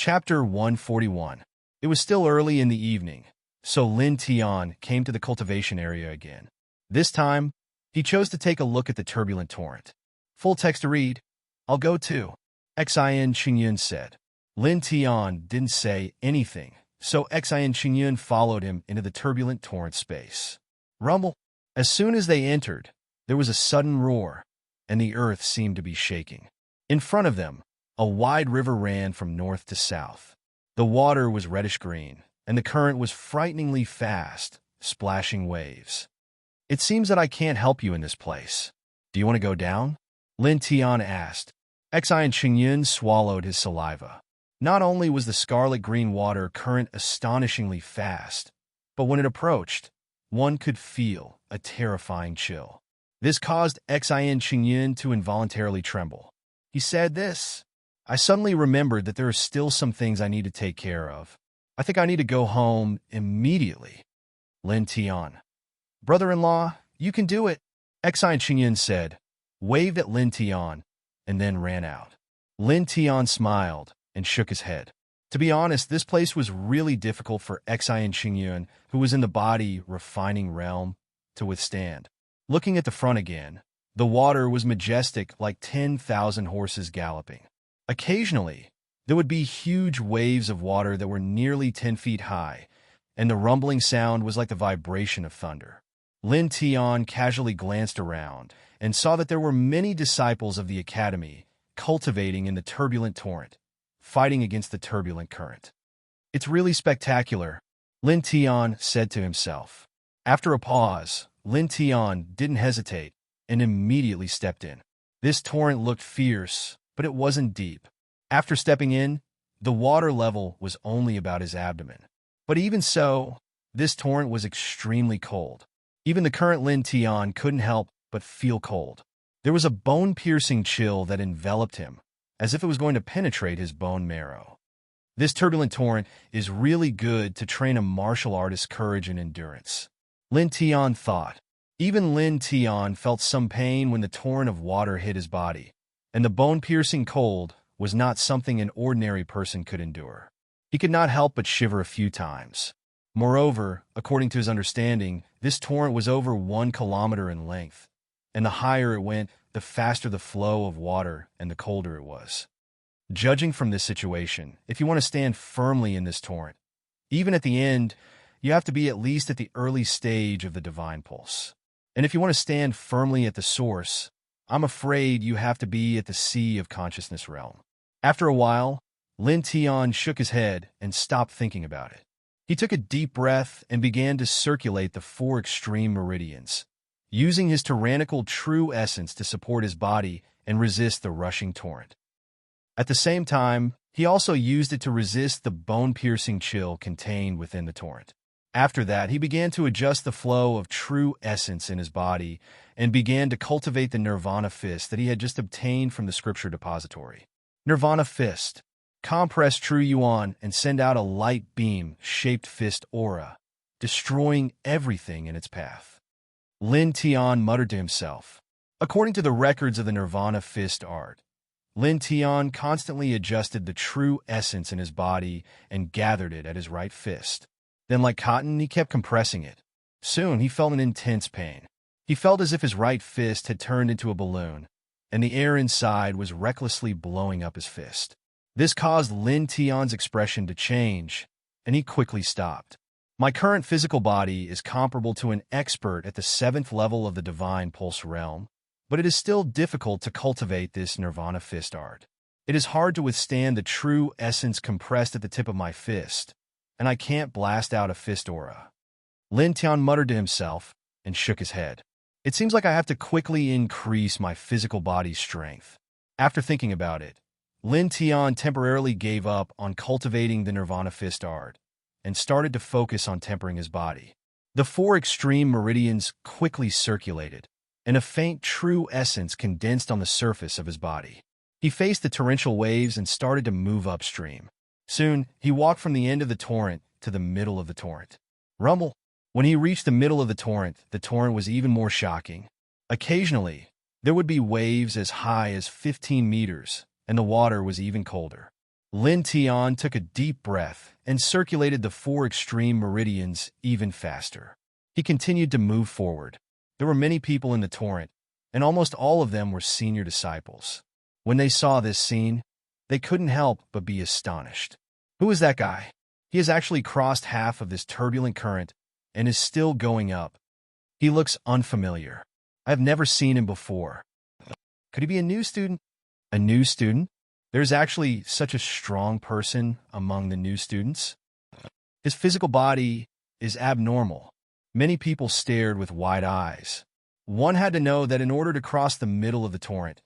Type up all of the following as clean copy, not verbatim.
Chapter 141. It was still early in the evening, so Lin Tian came to the cultivation area again. This time, he chose to take a look at the turbulent torrent. Full text to read. I'll go too, Xin Qingyun said. Lin Tian didn't say anything, so Xin Qingyun followed him into the turbulent torrent space. Rumble. As soon as they entered, there was a sudden roar, and the earth seemed to be shaking. In front of them, a wide river ran from north to south. The water was reddish-green, and the current was frighteningly fast, splashing waves. It seems that I can't help you in this place. Do you want to go down? Lin Tian asked. Xin Qingyun swallowed his saliva. Not only was the scarlet-green water current astonishingly fast, but when it approached, one could feel a terrifying chill. This caused Xin Qingyun to involuntarily tremble. He said this. I suddenly remembered that there are still some things I need to take care of. I think I need to go home immediately. Lin Tian. Brother-in-law, you can do it, Xin Qingyun said, waved at Lin Tian, and then ran out. Lin Tian smiled and shook his head. To be honest, this place was really difficult for Xin Qingyun, who was in the body refining realm, to withstand. Looking at the front again, the water was majestic like 10,000 horses galloping. Occasionally, there would be huge waves of water that were nearly 10 feet high, and the rumbling sound was like the vibration of thunder. Lin Tian casually glanced around and saw that there were many disciples of the academy cultivating in the turbulent torrent, fighting against the turbulent current. It's really spectacular, Lin Tian said to himself. After a pause, Lin Tian didn't hesitate and immediately stepped in. This torrent looked fierce, but it wasn't deep. After stepping in, the water level was only about his abdomen. But even so, this torrent was extremely cold. Even the current Lin Tian couldn't help but feel cold. There was a bone-piercing chill that enveloped him, as if it was going to penetrate his bone marrow. This turbulent torrent is really good to train a martial artist's courage and endurance, Lin Tian thought. Even Lin Tian felt some pain when the torrent of water hit his body, and the bone-piercing cold was not something an ordinary person could endure. He could not help but shiver a few times. Moreover, according to his understanding, this torrent was over 1 kilometer in length, and the higher it went, the faster the flow of water and the colder it was. Judging from this situation, if you want to stand firmly in this torrent, even at the end, you have to be at least at the early stage of the divine pulse. And if you want to stand firmly at the source, I'm afraid you have to be at the sea of consciousness realm. After a while, Lin Tian shook his head and stopped thinking about it. He took a deep breath and began to circulate the 4 extreme meridians, using his tyrannical true essence to support his body and resist the rushing torrent. At the same time, he also used it to resist the bone-piercing chill contained within the torrent. After that, he began to adjust the flow of true essence in his body and began to cultivate the Nirvana Fist that he had just obtained from the scripture depository. Nirvana Fist. Compress true yuan and send out a light beam-shaped fist aura, destroying everything in its path. Lin Tian muttered to himself. According to the records of the Nirvana Fist art, Lin Tian constantly adjusted the true essence in his body and gathered it at his right fist. Then, like cotton, he kept compressing it. Soon, he felt an intense pain. He felt as if his right fist had turned into a balloon, and the air inside was recklessly blowing up his fist. This caused Lin Tian's expression to change, and he quickly stopped. My current physical body is comparable to an expert at the 7th level of the divine pulse realm, but it is still difficult to cultivate this Nirvana Fist art. It is hard to withstand the true essence compressed at the tip of my fist, and I can't blast out a fist aura. Lin Tian muttered to himself and shook his head. It seems like I have to quickly increase my physical body's strength. After thinking about it, Lin Tian temporarily gave up on cultivating the Nirvana Fist art and started to focus on tempering his body. The 4 extreme meridians quickly circulated, and a faint true essence condensed on the surface of his body. He faced the torrential waves and started to move upstream. Soon, he walked from the end of the torrent to the middle of the torrent. Rumble. When he reached the middle of the torrent was even more shocking. Occasionally, there would be waves as high as 15 meters, and the water was even colder. Lin Tian took a deep breath and circulated the 4 extreme meridians even faster. He continued to move forward. There were many people in the torrent, and almost all of them were senior disciples. When they saw this scene, they couldn't help but be astonished. Who is that guy? He has actually crossed half of this turbulent current and is still going up. He looks unfamiliar. I have never seen him before. Could he be a new student? A new student? There's actually such a strong person among the new students. His physical body is abnormal. Many people stared with wide eyes. One had to know that in order to cross the middle of the torrent,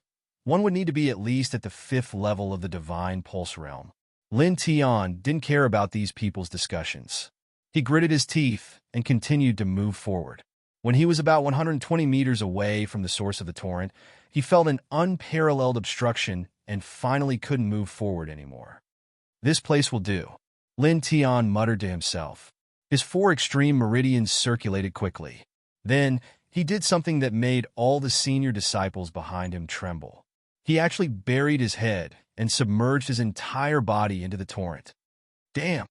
one would need to be at least at the 5th level of the divine pulse realm. Lin Tian didn't care about these people's discussions. He gritted his teeth and continued to move forward. When he was about 120 meters away from the source of the torrent, he felt an unparalleled obstruction and finally couldn't move forward anymore. This place will do, Lin Tian muttered to himself. His 4 extreme meridians circulated quickly. Then, he did something that made all the senior disciples behind him tremble. He actually buried his head and submerged his entire body into the torrent. Damn!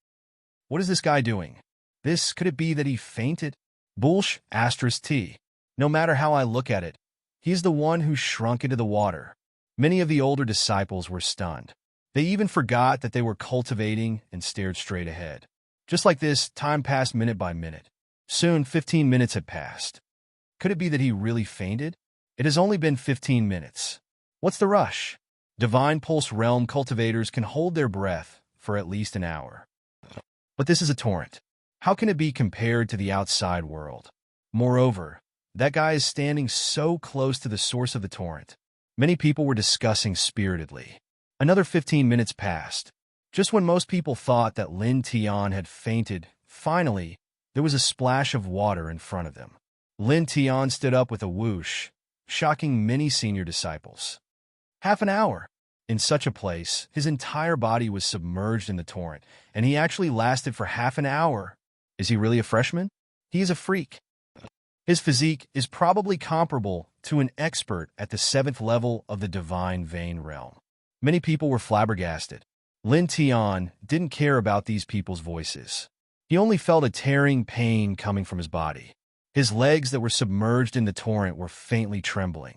What is this guy doing? Could it be that he fainted? Bullsh, asterisk T. No matter how I look at it, he is the one who shrunk into the water. Many of the older disciples were stunned. They even forgot that they were cultivating and stared straight ahead. Just like this, time passed minute by minute. Soon, 15 minutes had passed. Could it be that he really fainted? It has only been 15 minutes. What's the rush? Divine Pulse Realm cultivators can hold their breath for at least an hour. But this is a torrent. How can it be compared to the outside world? Moreover, that guy is standing so close to the source of the torrent. Many people were discussing spiritedly. Another 15 minutes passed. Just when most people thought that Lin Tian had fainted, finally, there was a splash of water in front of them. Lin Tian stood up with a whoosh, shocking many senior disciples. Half an hour. In such a place, his entire body was submerged in the torrent, and he actually lasted for half an hour. Is he really a freshman? He is a freak. His physique is probably comparable to an expert at the 7th level of the divine vein realm. Many people were flabbergasted. Lin Tian didn't care about these people's voices. He only felt a tearing pain coming from his body. His legs that were submerged in the torrent were faintly trembling.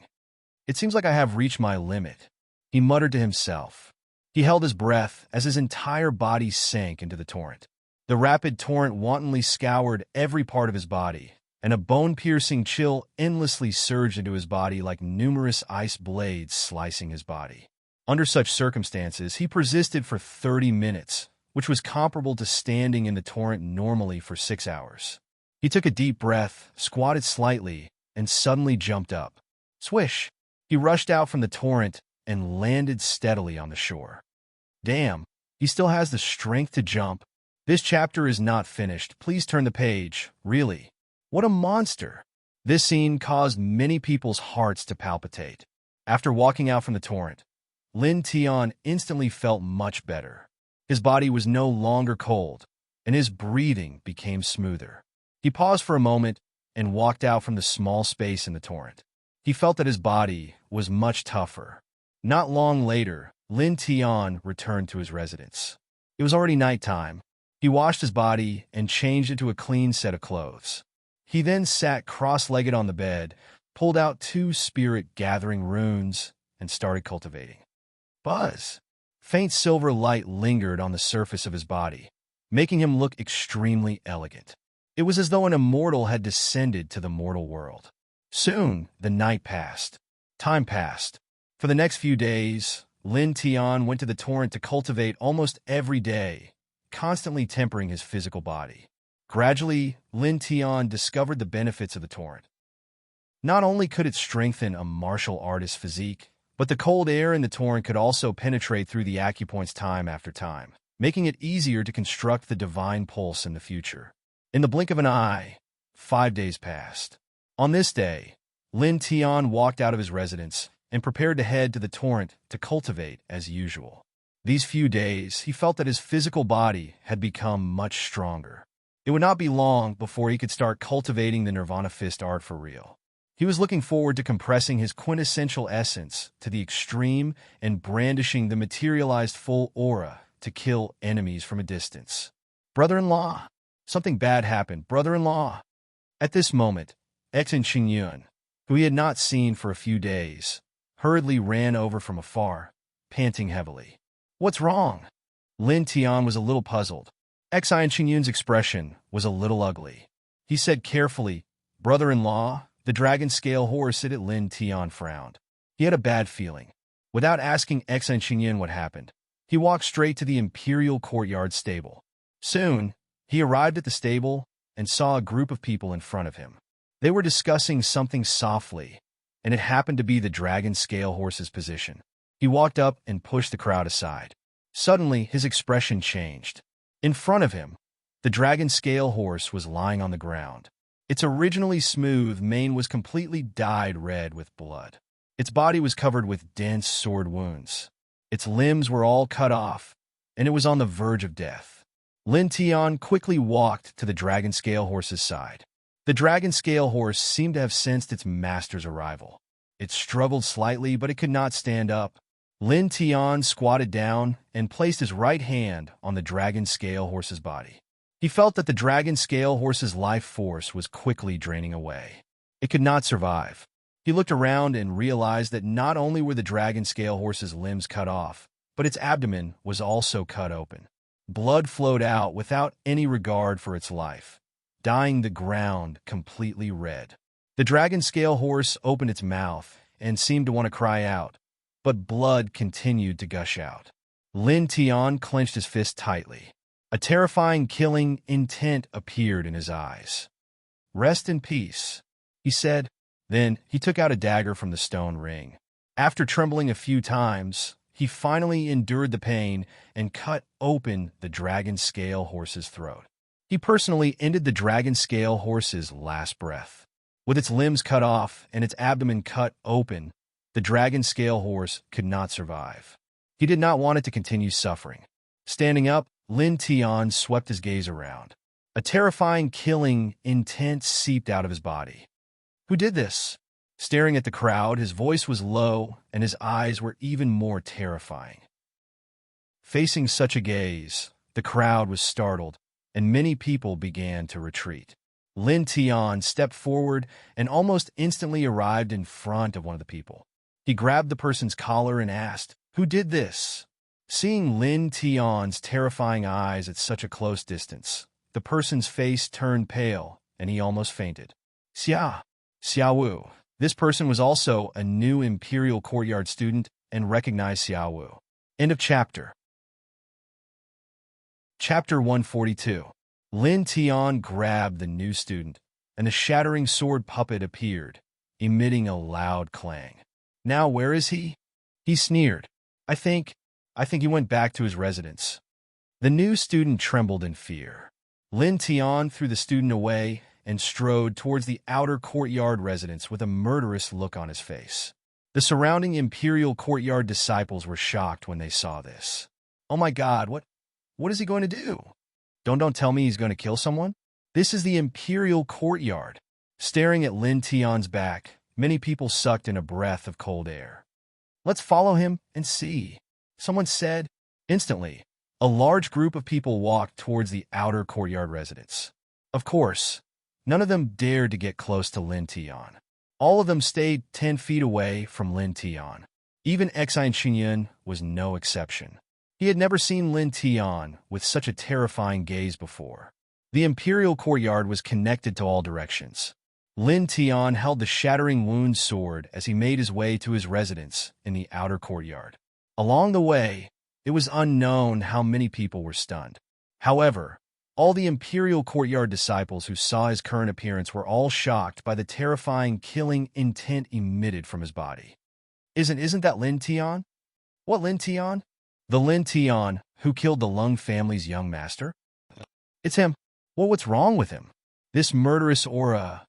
It seems like I have reached my limit, he muttered to himself. He held his breath as his entire body sank into the torrent. The rapid torrent wantonly scoured every part of his body, and a bone-piercing chill endlessly surged into his body like numerous ice blades slicing his body. Under such circumstances, he persisted for 30 minutes, which was comparable to standing in the torrent normally for 6 hours. He took a deep breath, squatted slightly, and suddenly jumped up. Swish! He rushed out from the torrent and landed steadily on the shore. Damn, he still has the strength to jump. This chapter is not finished. Please turn the page. Really? What a monster! This scene caused many people's hearts to palpitate. After walking out from the torrent, Lin Tian instantly felt much better. His body was no longer cold, and his breathing became smoother. He paused for a moment and walked out from the small space in the torrent. He felt that his body was much tougher. Not long later, Lin Tian returned to his residence. It was already nighttime. He washed his body and changed into a clean set of clothes. He then sat cross-legged on the bed, pulled out 2 spirit-gathering runes, and started cultivating. Buzz! Faint silver light lingered on the surface of his body, making him look extremely elegant. It was as though an immortal had descended to the mortal world. Soon, the night passed. Time passed. For the next few days, Lin Tian went to the torrent to cultivate almost every day, constantly tempering his physical body. Gradually, Lin Tian discovered the benefits of the torrent. Not only could it strengthen a martial artist's physique, but the cold air in the torrent could also penetrate through the acupoints time after time, making it easier to construct the divine pulse in the future. In the blink of an eye, 5 days passed. On this day, Lin Tian walked out of his residence and prepared to head to the torrent to cultivate as usual. These few days, he felt that his physical body had become much stronger. It would not be long before he could start cultivating the Nirvana Fist art for real. He was looking forward to compressing his quintessential essence to the extreme and brandishing the materialized full aura to kill enemies from a distance. Brother-in-law! Something bad happened, brother-in-law! At this moment, X and Xingyun, who he had not seen for a few days, hurriedly ran over from afar, panting heavily. What's wrong? Lin Tian was a little puzzled. Xi and Xingyun's expression was a little ugly. He said carefully, brother-in-law, the dragon scale horse. At Lin Tian frowned. He had a bad feeling. Without asking X and Xingyun what happened, he walked straight to the imperial courtyard stable. Soon, he arrived at the stable and saw a group of people in front of him. They were discussing something softly, and it happened to be the dragon scale horse's position. He walked up and pushed the crowd aside. Suddenly, his expression changed. In front of him, the dragon scale horse was lying on the ground. Its originally smooth mane was completely dyed red with blood. Its body was covered with dense sword wounds. Its limbs were all cut off, and it was on the verge of death. Lin Tian quickly walked to the dragon scale horse's side. The dragon scale horse seemed to have sensed its master's arrival. It struggled slightly, but it could not stand up. Lin Tian squatted down and placed his right hand on the dragon scale horse's body. He felt that the dragon scale horse's life force was quickly draining away. It could not survive. He looked around and realized that not only were the dragon scale horse's limbs cut off, but its abdomen was also cut open. Blood flowed out without any regard for its life, dyeing the ground completely red. The dragon scale horse opened its mouth and seemed to want to cry out, but blood continued to gush out. Lin Tian clenched his fist tightly. A terrifying killing intent appeared in his eyes. Rest in peace, he said. Then he took out a dagger from the stone ring. After trembling a few times, he finally endured the pain and cut open the dragon scale horse's throat. He personally ended the dragon scale horse's last breath. With its limbs cut off and its abdomen cut open, the dragon scale horse could not survive. He did not want it to continue suffering. Standing up, Lin Tian swept his gaze around. A terrifying killing intent seeped out of his body. Who did this? Staring at the crowd, his voice was low and his eyes were even more terrifying. Facing such a gaze, the crowd was startled and many people began to retreat. Lin Tian stepped forward and almost instantly arrived in front of one of the people. He grabbed the person's collar and asked, "Who did this?" Seeing Lin Tian's terrifying eyes at such a close distance, the person's face turned pale and he almost fainted. Xiao Wu. This person was also a new Imperial Courtyard student and recognized Xiao Wu. End of chapter. Chapter 142. Lin Tian grabbed the new student, and a shattering sword puppet appeared, emitting a loud clang. Now where is he? He sneered. I think he went back to his residence. The new student trembled in fear. Lin Tian threw the student away and strode towards the outer courtyard residence with a murderous look on his face. The surrounding Imperial Courtyard disciples were shocked when they saw this. Oh my God, what is he going to do? Don't tell me he's going to kill someone? This is the Imperial Courtyard. Staring at Lin Tian's back, many people sucked in a breath of cold air. Let's follow him and see, someone said. Instantly, a large group of people walked towards the outer courtyard residence. Of course, none of them dared to get close to Lin Tian. All of them stayed 10 feet away from Lin Tian. Even Xi and Xingyun was no exception. He had never seen Lin Tian with such a terrifying gaze before. The Imperial Courtyard was connected to all directions. Lin Tian held the shattering wound sword as he made his way to his residence in the outer courtyard. Along the way, it was unknown how many people were stunned. However, all the Imperial Courtyard disciples who saw his current appearance were all shocked by the terrifying killing intent emitted from his body. Isn't that Lin Tian? What Lin Tian? The Lin Tian who killed the Lung family's young master? It's him. Well, what's wrong with him? This murderous aura.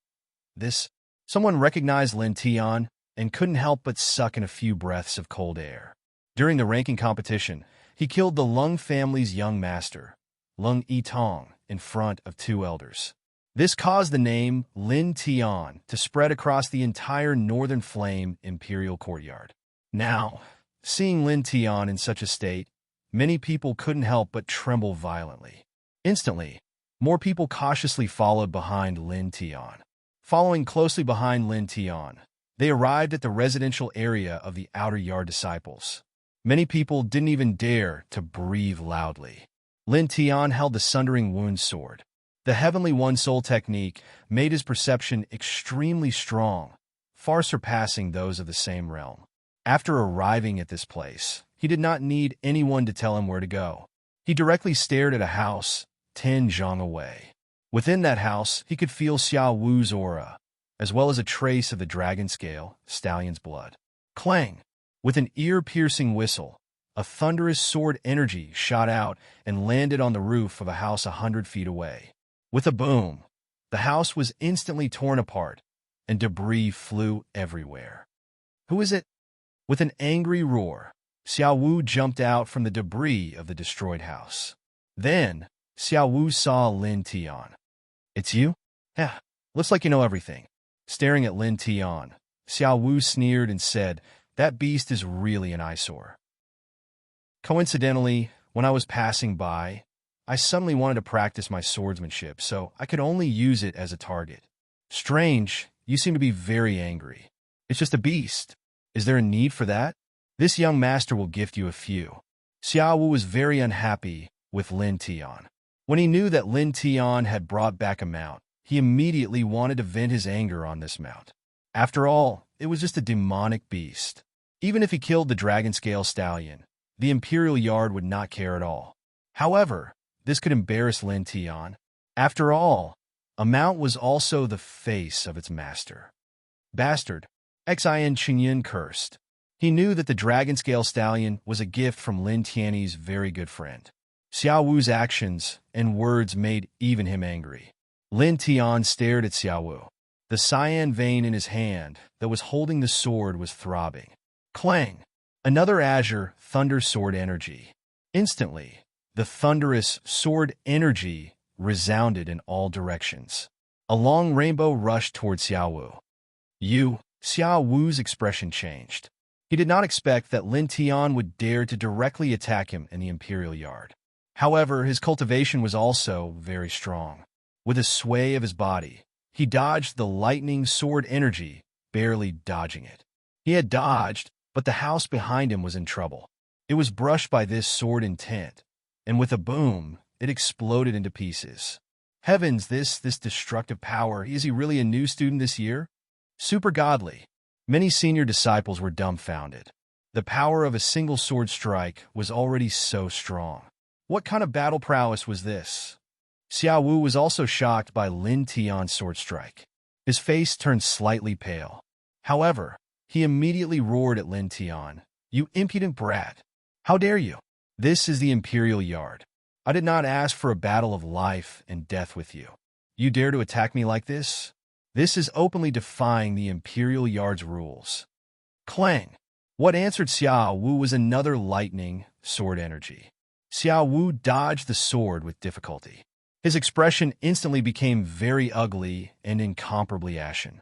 Someone recognized Lin Tian and couldn't help but suck in a few breaths of cold air. During the ranking competition, he killed the Lung family's young master, Lung Yitong, in front of 2 elders. This caused the name Lin Tian to spread across the entire Northern Flame Imperial Courtyard. Now, seeing Lin Tian in such a state, many people couldn't help but tremble violently. Instantly, more people cautiously followed behind Lin Tian. Following closely behind Lin Tian, they arrived at the residential area of the outer yard disciples. Many people didn't even dare to breathe loudly. Lin Tian held the Sundering Wound sword. The Heavenly One Soul technique made his perception extremely strong, far surpassing those of the same realm. After arriving at this place, he did not need anyone to tell him where to go. He directly stared at a house 10 zhang away. Within that house, he could feel Xiao Wu's aura, as well as a trace of the dragon scale, stallion's blood. Clang! With an ear-piercing whistle, a thunderous sword energy shot out and landed on the roof of a house 100 feet away. With a boom, the house was instantly torn apart, and debris flew everywhere. Who is it? With an angry roar, Xiao Wu jumped out from the debris of the destroyed house. Then, Xiao Wu saw Lin Tian. It's you? Yeah, looks like you know everything. Staring at Lin Tian, Xiao Wu sneered and said, that beast is really an eyesore. Coincidentally, when I was passing by, I suddenly wanted to practice my swordsmanship, so I could only use it as a target. Strange, you seem to be very angry. It's just a beast. Is there a need for that? This young master will gift you a few. Xiao Wu was very unhappy with Lin Tian. When he knew that Lin Tian had brought back a mount, he immediately wanted to vent his anger on this mount. After all, it was just a demonic beast. Even if he killed the dragon scale stallion, the Imperial Yard would not care at all. However, this could embarrass Lin Tian. After all, a mount was also the face of its master. Bastard, Xin Qingyan cursed. He knew that the dragon scale stallion was a gift from Lin Tian's very good friend. Xiao Wu's actions and words made even him angry. Lin Tian stared at Xiao Wu. The cyan vein in his hand that was holding the sword was throbbing. Clang! Another azure thunder sword energy. Instantly, the thunderous sword energy resounded in all directions. A long rainbow rushed toward Xiao Wu. Xiao Wu's expression changed. He did not expect that Lin Tian would dare to directly attack him in the Imperial Yard. However, his cultivation was also very strong. With a sway of his body, he dodged the lightning sword energy, barely dodging it. He had dodged, but the house behind him was in trouble. It was brushed by this sword intent, and with a boom, it exploded into pieces. Heavens, this destructive power, is he really a new student this year? Super godly. Many senior disciples were dumbfounded. The power of a single sword strike was already so strong. What kind of battle prowess was this? Xiao Wu was also shocked by Lin Tian's sword strike. His face turned slightly pale. However, he immediately roared at Lin Tian, "You impudent brat! How dare you? This is the Imperial Yard. I did not ask for a battle of life and death with you. You dare to attack me like this? This is openly defying the Imperial Yard's rules." Clang! What answered Xiao Wu was another lightning sword energy. Xiao Wu dodged the sword with difficulty. His expression instantly became very ugly and incomparably ashen.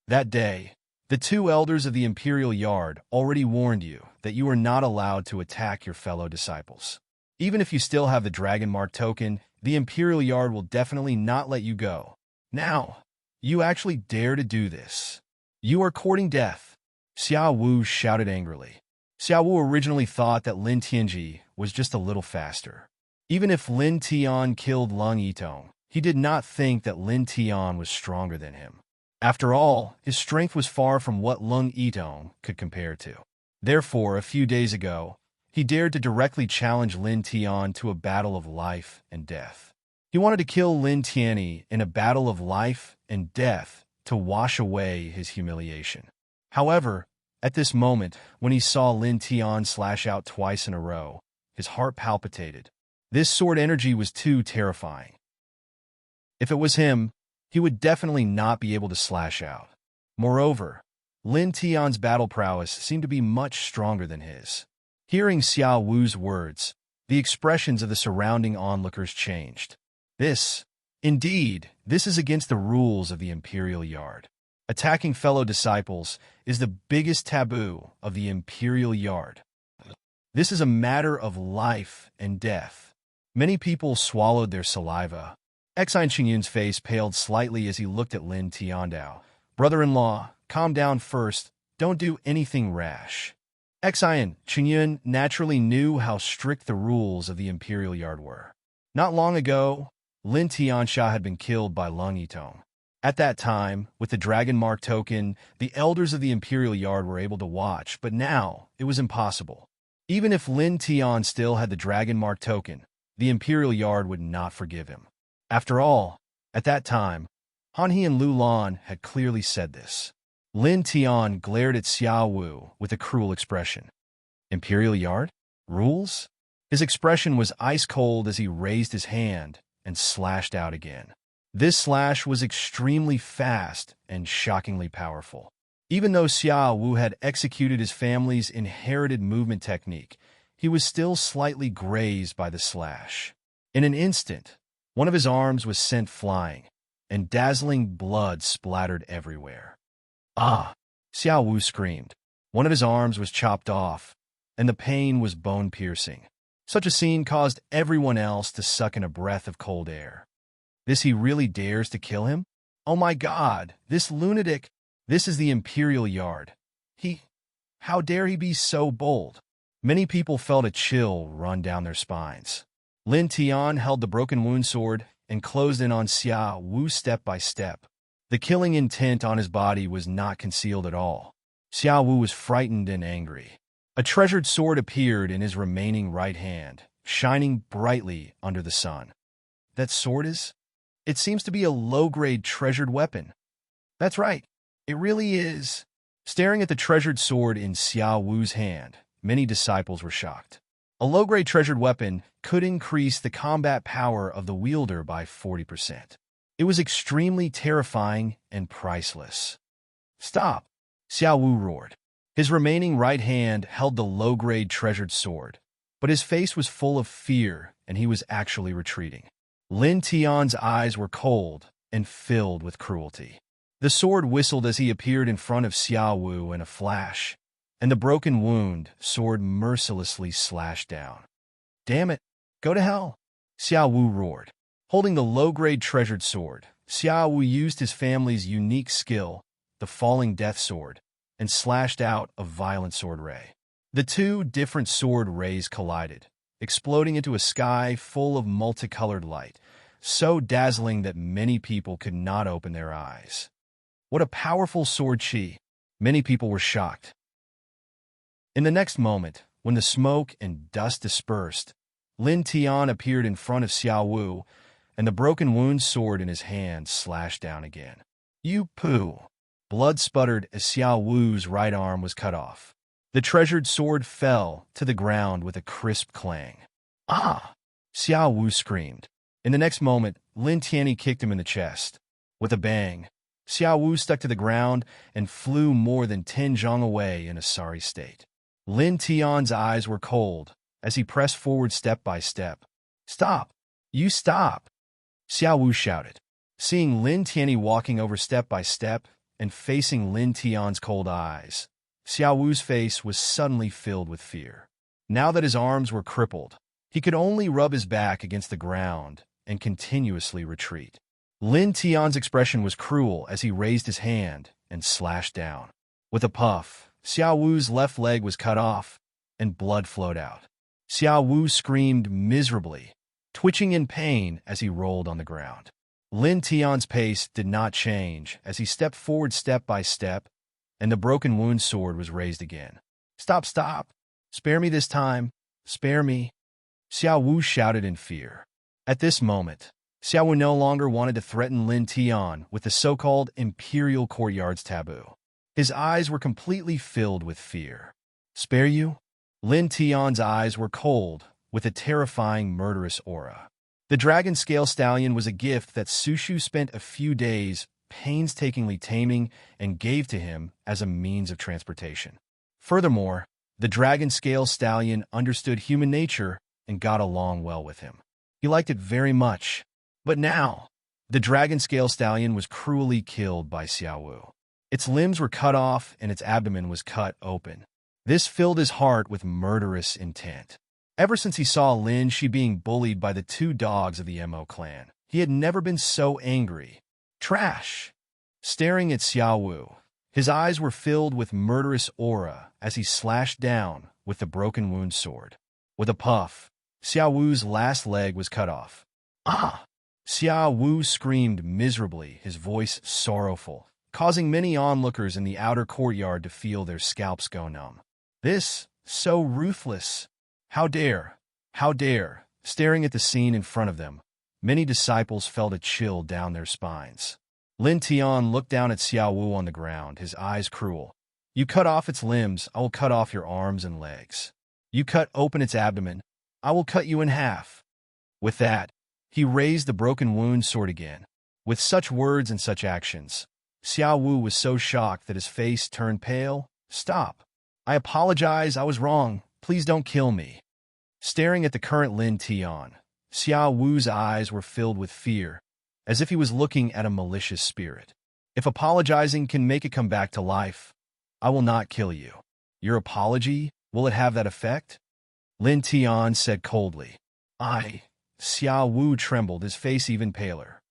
That day, the two elders of the Imperial Yard already warned you that you are not allowed to attack your fellow disciples. Even if you still have the Dragon Mark token, the Imperial Yard will definitely not let you go. Now, you actually dare to do this. You are courting death. Xiao Wu shouted angrily. Xiao Wu originally thought that Lin Tianji was just a little faster. Even if Lin Tian killed Lung Yitong, he did not think that Lin Tian was stronger than him. After all, his strength was far from what Lung Yitong could compare to. Therefore, a few days ago, he dared to directly challenge Lin Tian to a battle of life and death. He wanted to kill Lin Tianyi in a battle of life and death to wash away his humiliation. However, at this moment, when he saw Lin Tian slash out twice in a row, his heart palpitated. This sword energy was too terrifying. If it was him, he would definitely not be able to slash out. Moreover, Lin Tian's battle prowess seemed to be much stronger than his. Hearing Xiao Wu's words, the expressions of the surrounding onlookers changed. This is against the rules of the Imperial Yard. Attacking fellow disciples is the biggest taboo of the Imperial Yard. This is a matter of life and death. Many people swallowed their saliva. Exine Qingyun's face paled slightly as he looked at Lin Tiandao. Brother-in-law, calm down first. Don't do anything rash. Exine Qingyun naturally knew how strict the rules of the Imperial Yard were. Not long ago, Lin Tiansha had been killed by Lung Yitong. At that time, with the Dragon Mark token, the elders of the Imperial Yard were able to watch, but now it was impossible. Even if Lin Tian still had the Dragon Mark token, the Imperial Yard would not forgive him. After all, at that time, Han He and Lu Lan had clearly said this. Lin Tian glared at Xiao Wu with a cruel expression. Imperial Yard? Rules? His expression was ice-cold as he raised his hand and slashed out again. This slash was extremely fast and shockingly powerful. Even though Xiao Wu had executed his family's inherited movement technique, he was still slightly grazed by the slash. In an instant, one of his arms was sent flying, and dazzling blood splattered everywhere. Ah! Xiao Wu screamed. One of his arms was chopped off, and the pain was bone-piercing. Such a scene caused everyone else to suck in a breath of cold air. This he really dares to kill him? Oh my God, this lunatic! This is the Imperial Yard. How dare he be so bold? Many people felt a chill run down their spines. Lin Tian held the broken wound sword and closed in on Xiao Wu step by step. The killing intent on his body was not concealed at all. Xiao Wu was frightened and angry. A treasured sword appeared in his remaining right hand, shining brightly under the sun. That sword is? It seems to be a low-grade treasured weapon. That's right, it really is. Staring at the treasured sword in Xiao Wu's hand, many disciples were shocked. A low-grade treasured weapon could increase the combat power of the wielder by 40%. It was extremely terrifying and priceless. Stop! Xiao Wu roared. His remaining right hand held the low-grade treasured sword, but his face was full of fear and he was actually retreating. Lin Tian's eyes were cold and filled with cruelty. The sword whistled as he appeared in front of Xiao Wu in a flash, and the broken wound sword mercilessly slashed down. Damn it! Go to hell! Xiao Wu roared. Holding the low-grade treasured sword, Xiao Wu used his family's unique skill, the Falling Death Sword, and slashed out a violent sword ray. The two different sword rays collided, exploding into a sky full of multicolored light, so dazzling that many people could not open their eyes. What a powerful sword chi! Many people were shocked. In the next moment, when the smoke and dust dispersed, Lin Tian appeared in front of Xiao Wu, and the broken wound sword in his hand slashed down again. You poo! Blood sputtered as Xiao Wu's right arm was cut off. The treasured sword fell to the ground with a crisp clang. Ah! Xiao Wu screamed. In the next moment, Lin Tian kicked him in the chest. With a bang, Xiao Wu stuck to the ground and flew more than 10 zhang away in a sorry state. Lin Tian's eyes were cold as he pressed forward step by step. Stop! You stop! Xiao Wu shouted. Seeing Lin Tian walking over step by step and facing Lin Tian's cold eyes, Xiao Wu's face was suddenly filled with fear. Now that his arms were crippled, he could only rub his back against the ground and continuously retreat. Lin Tian's expression was cruel as he raised his hand and slashed down. With a puff, Xiao Wu's left leg was cut off, and blood flowed out. Xiao Wu screamed miserably, twitching in pain as he rolled on the ground. Lin Tian's pace did not change as he stepped forward step by step, and the broken wound sword was raised again. Stop, stop! Spare me this time! Spare me! Xiao Wu shouted in fear. At this moment, Xiao Wu no longer wanted to threaten Lin Tian with the so-called Imperial Courtyard's taboo. His eyes were completely filled with fear. Spare you? Lin Tian's eyes were cold, with a terrifying, murderous aura. The dragon scale stallion was a gift that Sushu spent a few days painstakingly taming and gave to him as a means of transportation. Furthermore, the dragon scale stallion understood human nature and got along well with him. He liked it very much. But now, the dragon scale stallion was cruelly killed by Xiao Wu. Its limbs were cut off and its abdomen was cut open. This filled his heart with murderous intent. Ever since he saw Lin Shi being bullied by the two dogs of the Mo clan, he had never been so angry. Trash! Staring at Xiao Wu, his eyes were filled with murderous aura as he slashed down with the broken wound sword. With a puff, Xiao Wu's last leg was cut off. Ah! Xiao Wu screamed miserably, his voice sorrowful, causing many onlookers in the outer courtyard to feel their scalps go numb. This, so ruthless. How dare! How dare! Staring at the scene in front of them, many disciples felt a chill down their spines. Lin Tian looked down at Xiao Wu on the ground, his eyes cruel. You cut off its limbs, I will cut off your arms and legs. You cut open its abdomen, I will cut you in half. With that, he raised the broken wound sword again. With such words and such actions, Xiao Wu was so shocked that his face turned pale. Stop. I apologize, I was wrong. Please don't kill me. Staring at the current Lin Tian, Xiao Wu's eyes were filled with fear, as if he was looking at a malicious spirit. If apologizing can make it come back to life, I will not kill you. Your apology, will it have that effect? Lin Tian said coldly. Xiao Wu trembled, his face even paler.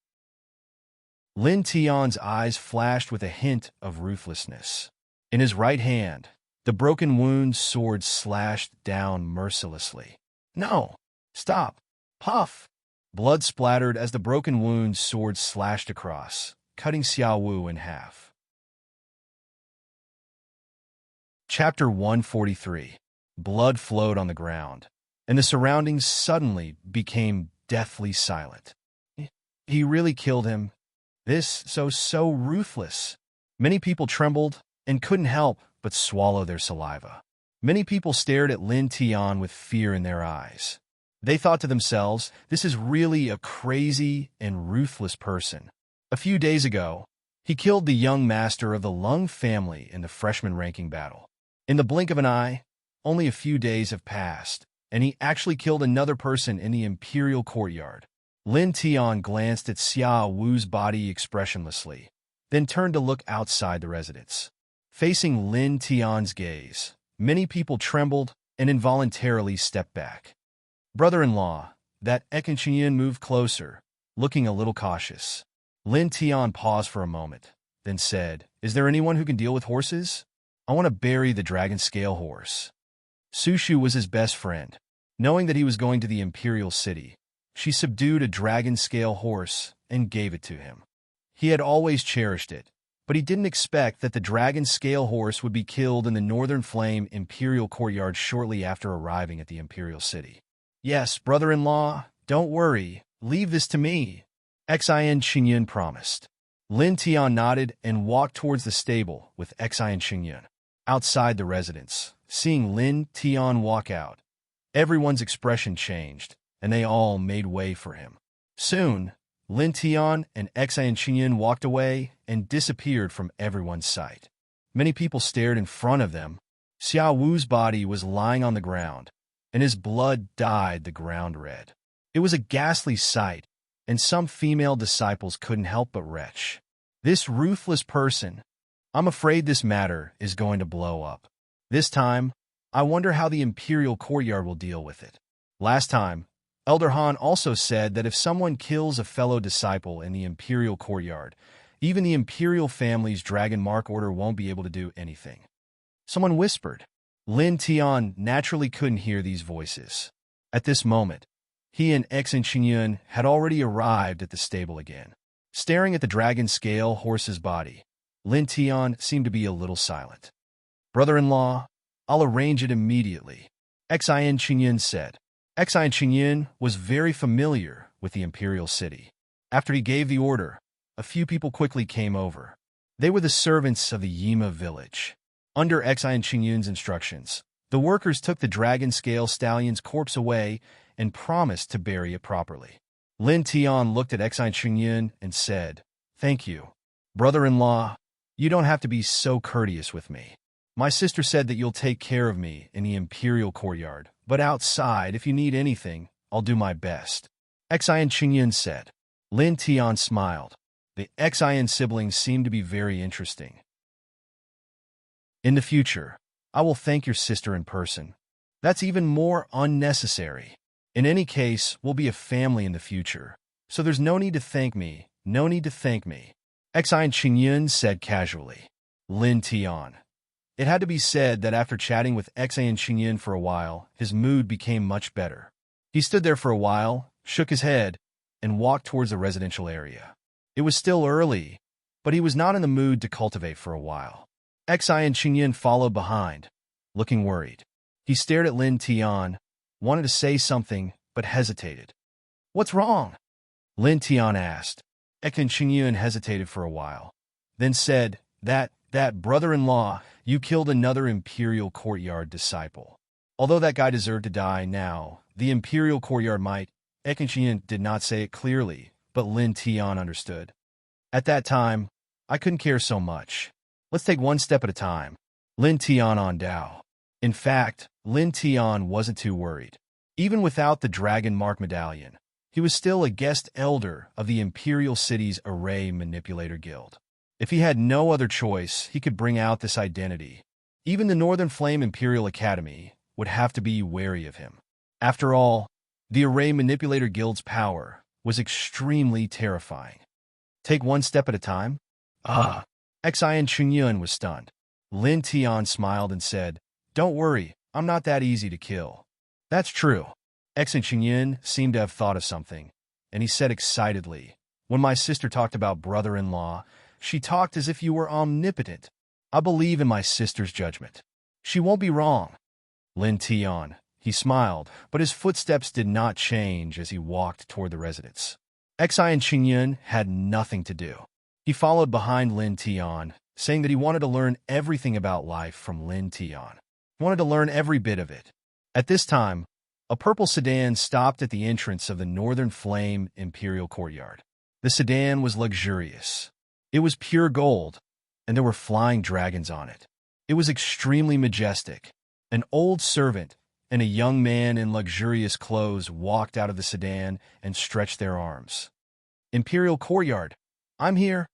Lin Tian's eyes flashed with a hint of ruthlessness. In his right hand, the broken wound sword slashed down mercilessly. No! Stop! Puff! Blood splattered as the broken wound sword slashed across, cutting Xiao Wu in half. Chapter 143. Blood flowed on the ground, and the surroundings suddenly became deathly silent. He really killed him. This so ruthless. Many people trembled and couldn't help but swallow their saliva. Many people stared at Lin Tian with fear in their eyes. They thought to themselves, this is really a crazy and ruthless person. A few days ago, he killed the young master of the Lung family in the freshman ranking battle. In the blink of an eye, only a few days have passed, and he actually killed another person in the imperial courtyard. Lin Tian glanced at Xiao Wu's body expressionlessly, then turned to look outside the residence. Facing Lin Tian's gaze, many people trembled and involuntarily stepped back. Brother-in-law, that enchantment moved closer, looking a little cautious. Lin Tian paused for a moment, then said, Is there anyone who can deal with horses? I want to bury the dragon scale horse. Sushu was his best friend. Knowing that he was going to the imperial city, she subdued a dragon scale horse and gave it to him. He had always cherished it, but he didn't expect that the dragon scale horse would be killed in the Northern Flame imperial courtyard shortly after arriving at the imperial city. Yes, brother-in-law, don't worry, leave this to me, Xian Qingyun promised. Lin Tian nodded and walked towards the stable with Xian Qingyun. Outside the residence, seeing Lin Tian walk out, everyone's expression changed, and they all made way for him. Soon, Lin Tian and Xian Qingyun walked away and disappeared from everyone's sight. Many people stared in front of them. Xiao Wu's body was lying on the ground, and his blood dyed the ground red. It was a ghastly sight, and some female disciples couldn't help but retch. This ruthless person. I'm afraid this matter is going to blow up. This time, I wonder how the imperial courtyard will deal with it. Last time, Elder Han also said that if someone kills a fellow disciple in the imperial courtyard, even the imperial family's dragon mark order won't be able to do anything. Someone whispered. Lin Tian naturally couldn't hear these voices. At this moment, he and Xian Qingyun had already arrived at the stable again. Staring at the dragon scale horse's body, Lin Tian seemed to be a little silent. Brother-in-law, I'll arrange it immediately, Xian Qingyun said. Xian Qingyun was very familiar with the imperial city. After he gave the order, a few people quickly came over. They were the servants of the Yima village. Under Xian Qingyun's instructions, the workers took the dragon scale stallion's corpse away and promised to bury it properly. Lin Tian looked at Xian Qingyun and said, Thank you. Brother-in-law, you don't have to be so courteous with me. My sister said that you'll take care of me in the imperial courtyard, but outside, if you need anything, I'll do my best. Xian Qingyun said. Lin Tian smiled. The Xian siblings seemed to be very interesting. In the future, I will thank your sister in person. That's even more unnecessary. In any case, we'll be a family in the future. So there's no need to thank me. No need to thank me. Xian Qingyun said casually. Lin Tian. It had to be said that after chatting with Xian Qingyun for a while, his mood became much better. He stood there for a while, shook his head, and walked towards the residential area. It was still early, but he was not in the mood to cultivate for a while. Xian Qingyun followed behind, looking worried. He stared at Lin Tian, wanted to say something, but hesitated. What's wrong? Lin Tian asked. Xian Qingyun hesitated for a while, then said, that brother-in-law, you killed another Imperial Courtyard disciple. Although that guy deserved to die now, the Imperial Courtyard might. Xian Qingyun did not say it clearly, but Lin Tian understood. At that time, I couldn't care so much. Let's take one step at a time. Lin Tian on Dao. In fact, Lin Tian wasn't too worried. Even without the Dragon Mark Medallion, he was still a guest elder of the Imperial City's Array Manipulator Guild. If he had no other choice, he could bring out this identity. Even the Northern Flame Imperial Academy would have to be wary of him. After all, the Array Manipulator Guild's power was extremely terrifying. Take one step at a time? Xian Qingyun was stunned. Lin Tian smiled and said, Don't worry, I'm not that easy to kill. That's true. Xian Qingyun seemed to have thought of something, and he said excitedly, When my sister talked about brother-in-law, she talked as if you were omnipotent. I believe in my sister's judgment. She won't be wrong. Lin Tian. He smiled, but his footsteps did not change as he walked toward the residence. Xian Qingyun had nothing to do. He followed behind Lin Tian, saying that he wanted to learn everything about life from Lin Tian. He wanted to learn every bit of it. At this time, a purple sedan stopped at the entrance of the Northern Flame Imperial Courtyard. The sedan was luxurious. It was pure gold, and there were flying dragons on it. It was extremely majestic. An old servant and a young man in luxurious clothes walked out of the sedan and stretched their arms. Imperial Courtyard, I'm here,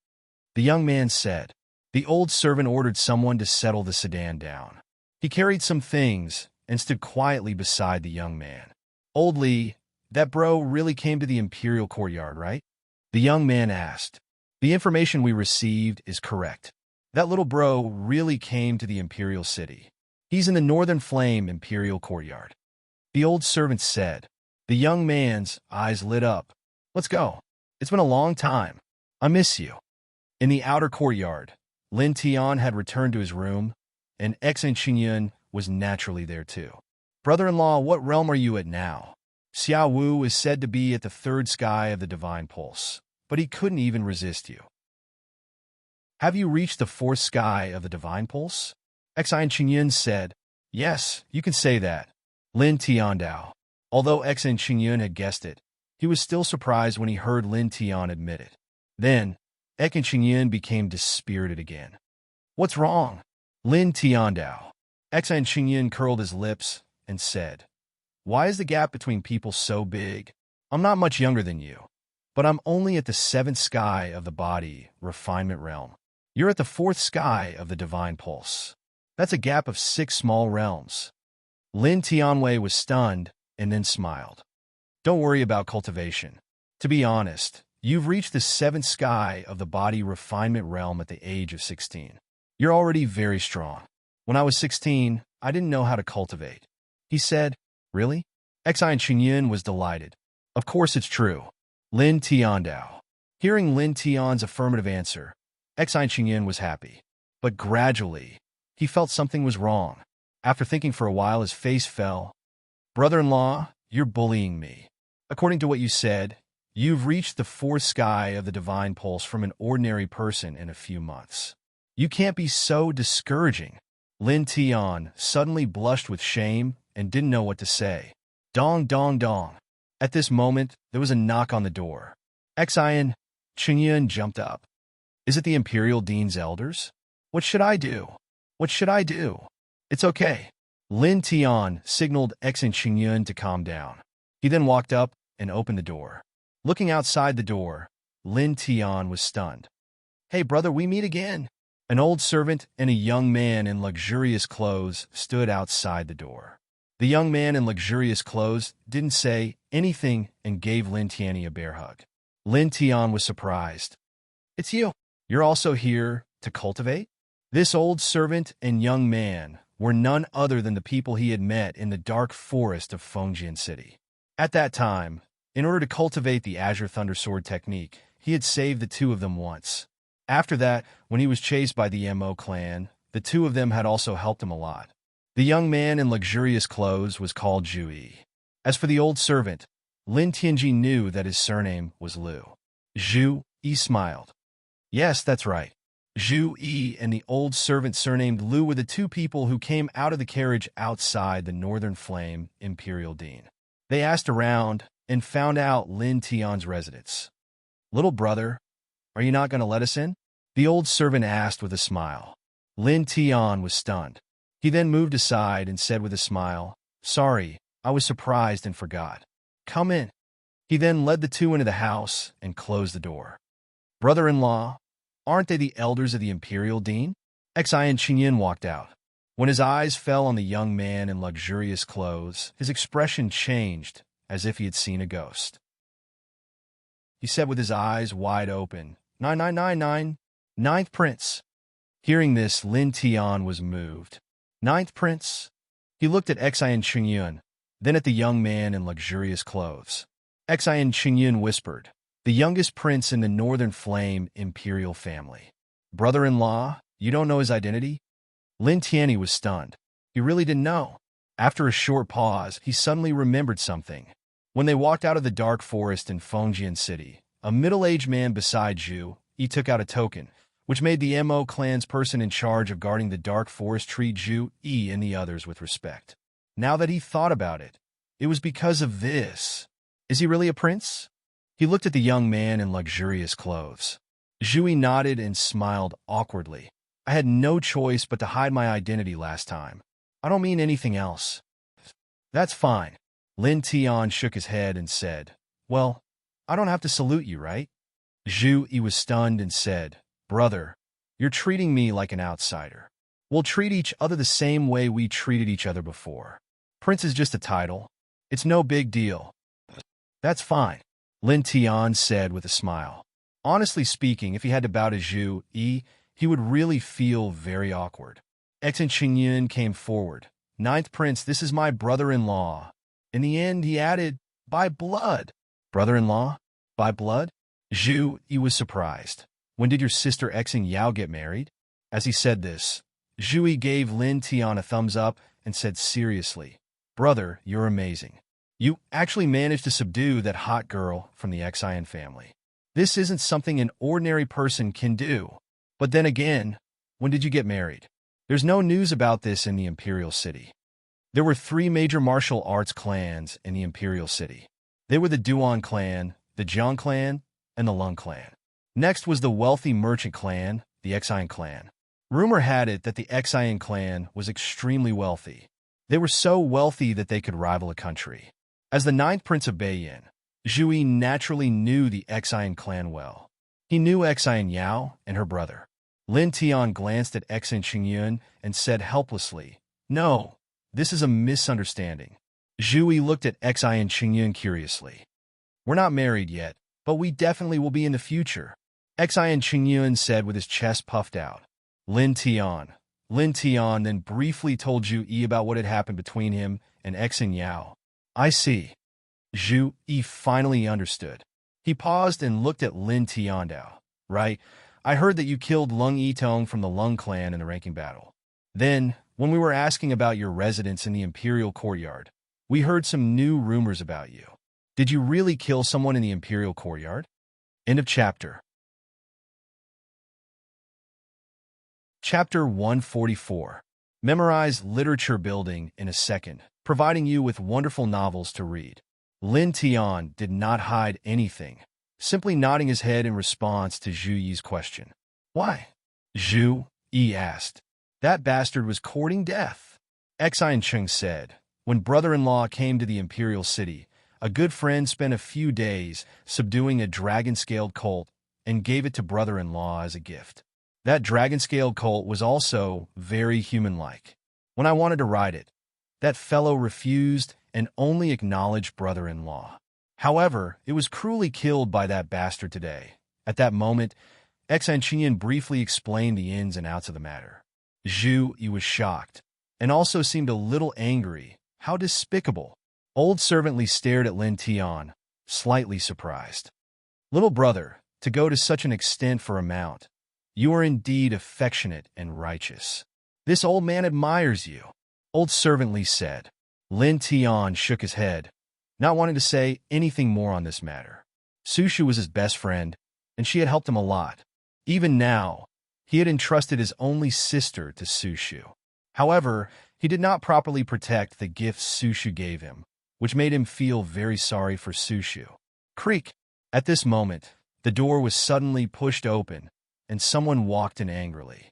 the young man said. The old servant ordered someone to settle the sedan down. He carried some things and stood quietly beside the young man. Old Li, that bro really came to the Imperial Courtyard, right? The young man asked. The information we received is correct. That little bro really came to the Imperial City. He's in the Northern Flame Imperial Courtyard. The old servant said. The young man's eyes lit up. Let's go. It's been a long time. I miss you. In the outer courtyard, Lin Tian had returned to his room, and Xian Qingyun was naturally there too. Brother-in-law, what realm are you at now? Xiao Wu is said to be at the third sky of the Divine Pulse, but he couldn't even resist you. Have you reached the fourth sky of the Divine Pulse? Xian Qingyun said. Yes, you can say that. Lin Tian Dao. Although Xian Qingyun had guessed it, he was still surprised when he heard Lin Tian admit it. Then, Xian Qingyun became dispirited again. What's wrong? Lin Tian Dao. Xian Qingyun curled his lips and said, Why is the gap between people so big? I'm not much younger than you, but I'm only at the seventh sky of the body refinement realm. You're at the fourth sky of the Divine Pulse. That's a gap of 6 small realms. Lin Tianwei was stunned and then smiled. Don't worry about cultivation. To be honest, you've reached the 7th sky of the body refinement realm at the age of 16. You're already very strong. When I was 16, I didn't know how to cultivate. He said, Really? Xian Qingyun was delighted. Of course it's true. Lin Tian Dao. Hearing Lin Tian's affirmative answer, Xian Qingyun was happy. But gradually, he felt something was wrong. After thinking for a while, his face fell. Brother-in-law, you're bullying me. According to what you said, you've reached the 4th sky of the Divine Pulse from an ordinary person in a few months. You can't be so discouraging. Lin Tian suddenly blushed with shame and didn't know what to say. Dong, dong, dong. At this moment, there was a knock on the door. Xian Qingyun jumped up. Is it the Imperial Dean's elders? What should I do? What should I do? It's okay. Lin Tian signaled Xian Qingyun to calm down. He then walked up and opened the door. Looking outside the door, Lin Tian was stunned. Hey brother, we meet again. An old servant and a young man in luxurious clothes stood outside the door. The young man in luxurious clothes didn't say anything and gave Lin Tianyi a bear hug. Lin Tian was surprised. "It's you. You're also here to cultivate?" This old servant and young man were none other than the people he had met in the dark forest of Fengjian City. At that time, in order to cultivate the Azure Thundersword technique, he had saved the two of them once. After that, when he was chased by the Mo clan, the two of them had also helped him a lot. The young man in luxurious clothes was called Zhu Yi. As for the old servant, Lin Tianji knew that his surname was Liu. Zhu Yi smiled. "Yes, that's right. Zhu Yi and the old servant surnamed Liu were the two people who came out of the carriage outside the Northern Flame Imperial Dean. They asked around and found out Lin Tian's residence. 'Little brother, are you not going to let us in?' the old servant asked with a smile. Lin Tian was stunned. He then moved aside and said with a smile, 'Sorry, I was surprised and forgot. Come in.' He then led the two into the house and closed the door. 'Brother-in-law, aren't they the elders of the Imperial Dean?' Xian Qingyan walked out. When his eyes fell on the young man in luxurious clothes, his expression changed as if he had seen a ghost. He said with his eyes wide open, 9999, Ninth Prince.' Hearing this, Lin Tian was moved. 'Ninth Prince?' He looked at Xian Qingyan, then at the young man in luxurious clothes. Xian Qingyan whispered, 'The youngest prince in the Northern Flame Imperial family.' 'Brother-in-law, you don't know his identity?' Lin Tianyi was stunned. He really didn't know. After a short pause, he suddenly remembered something. When they walked out of the dark forest in Fengjian City, a middle-aged man beside Zhu Yi took out a token, which made the Mo clan's person in charge of guarding the dark forest treat Zhu Yi and the others with respect. Now that he thought about it, it was because of this. Is he really a prince? He looked at the young man in luxurious clothes. Zhu Yi nodded and smiled awkwardly. 'I had no choice but to hide my identity last time. I don't mean anything else.' 'That's fine.' Lin Tian shook his head and said, 'Well, I don't have to salute you, right?' Zhu Yi was stunned and said, 'Brother, you're treating me like an outsider. We'll treat each other the same way we treated each other before. Prince is just a title. It's no big deal.' 'That's fine,' Lin Tian said with a smile. Honestly speaking, if he had to bow to Zhu Yi, he would really feel very awkward. Xian Qingyan came forward. 'Ninth Prince, this is my brother-in-law.' In the end, he added, 'By blood.' 'Brother-in-law? By blood?' Zhu Yi was surprised. 'When did your sister Xing Yao get married?' As he said this, Zhu Yi gave Lin Tian a thumbs up and said seriously, 'Brother, you're amazing. You actually managed to subdue that hot girl from the Xian family. This isn't something an ordinary person can do. But then again, when did you get married? There's no news about this in the Imperial City.' There were 3 major martial arts clans in the Imperial City. They were the Duan clan, the Jiang clan, and the Lung clan. Next was the wealthy merchant clan, the Xian clan. Rumor had it that the Xian clan was extremely wealthy. They were so wealthy that they could rival a country. As the 9th Prince of Beiyin, Zhu Yi naturally knew the Xian clan well. He knew Xian Yao and her brother. Lin Tian glanced at Xian Qingyun and said helplessly, 'No, this is a misunderstanding.' Zhu Yi looked at Xian Qingyun curiously. 'We're not married yet, but we definitely will be in the future,' Xian Qingyun said with his chest puffed out. Lin Tian then briefly told Zhu Yi about what had happened between him and Xian Yao. 'I see.' Zhu Yi finally understood. He paused and looked at Lin Tiandao. 'Right, I heard that you killed Lung Yitong from the Lung clan in the ranking battle. Then, when we were asking about your residence in the Imperial Courtyard, we heard some new rumors about you. Did you really kill someone in the Imperial Courtyard?' End of chapter. Chapter 144. Memorize literature building in a second, providing you with wonderful novels to read. Lin Tian did not hide anything, simply nodding his head in response to Zhu Yi's question. 'Why?' Zhu Yi asked. 'That bastard was courting death.' Xian Cheng said. 'When brother-in-law came to the Imperial City, a good friend spent a few days subduing a dragon-scaled colt and gave it to brother-in-law as a gift. That dragon-scale cult was also very human-like. When I wanted to ride it, that fellow refused and only acknowledged brother-in-law. However, it was cruelly killed by that bastard today. At that moment, Enchantment briefly explained the ins and outs of the matter. Zhu Yi was shocked, and also seemed a little angry. How despicable. Old Servant Li stared at Lin Tian, slightly surprised. Little brother, to go to such an extent for a mount. You are indeed affectionate and righteous. This old man admires you, Old Servant Li said. Lin Tian shook his head, not wanting to say anything more on this matter. Su Shu was his best friend, and she had helped him a lot. Even now, he had entrusted his only sister to Su Shu. However, he did not properly protect the gifts Su Shu gave him, which made him feel very sorry for Su Shu. Creak! At this moment, the door was suddenly pushed open, and someone walked in angrily.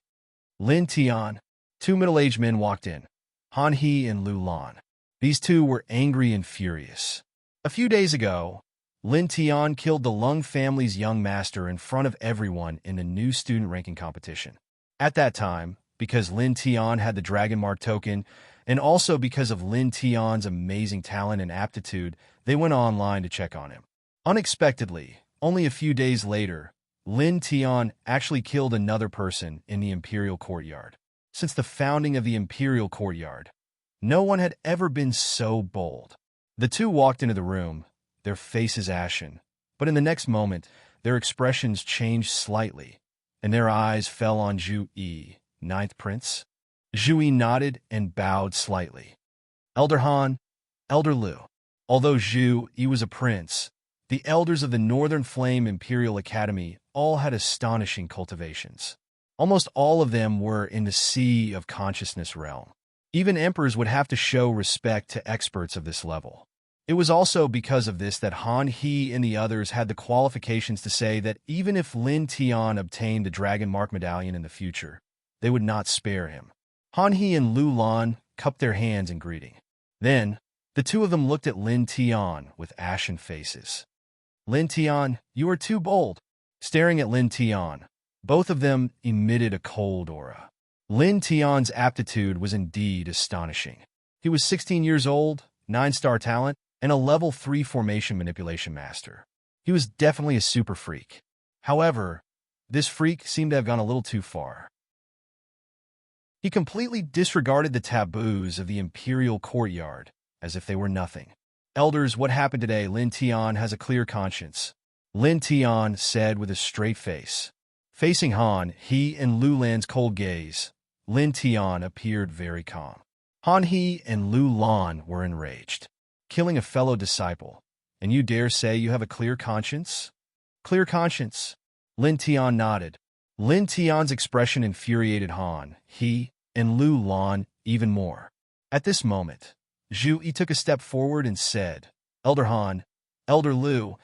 Lin Tian, two middle-aged men walked in, Han He and Lu Lan. These two were angry and furious. A few days ago, Lin Tian killed the Lung family's young master in front of everyone in the new student ranking competition. At that time, because Lin Tian had the Dragon Mark token, and also because of Lin Tian's amazing talent and aptitude, they went online to check on him. Unexpectedly, only a few days later, Lin Tian actually killed another person in the Imperial Courtyard. Since the founding of the Imperial Courtyard, no one had ever been so bold. The two walked into the room, their faces ashen, but in the next moment, their expressions changed slightly, and their eyes fell on Zhu Yi, ninth prince. Zhu Yi nodded and bowed slightly. Elder Han, Elder Lu. Although Zhu Yi was a prince, the elders of the Northern Flame Imperial Academy all had astonishing cultivations. Almost all of them were in the Sea of Consciousness realm. Even emperors would have to show respect to experts of this level. It was also because of this that Han He and the others had the qualifications to say that even if Lin Tian obtained the Dragon Mark Medallion in the future, they would not spare him. Han He and Lu Lan cupped their hands in greeting. Then, the two of them looked at Lin Tian with ashen faces. Lin Tian, you are too bold. Staring at Lin Tian, both of them emitted a cold aura. Lin Tian's aptitude was indeed astonishing. He was 16 years old, 9-star talent, and a level 3 formation manipulation master. He was definitely a super freak. However, this freak seemed to have gone a little too far. He completely disregarded the taboos of the Imperial Courtyard, as if they were nothing. Elders, what happened today? Lin Tian has a clear conscience, Lin Tian said with a straight face. Facing Han He and Lu Lan's cold gaze, Lin Tian appeared very calm. Han He and Lu Lan were enraged. Killing a fellow disciple, and you dare say you have a clear conscience? Clear conscience? Lin Tian nodded. Lin Tian's expression infuriated Han He and Lu Lan even more. At this moment, Zhu Yi took a step forward and said, Elder Han, Elder Lu,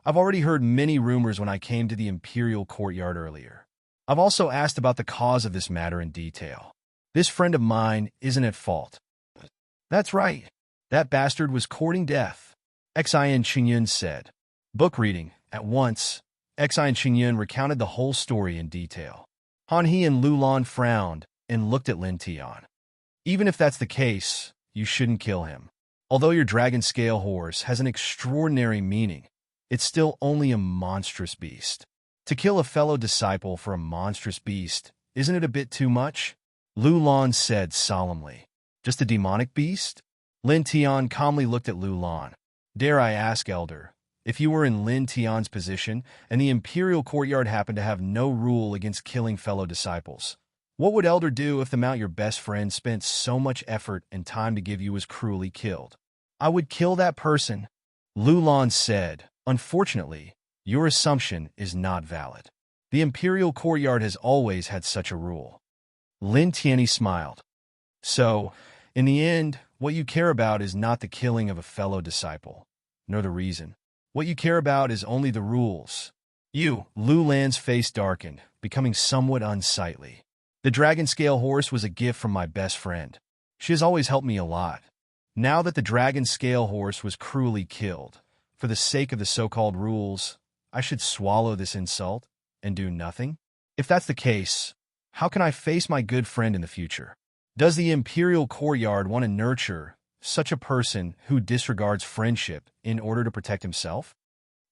I've already heard many rumors when I came to the Imperial Courtyard earlier. I've also asked about the cause of this matter in detail. This friend of mine isn't at fault. That's right. That bastard was courting death, Xian Qingyun said. Book reading. At once, Xian Qingyun recounted the whole story in detail. Han He and Lu Lan frowned and looked at Lin Tian. Even if that's the case, you shouldn't kill him. Although your dragon scale horse has an extraordinary meaning, it's still only a monstrous beast. To kill a fellow disciple for a monstrous beast, isn't it a bit too much? Lu Lan said solemnly. Just a demonic beast? Lin Tian calmly looked at Lu Lan. Dare I ask, Elder, if you were in Lin Tian's position and the Imperial Courtyard happened to have no rule against killing fellow disciples, what would Elder do if the mount your best friend spent so much effort and time to give you was cruelly killed? I would kill that person, Lu Lan said. Unfortunately, your assumption is not valid. The Imperial Courtyard has always had such a rule. Lin Tianyi smiled. So, in the end, what you care about is not the killing of a fellow disciple, nor the reason. What you care about is only the rules. Lu Lan's face darkened, becoming somewhat unsightly. The dragon scale horse was a gift from my best friend. She has always helped me a lot. Now that the dragon scale horse was cruelly killed, for the sake of the so-called rules, I should swallow this insult and do nothing? If that's the case, how can I face my good friend in the future? Does the imperial courtyard want to nurture such a person who disregards friendship in order to protect himself?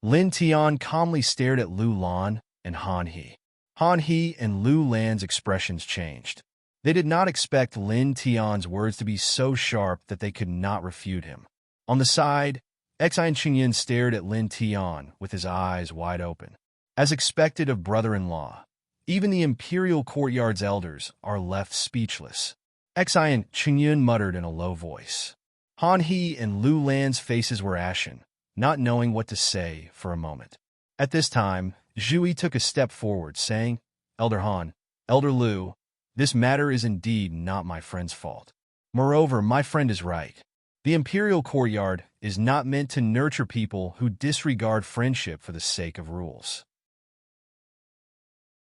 Lin Tian calmly stared at Lu Lan and Han He. Han He and Lu Lan's expressions changed. They did not expect Lin Tian's words to be so sharp that they could not refute him. On the side, Xian Qingyan stared at Lin Tian with his eyes wide open. As expected of brother-in-law, even the imperial courtyard's elders are left speechless. Xian Qingyan muttered in a low voice. Han He and Lu Lan's faces were ashen, not knowing what to say for a moment. At this time, Zhu Yi took a step forward, saying, "Elder Han, Elder Lu, this matter is indeed not my friend's fault. Moreover, my friend is right. The imperial courtyard is not meant to nurture people who disregard friendship for the sake of rules.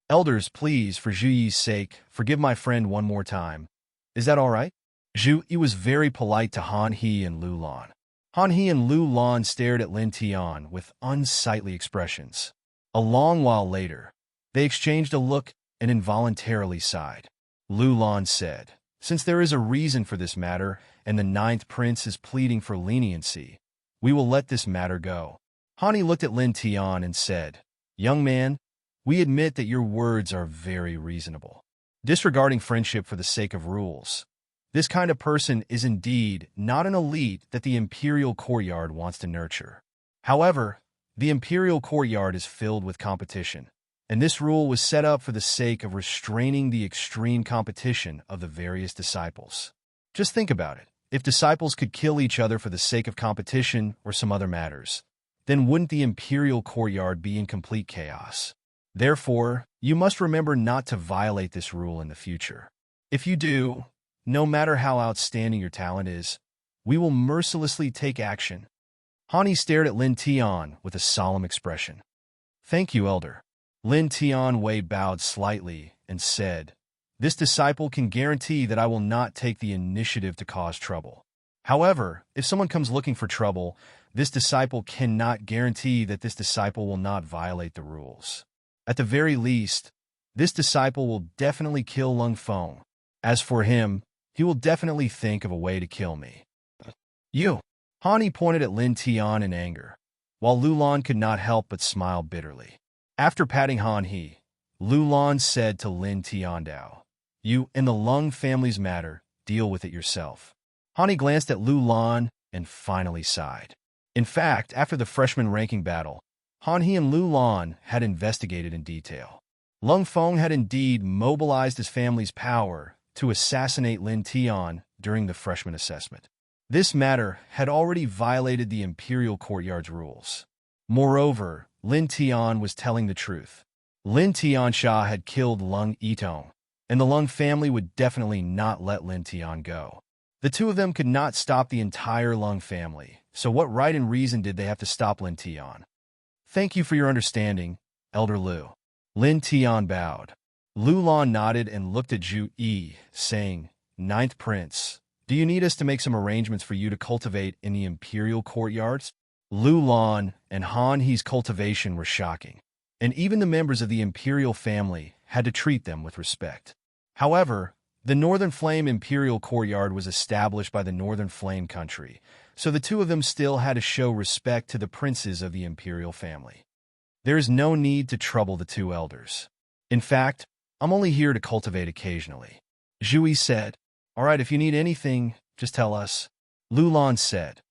Elders, please, for Zhu Yi's sake, forgive my friend one more time. Is that all right?" Zhu Yi was very polite to Han He and Lu Lan. Han He and Lu Lan stared at Lin Tian with unsightly expressions. A long while later, they exchanged a look and involuntarily sighed. Lu Lan said, "Since there is a reason for this matter, and the ninth prince is pleading for leniency, we will let this matter go." Han He looked at Lin Tian and said, "Young man, we admit that your words are very reasonable. Disregarding friendship for the sake of rules, this kind of person is indeed not an elite that the imperial courtyard wants to nurture. However, the imperial courtyard is filled with competition, and this rule was set up for the sake of restraining the extreme competition of the various disciples. Just think about it. If disciples could kill each other for the sake of competition or some other matters, then wouldn't the imperial courtyard be in complete chaos? Therefore, you must remember not to violate this rule in the future. If you do, no matter how outstanding your talent is, we will mercilessly take action." Han He stared at Lin Tian with a solemn expression. "Thank you, Elder." Lin Tian Wei bowed slightly and said, "This disciple can guarantee that I will not take the initiative to cause trouble. However, if someone comes looking for trouble, this disciple cannot guarantee that this disciple will not violate the rules. At the very least, this disciple will definitely kill Lung Feng. As for him, he will definitely think of a way to kill me." "You!" Han He pointed at Lin Tian in anger, while Lu Lan could not help but smile bitterly. After patting Han He, Lu Lan said to Lin Tiandao, "You and the Lung family's matter, deal with it yourself." Han He glanced at Lu Lan and finally sighed. In fact, after the freshman ranking battle, Han He and Lu Lan had investigated in detail. Lung Feng had indeed mobilized his family's power to assassinate Lin Tian during the freshman assessment. This matter had already violated the imperial courtyard's rules. Moreover, Lin Tian was telling the truth. Lin Tiansha had killed Lung Yitong, and the Lung family would definitely not let Lin Tian go. The two of them could not stop the entire Lung family, so what right and reason did they have to stop Lin Tian? "Thank you for your understanding, Elder Lu." Lin Tian bowed. Lu Lan nodded and looked at Zhu Yi, saying, "Ninth Prince, do you need us to make some arrangements for you to cultivate in the imperial courtyards?" Lu Lan and Han He's cultivation were shocking, and even the members of the imperial family had to treat them with respect. However, the Northern Flame imperial courtyard was established by the Northern Flame country, so the two of them still had to show respect to the princes of the imperial family. There is no need to trouble the two elders. In fact, I'm only here to cultivate occasionally. Zhu Yi said. "All right, if you need anything, just tell us," Lu Lan said.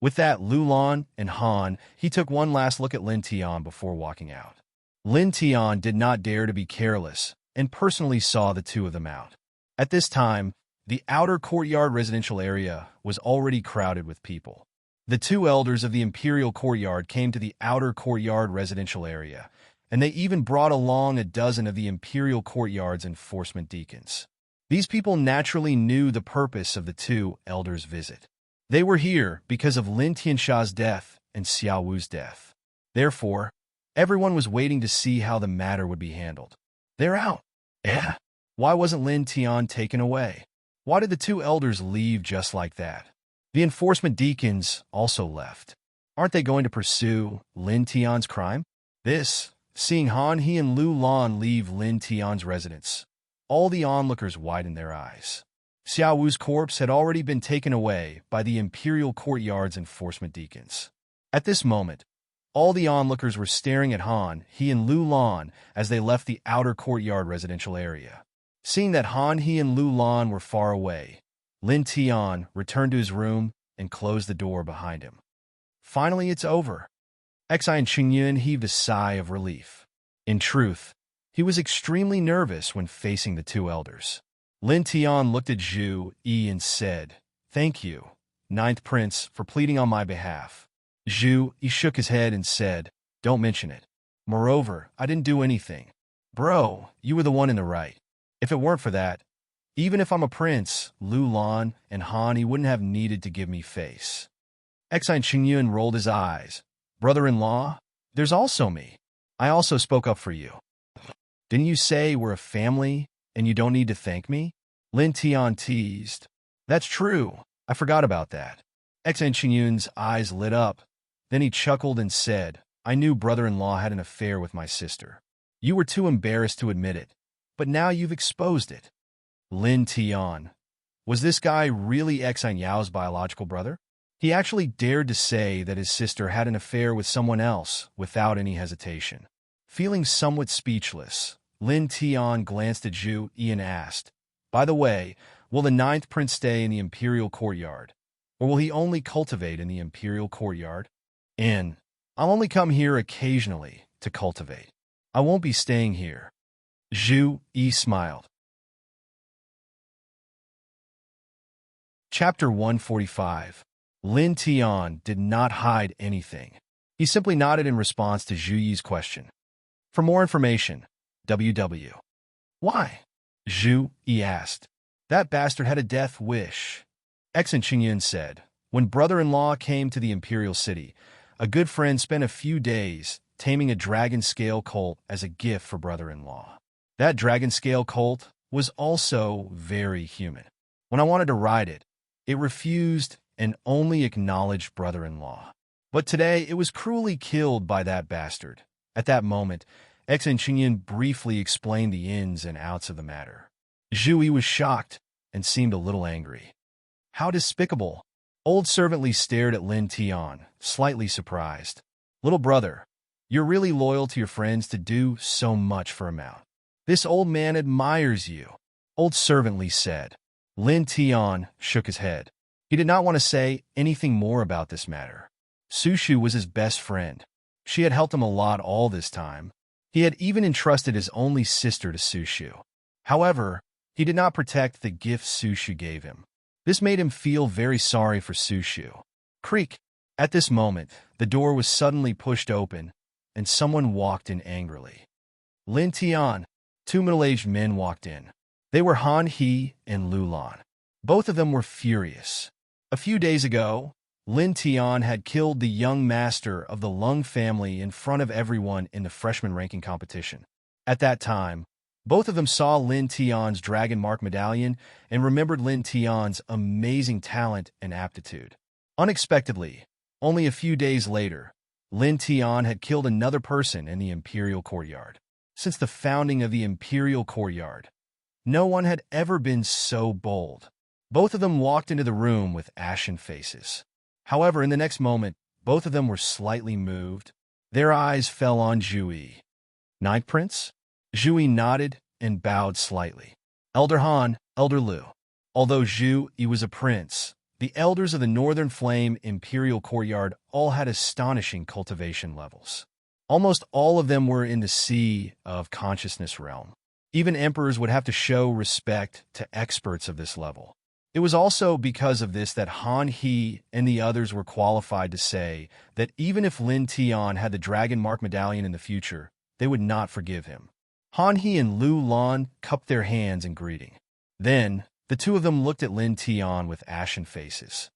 With that, Lu Lan and Han He took one last look at Lin Tian before walking out. Lin Tian did not dare to be careless and personally saw the two of them out. At this time, the outer courtyard residential area was already crowded with people. The two elders of the imperial courtyard came to the outer courtyard residential area, and they even brought along a dozen of the imperial courtyard's enforcement deacons. These people naturally knew the purpose of the two elders' visit. They were here because of Lin Tiansha's death and Xiao Wu's death. Therefore, everyone was waiting to see how the matter would be handled. "They're out." "Yeah." Why wasn't Lin Tian taken away? Why did the two elders leave just like that? The enforcement deacons also left. Aren't they going to pursue Lin Tian's crime? This seeing Han He and Lu Lan leave Lin Tian's residence, all the onlookers widened their eyes. Xiao Wu's corpse had already been taken away by the Imperial Courtyard's enforcement deacons. At this moment, all the onlookers were staring at Han He and Lu Lan as they left the outer courtyard residential area. Seeing that Han He and Lu Lan were far away, Lin Tian returned to his room and closed the door behind him. Finally, it's over. Xi and Qingyun heaved a sigh of relief. In truth, he was extremely nervous when facing the two elders. Lin Tian looked at Zhu Yi and said, "Thank you, Ninth Prince, for pleading on my behalf." Zhu Yi shook his head and said, "Don't mention it. Moreover, I didn't do anything. Bro, you were the one in the right. If it weren't for that, even if I'm a prince, Lu Lan and Han He wouldn't have needed to give me face." Xi and Qingyun rolled his eyes. "Brother-in-law, there's also me. I also spoke up for you. Didn't you say we're a family and you don't need to thank me?" Lin Tian teased. "That's true. I forgot about that." Xi and Qingyun's eyes lit up. Then he chuckled and said, "I knew brother-in-law had an affair with my sister. You were too embarrassed to admit it, but now you've exposed it." Lin Tian. Was this guy really Xi and Yao's biological brother? He actually dared to say that his sister had an affair with someone else without any hesitation. Feeling somewhat speechless, Lin Tian glanced at Zhu Yi and asked, "By the way, will the Ninth Prince stay in the Imperial Courtyard, or will he only cultivate in the Imperial Courtyard?" "I'll only come here occasionally to cultivate. I won't be staying here." Zhu Yi smiled. Chapter 145. Lin Tian did not hide anything. He simply nodded in response to Zhu Yi's question. For more information, WW. "Why?" Zhu Yi asked. "That bastard had a death wish." X and Qingyun said, "When brother-in-law came to the Imperial City, a good friend spent a few days taming a dragon-scale colt as a gift for brother-in-law. That dragon-scale colt was also very human. When I wanted to ride it, it refused and only acknowledged brother-in-law. But today it was cruelly killed by that bastard." At that moment, X and Qingyun briefly explained the ins and outs of the matter. Zhu Yi was shocked and seemed a little angry. "How despicable!" Old Servant Li stared at Lin Tian, slightly surprised. "Little brother, you're really loyal to your friends to do so much for a mount. This old man admires you," Old Servant Li said. Lin Tian shook his head. He did not want to say anything more about this matter. Sushu was his best friend. She had helped him a lot all this time. He had even entrusted his only sister to Sushu. However, he did not protect the gift Sushu gave him. This made him feel very sorry for Sushu. Creak! At this moment, the door was suddenly pushed open, and someone walked in angrily. Lin Tian. Two middle-aged men walked in. They were Han He and Lu Lan. Both of them were furious. A few days ago, Lin Tian had killed the young master of the Lung family in front of everyone in the freshman ranking competition. At that time, both of them saw Lin Tian's Dragon Mark medallion and remembered Lin Tian's amazing talent and aptitude. Unexpectedly, only a few days later, Lin Tian had killed another person in the Imperial Courtyard. Since the founding of the Imperial Courtyard, no one had ever been so bold. Both of them walked into the room with ashen faces. However, in the next moment, both of them were slightly moved. Their eyes fell on Zhu Yi. "Ninth Prince?" Zhu Yi nodded and bowed slightly. "Elder Han, Elder Lu." Although Zhu Yi was a prince, the elders of the Northern Flame Imperial Courtyard all had astonishing cultivation levels. Almost all of them were in the Sea of Consciousness realm. Even emperors would have to show respect to experts of this level. It was also because of this that Han He and the others were qualified to say that even if Lin Tian had the Dragon Mark medallion in the future, they would not forgive him. Han He and Lu Lan cupped their hands in greeting. Then, the two of them looked at Lin Tian with ashen faces.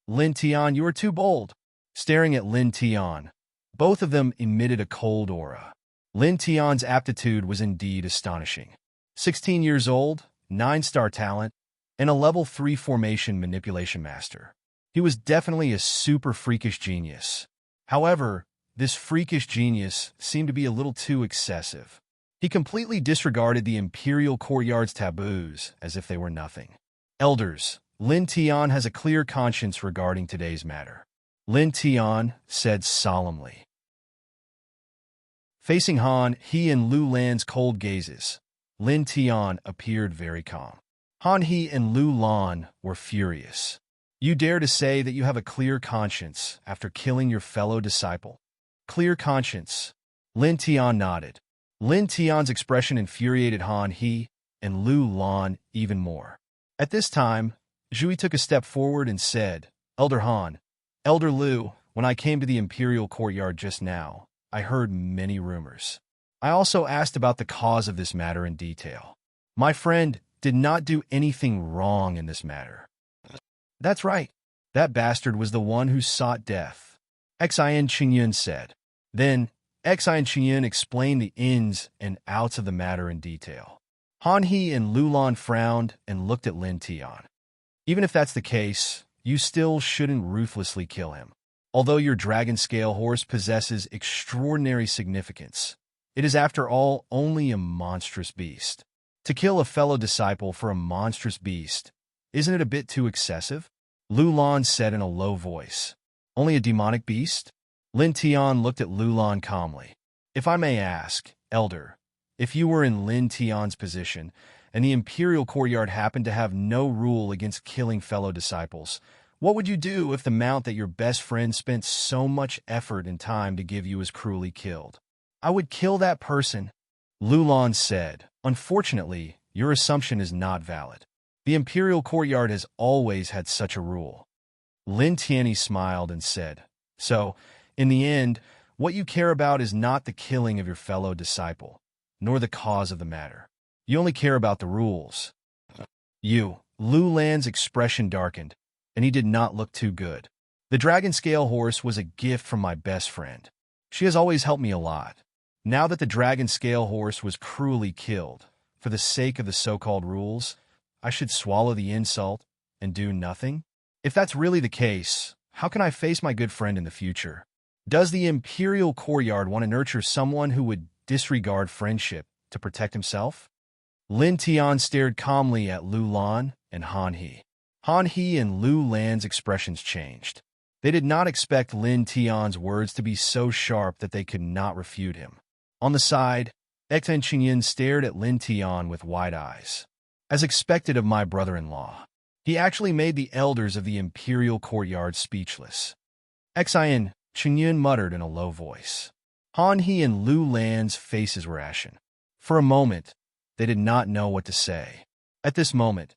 "Lin Tian, you are too bold." Staring at Lin Tian, both of them emitted a cold aura. Lin Tian's aptitude was indeed astonishing. 16 years old, 9-star talent, and a level 3 formation manipulation master. He was definitely a super freakish genius. However, this freakish genius seemed to be a little too excessive. He completely disregarded the imperial courtyard's taboos as if they were nothing. Elders, Lin Tian has a clear conscience regarding today's matter, Lin Tian said solemnly. Facing Han He and Lu Lan's cold gazes, Lin Tian appeared very calm. Han He and Lu Lan were furious. You dare to say that you have a clear conscience after killing your fellow disciple? Clear conscience. Lin Tian nodded. Lin Tian's expression infuriated Han He and Lu Lan even more. At this time, Zhui took a step forward and said, Elder Han, Elder Lu, when I came to the imperial courtyard just now, I heard many rumors. I also asked about the cause of this matter in detail. My friend did not do anything wrong in this matter. That's right. That bastard was the one who sought death, Xian Qingyun said. Then, Xian Qingyun explained the ins and outs of the matter in detail. Han He and Lu Lan frowned and looked at Lin Tian. Even if that's the case, you still shouldn't ruthlessly kill him. Although your dragon scale horse possesses extraordinary significance, it is after all only a monstrous beast. To kill a fellow disciple for a monstrous beast, isn't it a bit too excessive? Lu Lan said in a low voice. Only a demonic beast? Lin Tian looked at Lu Lan calmly. If I may ask, Elder, if you were in Lin Tian's position, and the imperial courtyard happened to have no rule against killing fellow disciples, what would you do if the mount that your best friend spent so much effort and time to give you was cruelly killed? I would kill that person, Lu Lan said. Unfortunately, your assumption is not valid. The imperial courtyard has always had such a rule. Lin Tianyi smiled and said, So, in the end, what you care about is not the killing of your fellow disciple, nor the cause of the matter. You only care about the rules. Lu Lan's expression darkened, and he did not look too good. The dragon scale horse was a gift from my best friend. She has always helped me a lot. Now that the dragon scale horse was cruelly killed, for the sake of the so-called rules, I should swallow the insult and do nothing? If that's really the case, how can I face my good friend in the future? Does the imperial courtyard want to nurture someone who would disregard friendship to protect himself? Lin Tian stared calmly at Lu Lan and Han He. Han He and Lu Lan's expressions changed. They did not expect Lin Tian's words to be so sharp that they could not refute him. On the side, Xian Qingyun stared at Lin Tian with wide eyes. As expected of my brother-in-law, he actually made the elders of the imperial courtyard speechless. Xian Qingyun muttered in a low voice. Han He and Lu Lan's faces were ashen. For a moment, they did not know what to say. At this moment,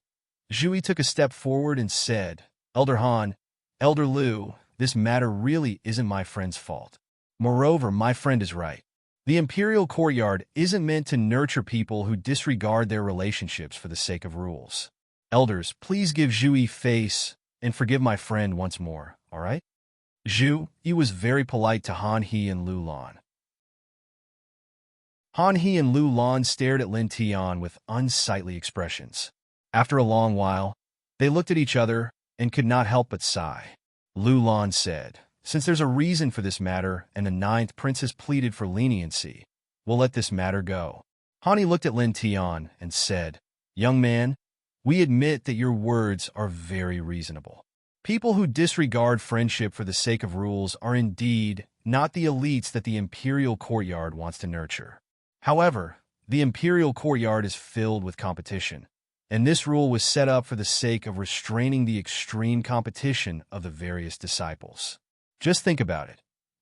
Zhui took a step forward and said, Elder Han, Elder Lu, this matter really isn't my friend's fault. Moreover, my friend is right. The imperial courtyard isn't meant to nurture people who disregard their relationships for the sake of rules. Elders, please give Zhui face and forgive my friend once more, all right? Zhui was very polite to Han He and Lu Lan. Han He and Lu Lan stared at Lin Tian with unsightly expressions. After a long while, they looked at each other and could not help but sigh. Lu Lan said, Since there's a reason for this matter and the 9th prince has pleaded for leniency, we'll let this matter go. Han He looked at Lin Tian and said, Young man, we admit that your words are very reasonable. People who disregard friendship for the sake of rules are indeed not the elites that the imperial courtyard wants to nurture. However, the imperial courtyard is filled with competition, and this rule was set up for the sake of restraining the extreme competition of the various disciples. Just think about it.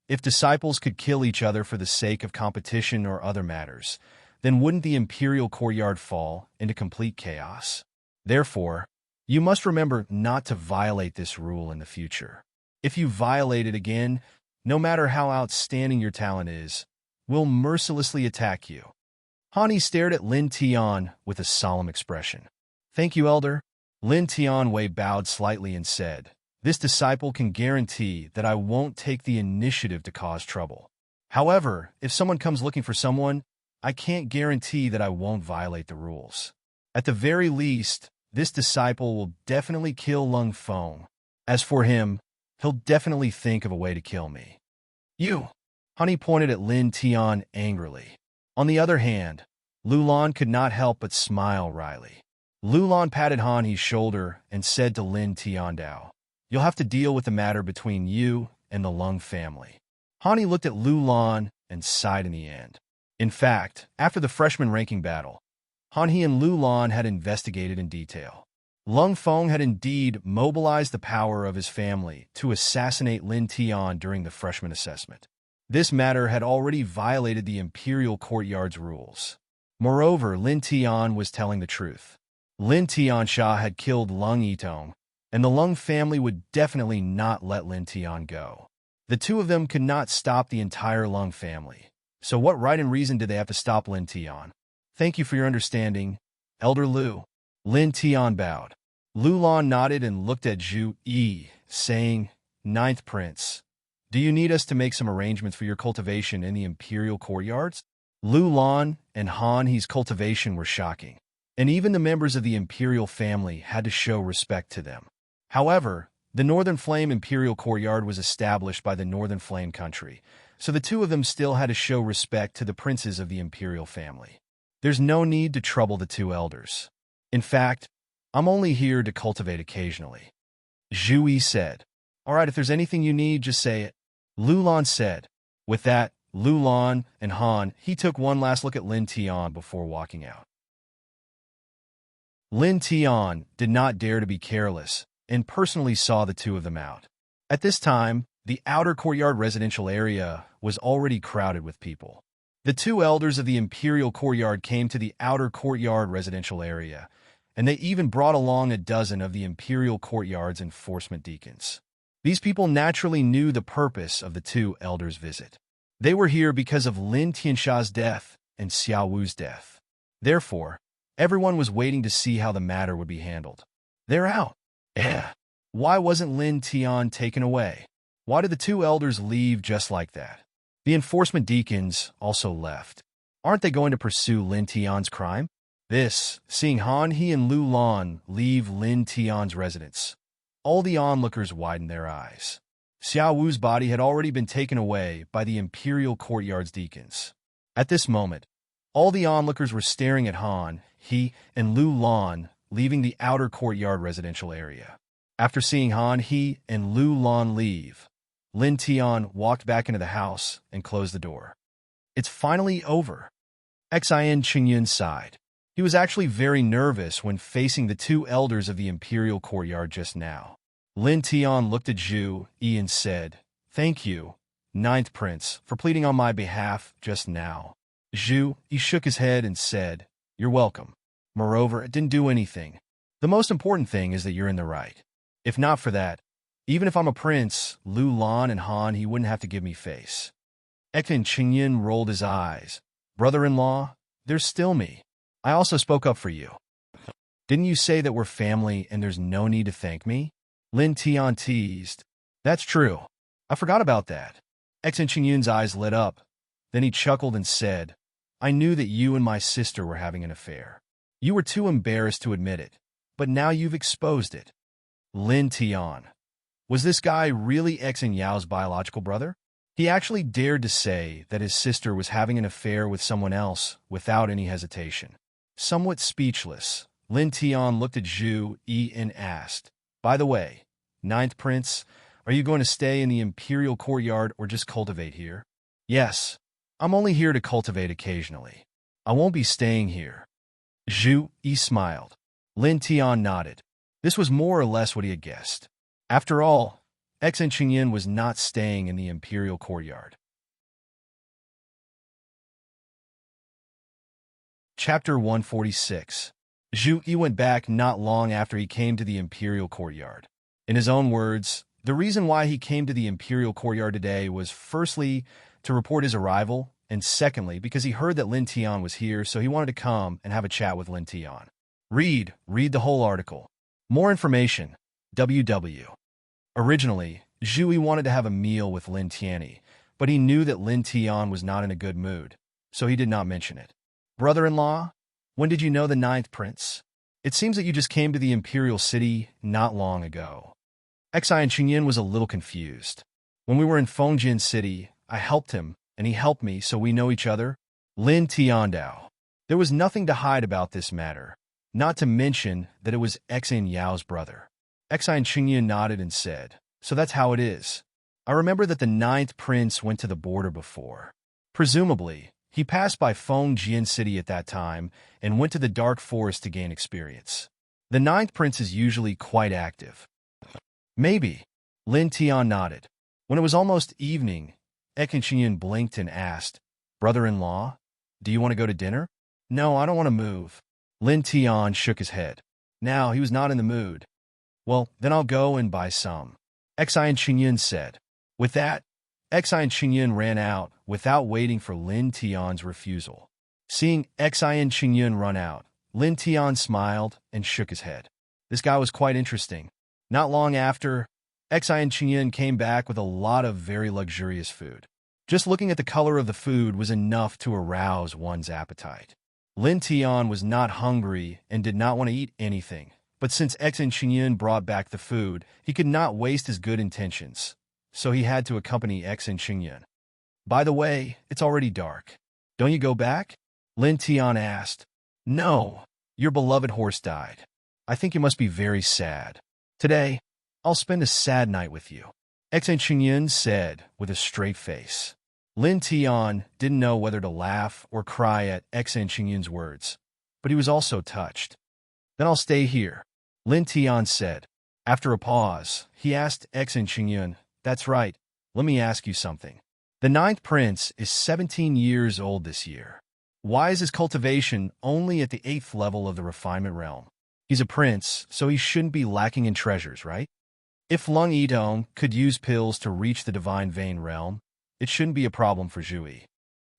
If disciples could kill each other for the sake of competition or other matters, then wouldn't the imperial courtyard fall into complete chaos? Therefore, you must remember not to violate this rule in the future. If you violate it again, no matter how outstanding your talent is, we'll mercilessly attack you. Han He stared at Lin Tian with a solemn expression. Thank you, Elder. Lin Tianwei bowed slightly and said, This disciple can guarantee that I won't take the initiative to cause trouble. However, if someone comes looking for someone, I can't guarantee that I won't violate the rules. At the very least, this disciple will definitely kill Lung Feng. As for him, he'll definitely think of a way to kill me. Honey pointed at Lin Tian angrily. On the other hand, Lulan could not help but smile wryly. Lulan patted Han He's shoulder and said to Lin Tiandao, "You'll have to deal with the matter between you and the Lung family." Han He looked at Lulan and sighed in the end. In fact, after the freshman ranking battle, Han He and Lulan had investigated in detail. Lung Feng had indeed mobilized the power of his family to assassinate Lin Tian during the freshman assessment. This matter had already violated the Imperial Courtyard's rules. Moreover, Lin Tian was telling the truth. Lin Tiansha had killed Lung Yitong, and the Lung family would definitely not let Lin Tian go. The two of them could not stop the entire Lung family. So what right and reason did they have to stop Lin Tian? "Thank you for your understanding, Elder Lu." Lin Tian bowed. Lulan nodded and looked at Zhu Yi, saying, "Ninth Prince, do you need us to make some arrangements for your cultivation in the Imperial Courtyards?" Lulan and Han He's cultivation were shocking, and even the members of the Imperial family had to show respect to them. However, the Northern Flame Imperial Courtyard was established by the Northern Flame country, so the two of them still had to show respect to the princes of the Imperial family. There's no need to trouble the two elders. In fact, I'm only here to cultivate occasionally. Zhu Yi said. "All right, if there's anything you need, just say it," Lulan said. With that, Lulan and Han He took one last look at Lin Tian before walking out. Lin Tian did not dare to be careless and personally saw the two of them out. At this time, the outer courtyard residential area was already crowded with people. The two elders of the Imperial Courtyard came to the outer courtyard residential area, and they even brought along a dozen of the Imperial Courtyard's enforcement deacons. These people naturally knew the purpose of the two elders' visit. They were here because of Lin Tiansha's death and Xiao Wu's death. Therefore, everyone was waiting to see how the matter would be handled. "They're out." Why wasn't Lin Tian taken away? Why did the two elders leave just like that? The enforcement deacons also left. Aren't they going to pursue Lin Tian's crime? Seeing Han He and Lulan leave Lin Tian's residence, all the onlookers widened their eyes. Xiao Wu's body had already been taken away by the Imperial Courtyard's deacons. At this moment, all the onlookers were staring at Han He and Lulan leaving the outer courtyard residential area. After seeing Han He and Lulan leave, Lin Tian walked back into the house and closed the door. "It's finally over." Xin Qingyun sighed. He was actually very nervous when facing the two elders of the Imperial Courtyard just now. Lin Tian looked at Zhu Yi and said, "Thank you, Ninth Prince, for pleading on my behalf just now." Zhu Yi shook his head and said, "You're welcome. Moreover, it didn't do anything. The most important thing is that you're in the right. If not for that, even if I'm a prince, Lulan and Han He wouldn't have to give me face." Xin Qingyun rolled his eyes. "Brother-in-law, there's still me. I also spoke up for you. Didn't you say that we're family and there's no need to thank me?" Lin Tian teased. "That's true. I forgot about that." Xin Qingyun's eyes lit up. Then he chuckled and said, "I knew that you and my sister were having an affair. You were too embarrassed to admit it, but now you've exposed it." Lin Tian. Was this guy really Xin Yao's biological brother? He actually dared to say that his sister was having an affair with someone else without any hesitation. Somewhat speechless, Lin Tian looked at Zhu Yi and asked, "By the way, Ninth Prince, are you going to stay in the Imperial Courtyard or just cultivate here?" "Yes, I'm only here to cultivate occasionally. I won't be staying here." Zhu Yi smiled. Lin Tian nodded. This was more or less what he had guessed. After all, Xin Qingyun was not staying in the Imperial Courtyard. Chapter 146. Zhu Yi went back not long after he came to the Imperial Courtyard. In his own words, the reason why he came to the Imperial Courtyard today was firstly to report his arrival, and secondly because he heard that Lin Tian was here, so he wanted to come and have a chat with Lin Tian. Read the whole article. More information, WW. Originally, Zhu Yi wanted to have a meal with Lin Tian, but he knew that Lin Tian was not in a good mood, so he did not mention it. "Brother-in-law, when did you know the Ninth Prince? It seems that you just came to the Imperial City not long ago." Xin Qingyun was a little confused. "When we were in Fengjin City, I helped him and he helped me, so we know each other. Lin Tiandao. There was nothing to hide about this matter, not to mention that it was Xin Yao's brother. Xin Qingyun nodded and said, "So that's how it is. I remember that the ninth prince went to the border before. Presumably, he passed by Fengjian City at that time and went to the dark forest to gain experience. The ninth prince is usually quite active." "Maybe." Lin Tian nodded. When it was almost evening, Xin Qingyun blinked and asked, "Brother-in-law, do you want to go to dinner?" "No, I don't want to move." Lin Tian shook his head. Now he was not in the mood. "Well, then I'll go and buy some," Xin Qingyun said. With that, Xin Qingyun ran out without waiting for Lin Tian's refusal. Seeing Xin Qingyun run out, Lin Tian smiled and shook his head. This guy was quite interesting. Not long after, Xin Qingyun came back with a lot of very luxurious food. Just looking at the color of the food was enough to arouse one's appetite. Lin Tian was not hungry and did not want to eat anything, but since Xin Qingyun brought back the food, he could not waste his good intentions, so he had to accompany Xin Qingyun. "By the way, it's already dark. Don't you go back?" Lin Tian asked. "No, your beloved horse died. I think you must be very sad. Today, I'll spend a sad night with you," Xin Qingyun said with a straight face. Lin Tian didn't know whether to laugh or cry at Xin Qingyun's words, but he was also touched. "Then I'll stay here," Lin Tian said. After a pause, he asked Xin Qingyun, "That's right, let me ask you something. The ninth prince is 17 years old this year. Why is his cultivation only at the 8th level of the refinement realm? He's a prince, so he shouldn't be lacking in treasures, right? If Lung Yidong could use pills to reach the divine vein realm, it shouldn't be a problem for Zhui.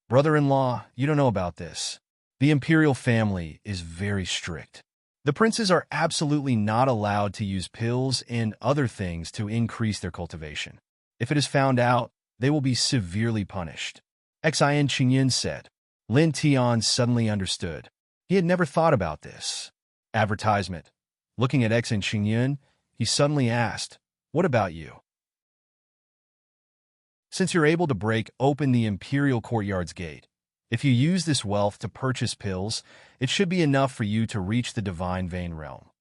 Brother-in-law, you don't know about this. The imperial family is very strict. The princes are absolutely not allowed to use pills and other things to increase their cultivation. If it is found out, they will be severely punished," Xin Qingyun said. Lin Tian suddenly understood. He had never thought about this. Advertisement. Looking at Xin Qingyun, he suddenly asked, "What about you? Since you're able to break open the Imperial Courtyard's gate, if you use this wealth to purchase pills, it should be enough for you to reach the divine vein realm,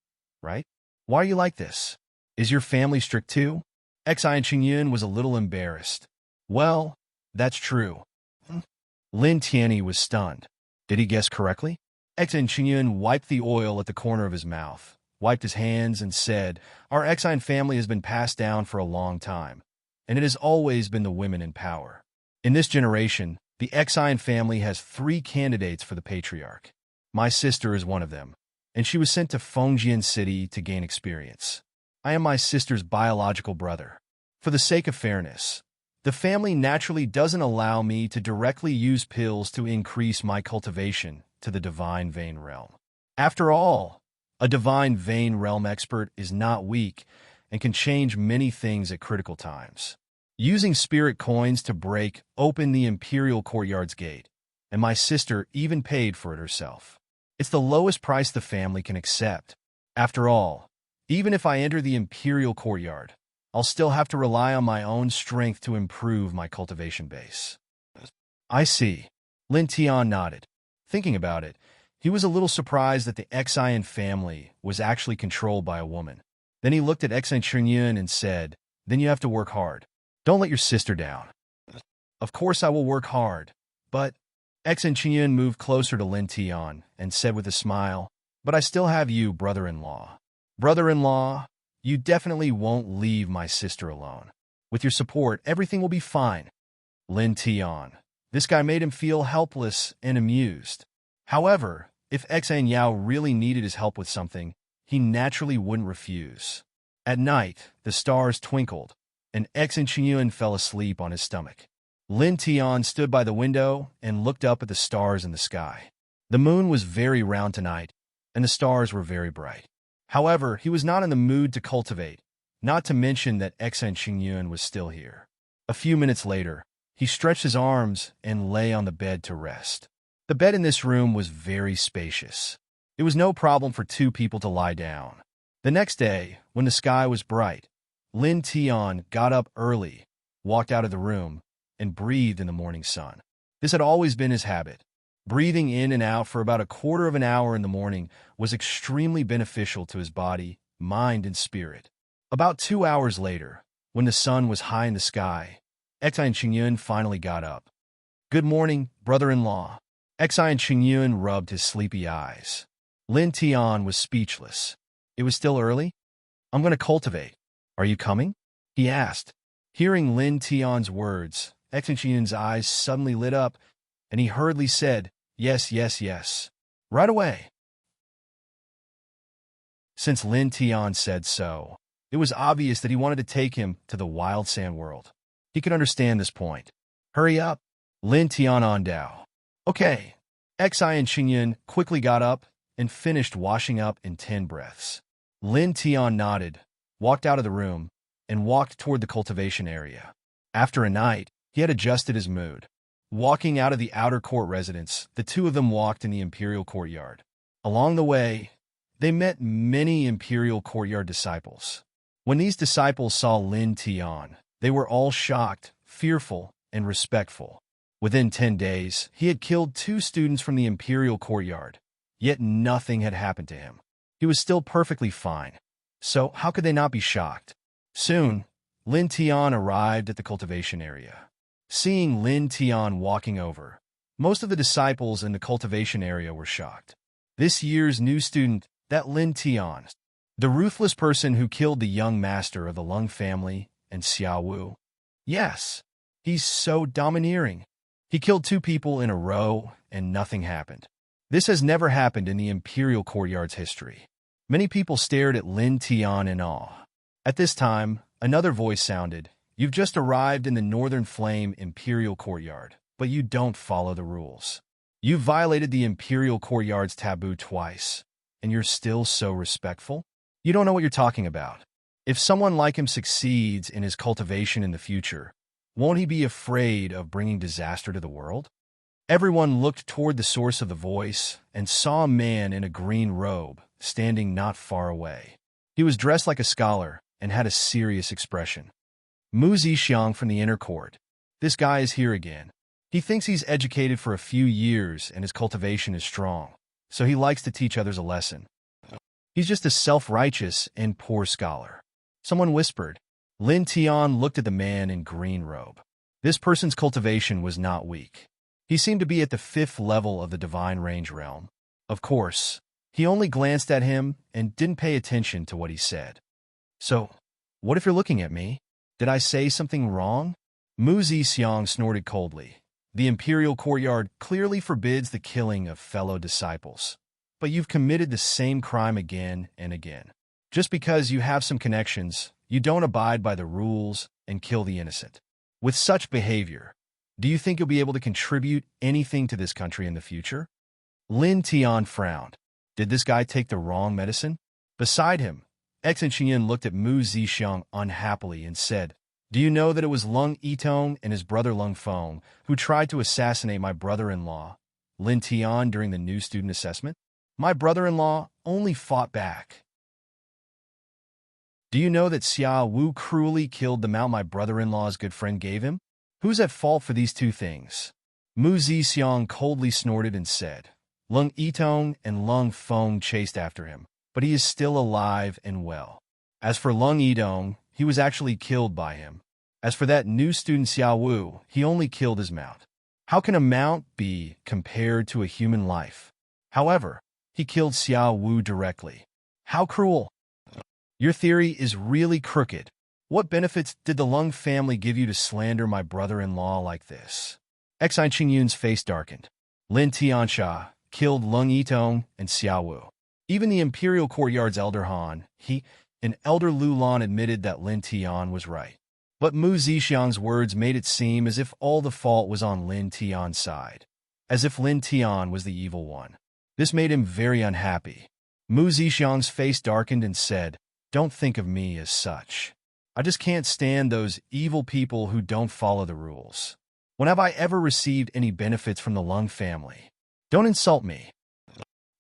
right? Why are you like this? Is your family strict too?" Xin Qingyun was a little embarrassed. "Well, that's true." Lin Tianyi was stunned. Did he guess correctly? Xin Qingyun wiped the oil at the corner of his mouth, wiped his hands, and said, "Our Xin family has been passed down for a long time, and it has always been the women in power. In this generation, the Xin family has 3 candidates for the patriarch. My sister is one of them, and she was sent to Fengjian City to gain experience. I am my sister's biological brother. For the sake of fairness, the family naturally doesn't allow me to directly use pills to increase my cultivation to the divine vein realm. After all, a divine vein realm expert is not weak and can change many things at critical times. Using spirit coins to break open the Imperial Courtyard's gate, and my sister even paid for it herself. It's the lowest price the family can accept. After all, even if I enter the Imperial Courtyard, I'll still have to rely on my own strength to improve my cultivation base." "I see." Lin Tian nodded. Thinking about it, he was a little surprised that the Xin family was actually controlled by a woman. Then he looked at Xin Qingyun and said, "Then you have to work hard. Don't let your sister down." "Of course I will work hard, but..." Xin Qingyun moved closer to Lin Tian and said with a smile, "But I still have you, brother-in-law. Brother-in-law, you definitely won't leave my sister alone. With your support, everything will be fine." Lin Tian. This guy made him feel helpless and amused. However, if Xin Yao really needed his help with something, he naturally wouldn't refuse. At night, the stars twinkled, and Xin Qingyun fell asleep on his stomach. Lin Tian stood by the window and looked up at the stars in the sky. The moon was very round tonight, and the stars were very bright. However, he was not in the mood to cultivate, not to mention that Xin Qingyun was still here. A few minutes later, he stretched his arms and lay on the bed to rest. The bed in this room was very spacious. It was no problem for 2 people to lie down. The next day, when the sky was bright, Lin Tian got up early, walked out of the room, and breathed in the morning sun. This had always been his habit. Breathing in and out for about a quarter of an hour in the morning was extremely beneficial to his body, mind, and spirit. About 2 hours later, when the sun was high in the sky, Exai Qingyun finally got up. "Good morning, brother-in-law." Exai Qingyun rubbed his sleepy eyes. Lin Tian was speechless. "It was still early? I'm going to cultivate. Are you coming?" he asked. Hearing Lin Tian's words, Exai Qingyun's eyes suddenly lit up, and he hurriedly said, "Yes, yes, yes. Right away." Since Lin Tian said so, it was obvious that he wanted to take him to the wild sand world. He could understand this point. "Hurry up." Lin Tian on Dao. "Okay." Exai and Qingyun quickly got up and finished washing up in 10 breaths. Lin Tian nodded, walked out of the room, and walked toward the cultivation area. After a night, he had adjusted his mood. Walking out of the outer court residence, the two of them walked in the imperial courtyard. Along the way, they met many imperial courtyard disciples. When these disciples saw Lin Tian, they were all shocked, fearful, and respectful. Within 10 days, he had killed 2 students from the imperial courtyard, yet nothing had happened to him. He was still perfectly fine. So how could they not be shocked? Soon, Lin Tian arrived at the cultivation area. Seeing Lin Tian walking over, most of the disciples in the cultivation area were shocked. This year's new student, that Lin Tian, the ruthless person who killed the young master of the Lung family and Xiao Wu. Yes, he's so domineering. He killed 2 people in a row and nothing happened. This has never happened in the imperial courtyard's history. Many people stared at Lin Tian in awe. At this time, another voice sounded, "You've just arrived in the Northern Flame Imperial Courtyard, but you don't follow the rules. You've violated the Imperial Courtyard's taboo twice, and you're still so respectful? You don't know what you're talking about. If someone like him succeeds in his cultivation in the future, won't he be afraid of bringing disaster to the world?" Everyone looked toward the source of the voice and saw a man in a green robe standing not far away. He was dressed like a scholar and had a serious expression. Mu Zixiang from the inner court. "This guy is here again. He thinks he's educated for a few years and his cultivation is strong, so he likes to teach others a lesson. He's just a self-righteous and poor scholar." Someone whispered. Lin Tian looked at the man in green robe. This person's cultivation was not weak. He seemed to be at the 5th level of the divine range realm. Of course, he only glanced at him and didn't pay attention to what he said. "So, what if you're looking at me? Did I say something wrong?" Mu Zixiang snorted coldly. "The imperial courtyard clearly forbids the killing of fellow disciples. But you've committed the same crime again and again. Just because you have some connections, you don't abide by the rules and kill the innocent. With such behavior, do you think you'll be able to contribute anything to this country in the future?" Lin Tian frowned. Did this guy take the wrong medicine? Beside him, Exai Qingyun looked at Mu Zixiang unhappily and said, "Do you know that it was Lung Yitong and his brother Lung Feng who tried to assassinate my brother-in-law, Lin Tian, during the new student assessment? My brother-in-law only fought back. Do you know that Xiao Wu cruelly killed the mount my brother-in-law's good friend gave him? Who's at fault for these 2 things?" Mu Zixiang coldly snorted and said, "Lung Yitong and Lung Feng chased after him, but he is still alive and well. As for Lung Yitong, he was actually killed by him. As for that new student Xiao Wu, he only killed his mount. How can a mount be compared to a human life? However, he killed Xiao Wu directly. How cruel! Your theory is really crooked. What benefits did the Lung family give you to slander my brother-in-law like this?" Exai Qingyun's face darkened. Lin Tiansha killed Lung Yitong and Xiao Wu. Even the Imperial Courtyard's Elder Han, and Elder Lu Lan admitted that Lin Tian was right. But Mu Zixiang's words made it seem as if all the fault was on Lin Tian's side, as if Lin Tian was the evil one. This made him very unhappy. Mu Zixiang's face darkened and said, "Don't think of me as such. I just can't stand those evil people who don't follow the rules. When have I ever received any benefits from the Lung family? Don't insult me.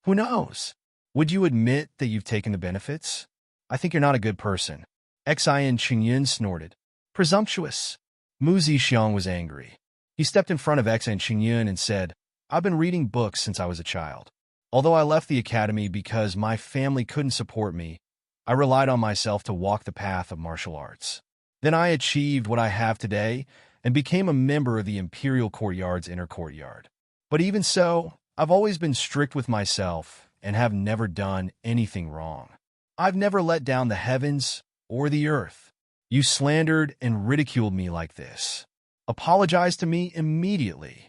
Who knows? Would you admit that you've taken the benefits? I think you're not a good person." Xian Qingyun snorted. "Presumptuous. Mu Zixiang was angry. He stepped in front of X and Qingyun and said, "I've been reading books since I was a child. Although I left the academy because my family couldn't support me, I relied on myself to walk the path of martial arts. Then I achieved what I have today and became a member of the Imperial Courtyard's inner courtyard. But even so, I've always been strict with myself and have never done anything wrong. I've never let down the heavens or the earth. You slandered and ridiculed me like this. Apologize to me immediately."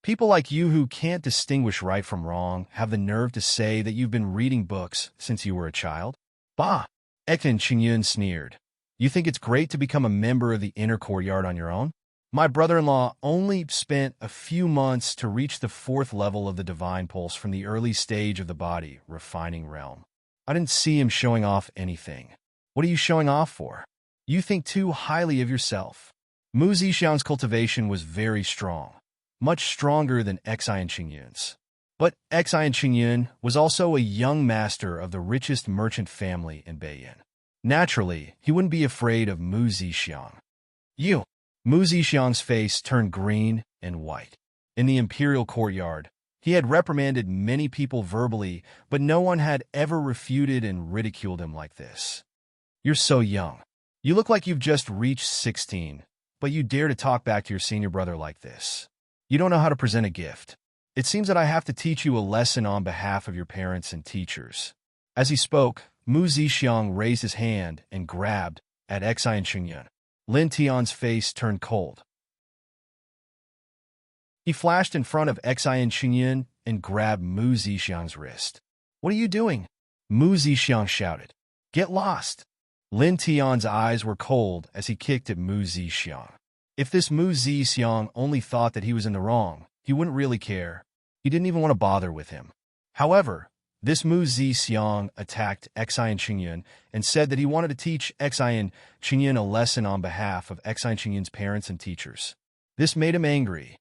People like you who can't distinguish right from wrong have the nerve to say that you've been reading books since you were a child? Bah! Ekin Qingyun sneered. You think it's great to become a member of the inner courtyard on your own? My brother-in-law only spent a few months to reach the 4th level of the divine pulse from the early stage of the body, refining realm. I didn't see him showing off anything. What are you showing off for? You think too highly of yourself. Mu Zixiang's cultivation was very strong, much stronger than Xi and Qingyun's. But Xi and Qingyun was also a young master of the richest merchant family in Beiyin. Naturally, he wouldn't be afraid of Mu Zixiang. You! Mu Zixiang's face turned green and white. In the imperial courtyard, he had reprimanded many people verbally, but no one had ever refuted and ridiculed him like this. You're so young. You look like you've just reached 16, but you dare to talk back to your senior brother like this. You don't know how to present a gift. It seems that I have to teach you a lesson on behalf of your parents and teachers. As he spoke, Mu Zixiang raised his hand and grabbed at Xi and Qingyun. Lin Tian's face turned cold. He flashed in front of Xi and Qingyun and grabbed Mu Zixiang's wrist. What are you doing? Mu Zixiang shouted. Get lost! Lin Tian's eyes were cold as he kicked at Mu Zixiang. If this Mu Zixiang only thought that he was in the wrong, he wouldn't really care. He didn't even want to bother with him. However, this Mu Zixiang attacked Xi and Qingyun and said that he wanted to teach Xi and Qingyun a lesson on behalf of Xi and Qingyun's parents and teachers. This made him angry.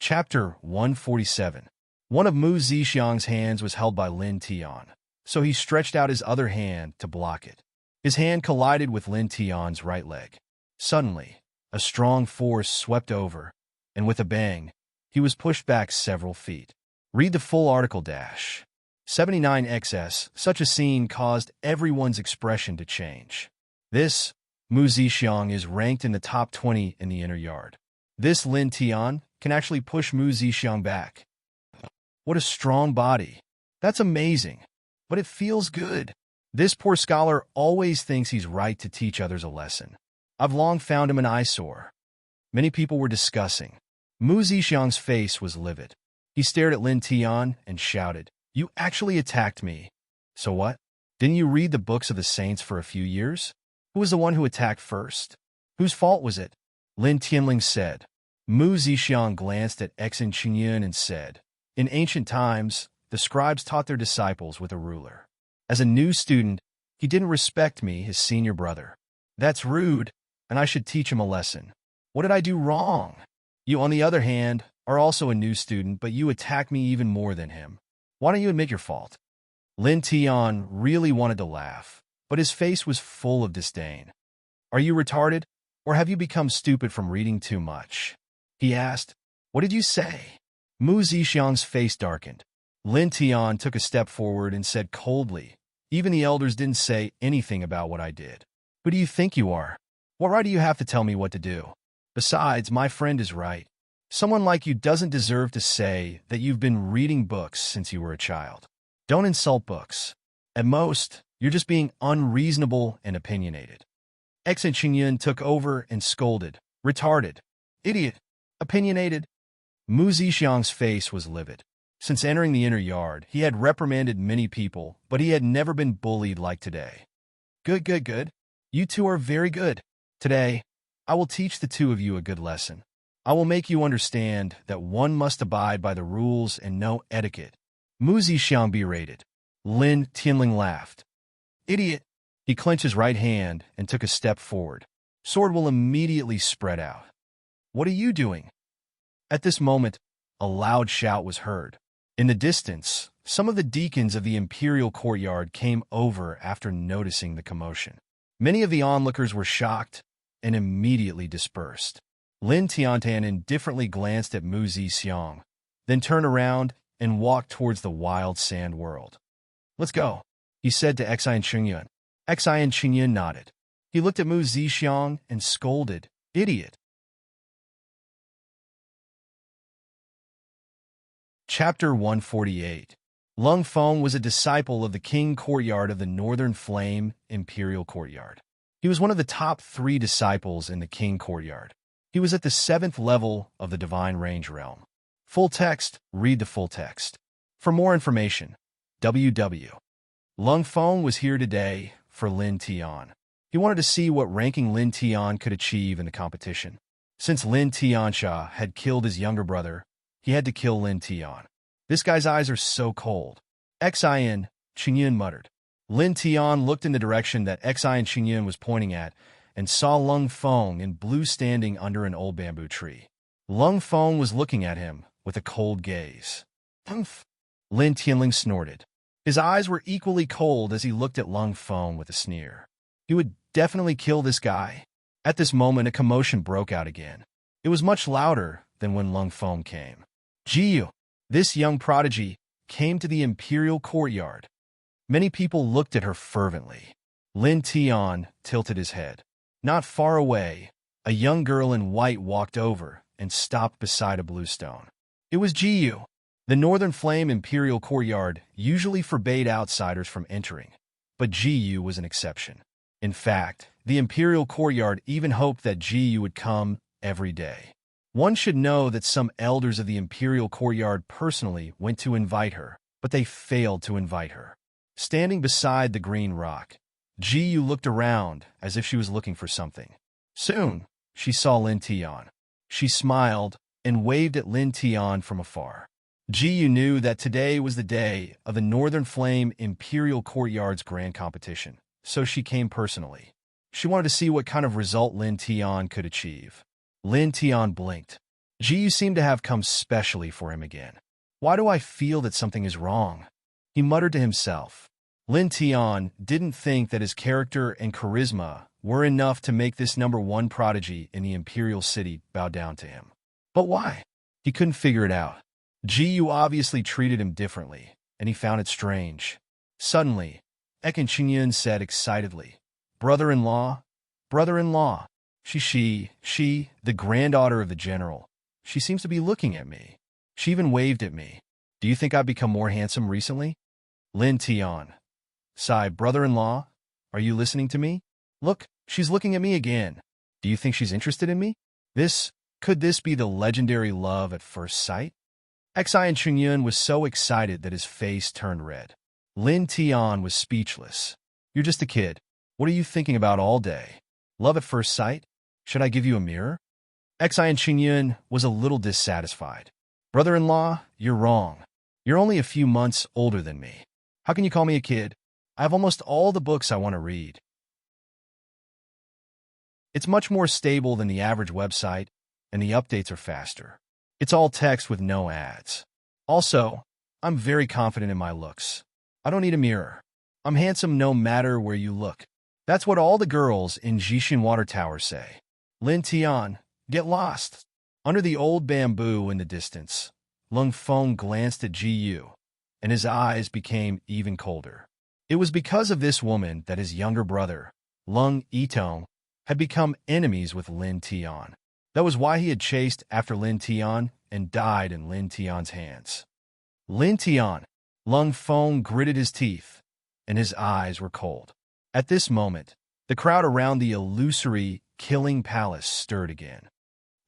Chapter 147. One of Mu Zixiang's hands was held by Lin Tian, so he stretched out his other hand to block it. His hand collided with Lin Tian's right leg. Suddenly, a strong force swept over, and with a bang, he was pushed back several feet. Read the full article. 79XS. Such a scene caused everyone's expression to change. This, Mu Zixiang is ranked in the top 20 in the inner yard. This Lin Tian can actually push Mu Zixiang back. What a strong body. That's amazing. But it feels good. This poor scholar always thinks he's right to teach others a lesson. I've long found him an eyesore. Many people were discussing. Mu Zixiang's face was livid. He stared at Lin Tian and shouted, You actually attacked me. So what? Didn't you read the books of the saints for a few years? Who was the one who attacked first? Whose fault was it? Lin Tianling said. Mu Zixiang glanced at X and Qingyun and said, In ancient times, the scribes taught their disciples with a ruler. As a new student, he didn't respect me, his senior brother. That's rude, and I should teach him a lesson. What did I do wrong? You, on the other hand, are also a new student, but you attack me even more than him. Why don't you admit your fault? Lin Tian really wanted to laugh, but his face was full of disdain. Are you retarded, or have you become stupid from reading too much? He asked. What did you say? Mu Zixiang's face darkened. Lin Tian took a step forward and said coldly, Even the elders didn't say anything about what I did. Who do you think you are? What right do you have to tell me what to do? Besides, my friend is right. Someone like you doesn't deserve to say that you've been reading books since you were a child. Don't insult books. At most, you're just being unreasonable and opinionated. X and Qingyun took over and scolded. Retarded. Idiot. Opinionated. Mu Zixiang's face was livid. Since entering the inner yard, he had reprimanded many people, but he had never been bullied like today. Good, good, good. You two are very good. Today, I will teach the two of you a good lesson. I will make you understand that one must abide by the rules and know etiquette. Mu Zixiang berated. Lin Tianling laughed. Idiot. He clenched his right hand and took a step forward. Sword will immediately spread out. What are you doing? At this moment, a loud shout was heard. In the distance, Some of the deacons of the imperial courtyard came over after noticing the commotion. Many of the onlookers were shocked and immediately dispersed. Lin Tiantan indifferently glanced at Mu Zixiang, then turned around and walked towards the wild sand world. "Let's go," he said to Xian Qingyun. Xian Qingyun nodded. He looked at Mu Zixiang and scolded, "Idiot." Chapter 148. Lung Feng was a disciple of the King Courtyard of the Northern Flame Imperial Courtyard. He was one of the top 3 disciples in the King Courtyard. He was at the 7th level of the Divine Range Realm. Full text, read the full text. For more information, www. Lung Feng was here today for Lin Tian. He wanted to see what ranking Lin Tian could achieve in the competition. Since Lin Tiansha had killed his younger brother, he had to kill Lin Tian. This guy's eyes are so cold. Xian Qingyun muttered. Lin Tian looked in the direction that Xian Qingyun was pointing at and saw Lung Feng in blue standing under an old bamboo tree. Lung Feng was looking at him with a cold gaze. "Humph!" Lin Tianling snorted. His eyes were equally cold as he looked at Lung Feng with a sneer. He would definitely kill this guy. At this moment, a commotion broke out again. It was much louder than when Lung Feng came. Jiyu, this young prodigy, came to the imperial courtyard. Many people looked at her fervently. Lin Tian tilted his head. Not far away, a young girl in white walked over and stopped beside a blue stone. It was Jiyu. The Northern Flame Imperial Courtyard usually forbade outsiders from entering, but Jiyu was an exception. In fact, the Imperial Courtyard even hoped that Jiyu would come every day. One should know that some elders of the Imperial Courtyard personally went to invite her, but they failed to invite her. Standing beside the green rock, Jiyu looked around as if she was looking for something. Soon, she saw Lin Tian. She smiled and waved at Lin Tian from afar. Jiyu knew that today was the day of the Northern Flame Imperial Courtyard's grand competition, so she came personally. She wanted to see what kind of result Lin Tian could achieve. Lin Tian blinked. Jiyu seemed to have come specially for him again. "Why do I feel that something is wrong?" he muttered to himself. Lin Tian didn't think that his character and charisma were enough to make this #1 prodigy in the Imperial City bow down to him. But why? He couldn't figure it out. Jiyu obviously treated him differently, and he found it strange. Suddenly, Xian Qingyun said excitedly, "Brother-in-law, brother-in-law, she, the granddaughter of the general. She seems to be looking at me. She even waved at me. Do you think I've become more handsome recently?" Lin Tian. "Sigh, brother-in-law, are you listening to me? Look, she's looking at me again. Do you think she's interested in me? Could this be the legendary love at first sight?" Xian Qingyun was so excited that his face turned red. Lin Tian was speechless. "You're just a kid. What are you thinking about all day? Love at first sight? Should I give you a mirror?" Xian Qingyun was a little dissatisfied. "Brother-in-law, you're wrong. You're only a few months older than me. How can you call me a kid? I have almost all the books I want to read. It's much more stable than the average website, and the updates are faster. It's all text with no ads. Also, I'm very confident in my looks. I don't need a mirror. I'm handsome no matter where you look. That's what all the girls in Jishin Water Tower say." Lin Tian, get lost. Under the old bamboo in the distance, Lung Feng glanced at Jiyu, and his eyes became even colder. It was because of this woman that his younger brother, Lung Yitong, had become enemies with Lin Tian. That was why he had chased after Lin Tian and died in Lin Tian's hands. Lin Tian, Lung Feng gritted his teeth, and his eyes were cold. At this moment, the crowd around the illusory killing palace stirred again.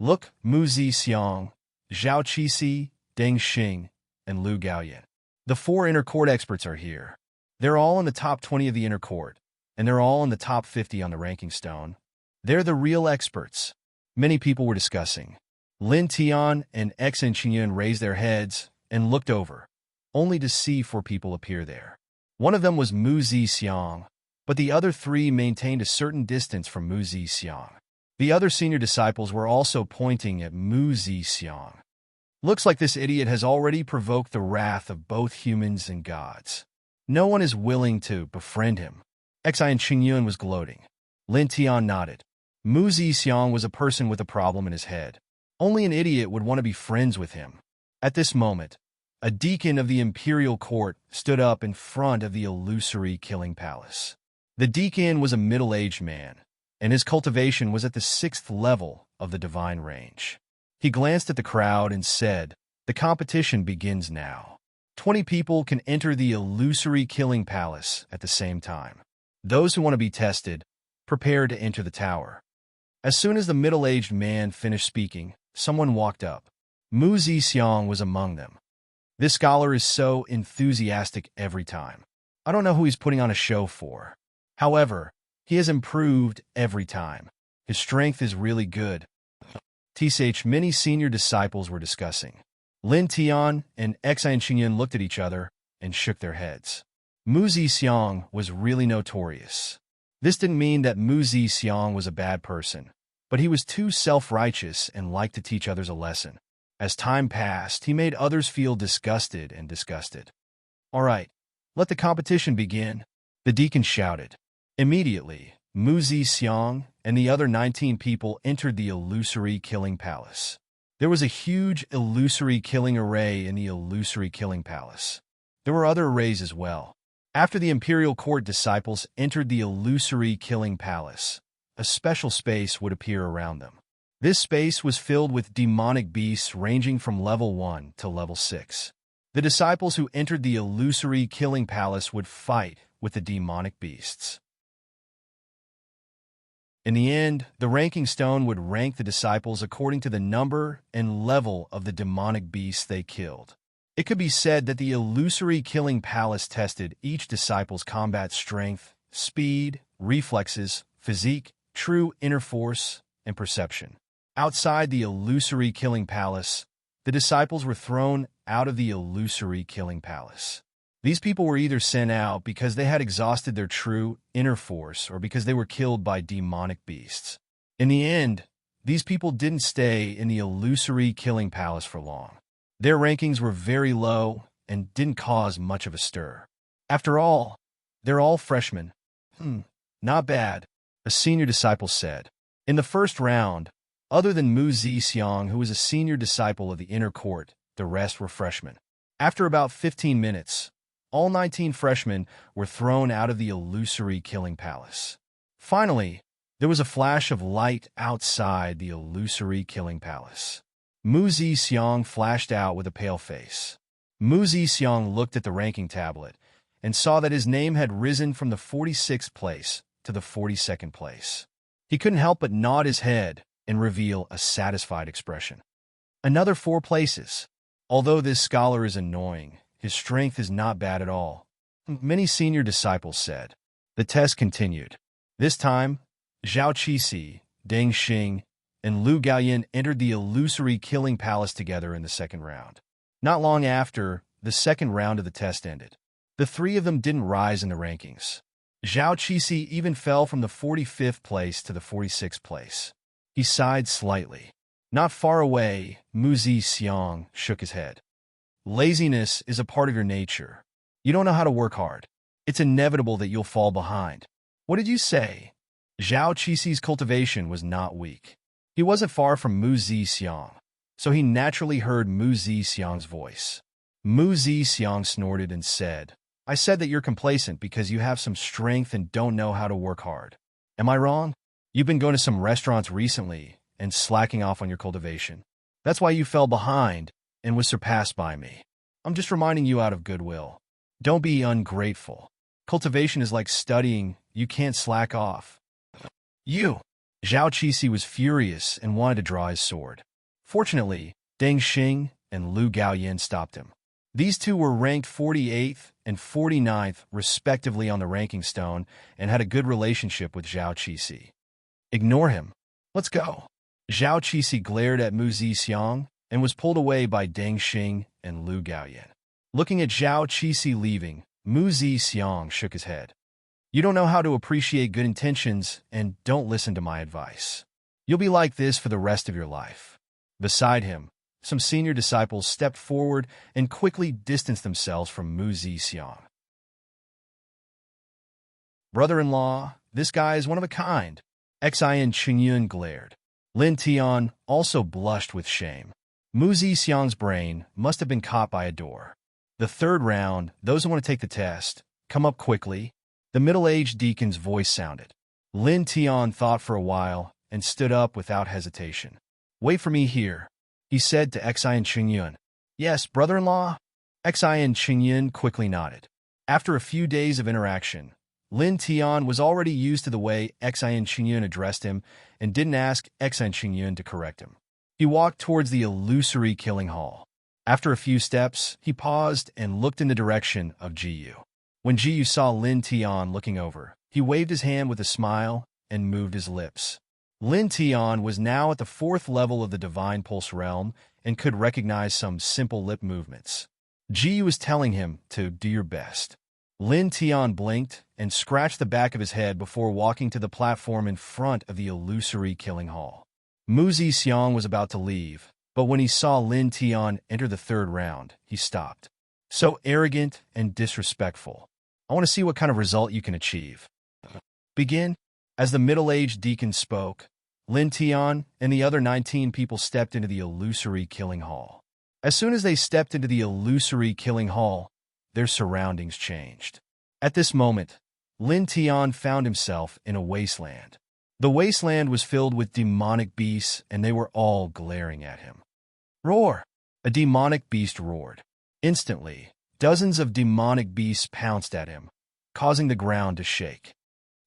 Look, Mu Zixiang, Zhao Qixi, Deng Xing, and Lu Gaoyan. The 4 inner court experts are here. They're all in the top 20 of the inner court, and they're all in the top 50 on the ranking stone. They're the real experts. Many people were discussing. Lin Tian and Xian Qingyun raised their heads and looked over, only to see 4 people appear there. One of them was Mu Zixiang, but the other 3 maintained a certain distance from Mu Zixiang. The other senior disciples were also pointing at Mu Zixiang. Looks like this idiot has already provoked the wrath of both humans and gods. No one is willing to befriend him. Xi and Qingyun was gloating. Lin Tian nodded. Mu Zixiang was a person with a problem in his head. Only an idiot would want to be friends with him. At this moment, a deacon of the imperial court stood up in front of the illusory killing palace. The deacon was a middle-aged man, and his cultivation was at the 6th level of the divine range. He glanced at the crowd and said, "The competition begins now. 20 people can enter the illusory killing palace at the same time. Those who want to be tested, prepare to enter the tower." As soon as the middle-aged man finished speaking, someone walked up. Mu Zixiang was among them. This scholar is so enthusiastic every time. I don't know who he's putting on a show for. However, he has improved every time. His strength is really good. TCH many senior disciples were discussing. Lin Tian and Xi and Qingyun looked at each other and shook their heads. Mu Zixiang was really notorious. This didn't mean that Mu Zixiang was a bad person, but he was too self-righteous and liked to teach others a lesson. As time passed, he made others feel disgusted and disgusted. "All right, let the competition begin," the deacon shouted. Immediately, Mu Zixiang and the other 19 people entered the illusory killing palace. There was a huge illusory killing array in the illusory killing palace. There were other arrays as well. After the imperial court disciples entered the illusory killing palace, a special space would appear around them. This space was filled with demonic beasts ranging from level 1 to level 6. The disciples who entered the illusory killing palace would fight with the demonic beasts. In the end, the ranking stone would rank the disciples according to the number and level of the demonic beasts they killed. It could be said that the illusory killing palace tested each disciple's combat strength, speed, reflexes, physique, true inner force, and perception. Outside the illusory killing palace, the disciples were thrown out of the illusory killing palace. These people were either sent out because they had exhausted their true inner force or because they were killed by demonic beasts. In the end, these people didn't stay in the illusory killing palace for long. Their rankings were very low and didn't cause much of a stir. After all, they're all freshmen. Not bad, a senior disciple said. In the first round, other than Mu Zixiang, who was a senior disciple of the inner court, the rest were freshmen. After about 15 minutes, all 19 freshmen were thrown out of the illusory killing palace. Finally, there was a flash of light outside the illusory killing palace. Mu Zixiang flashed out with a pale face. Mu Zixiang looked at the ranking tablet and saw that his name had risen from the 46th place to the 42nd place. He couldn't help but nod his head and reveal a satisfied expression. Another 4 places. Although this scholar is annoying, his strength is not bad at all, many senior disciples said. The test continued. This time, Zhao Qixi, Deng Xing, and Lu Gaoyan entered the illusory killing palace together in the second round. Not long after, the second round of the test ended. The 3 of them didn't rise in the rankings. Zhao Qixi even fell from the 45th place to the 46th place. He sighed slightly. Not far away, Mu Zixiang shook his head. Laziness is a part of your nature. You don't know how to work hard. It's inevitable that you'll fall behind. What did you say? Zhao Qixi's cultivation was not weak. He wasn't far from Mu Zixiang, so he naturally heard Mu Zixiang's voice. Mu Zixiang snorted and said, "I said that you're complacent because you have some strength and don't know how to work hard. Am I wrong? You've been going to some restaurants recently and slacking off on your cultivation. That's why you fell behind and was surpassed by me. I'm just reminding you out of goodwill. Don't be ungrateful. Cultivation is like studying. You can't slack off." You! Zhao Qixi was furious and wanted to draw his sword. Fortunately, Deng Xing and Lu Gaoyan stopped him. These two were ranked 48th and 49th respectively on the ranking stone and had a good relationship with Zhao Qixi. Ignore him. Let's go. Zhao Qixi glared at Mu Zixiang and was pulled away by Deng Xing and Lu Gaoyan. Looking at Zhao Qixi leaving, Mu Zixiang shook his head. You don't know how to appreciate good intentions and don't listen to my advice. You'll be like this for the rest of your life. Beside him, some senior disciples stepped forward and quickly distanced themselves from Mu Zixiang. Brother-in-law, this guy is one of a kind. Xin Qingyun glared. Lin Tian also blushed with shame. Mu Zixiang's brain must have been caught by a door. The third round, those who want to take the test, come up quickly. The middle-aged deacon's voice sounded. Lin Tian thought for a while and stood up without hesitation. Wait for me here, he said to Xin Qingyun. Yes, brother-in-law? Xin Qingyun quickly nodded. After a few days of interaction, Lin Tian was already used to the way Xin Qingyun addressed him and didn't ask Xin Qingyun to correct him. He walked towards the illusory killing hall. After a few steps, he paused and looked in the direction of Jiyu. When Jiyu saw Lin Tian looking over, he waved his hand with a smile and moved his lips. Lin Tian was now at the 4th level of the Divine Pulse realm and could recognize some simple lip movements. Jiyu was telling him to do your best. Lin Tian blinked and scratched the back of his head before walking to the platform in front of the illusory killing hall. Mu Zixiang was about to leave, but when he saw Lin Tian enter the 3rd round, he stopped. So arrogant and disrespectful. I want to see what kind of result you can achieve. Begin. As the middle-aged deacon spoke, Lin Tian and the other 19 people stepped into the illusory killing hall. As soon as they stepped into the illusory killing hall, their surroundings changed. At this moment, Lin Tian found himself in a wasteland. The wasteland was filled with demonic beasts, and they were all glaring at him. Roar! A demonic beast roared. Instantly, dozens of demonic beasts pounced at him, causing the ground to shake.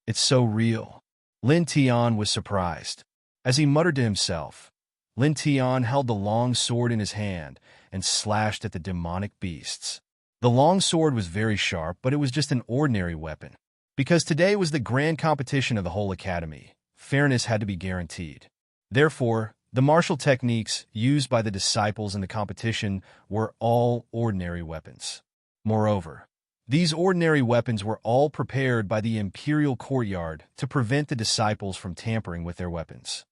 It's so real. Lin Tian was surprised. As he muttered to himself, Lin Tian held the long sword in his hand and slashed at the demonic beasts. The long sword was very sharp, but it was just an ordinary weapon. Because today was the grand competition of the whole academy, fairness had to be guaranteed. Therefore, the martial techniques used by the disciples in the competition were all ordinary weapons. Moreover, these ordinary weapons were all prepared by the imperial courtyard to prevent the disciples from tampering with their weapons.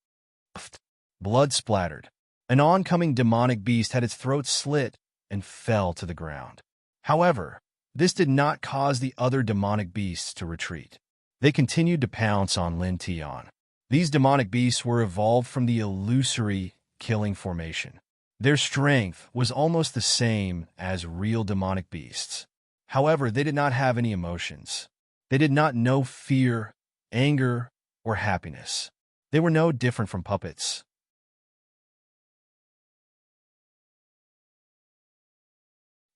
Blood splattered. An oncoming demonic beast had its throat slit and fell to the ground. However, this did not cause the other demonic beasts to retreat. They continued to pounce on Lin Tian. These demonic beasts were evolved from the illusory killing formation. Their strength was almost the same as real demonic beasts. However, they did not have any emotions. They did not know fear, anger, or happiness. They were no different from puppets.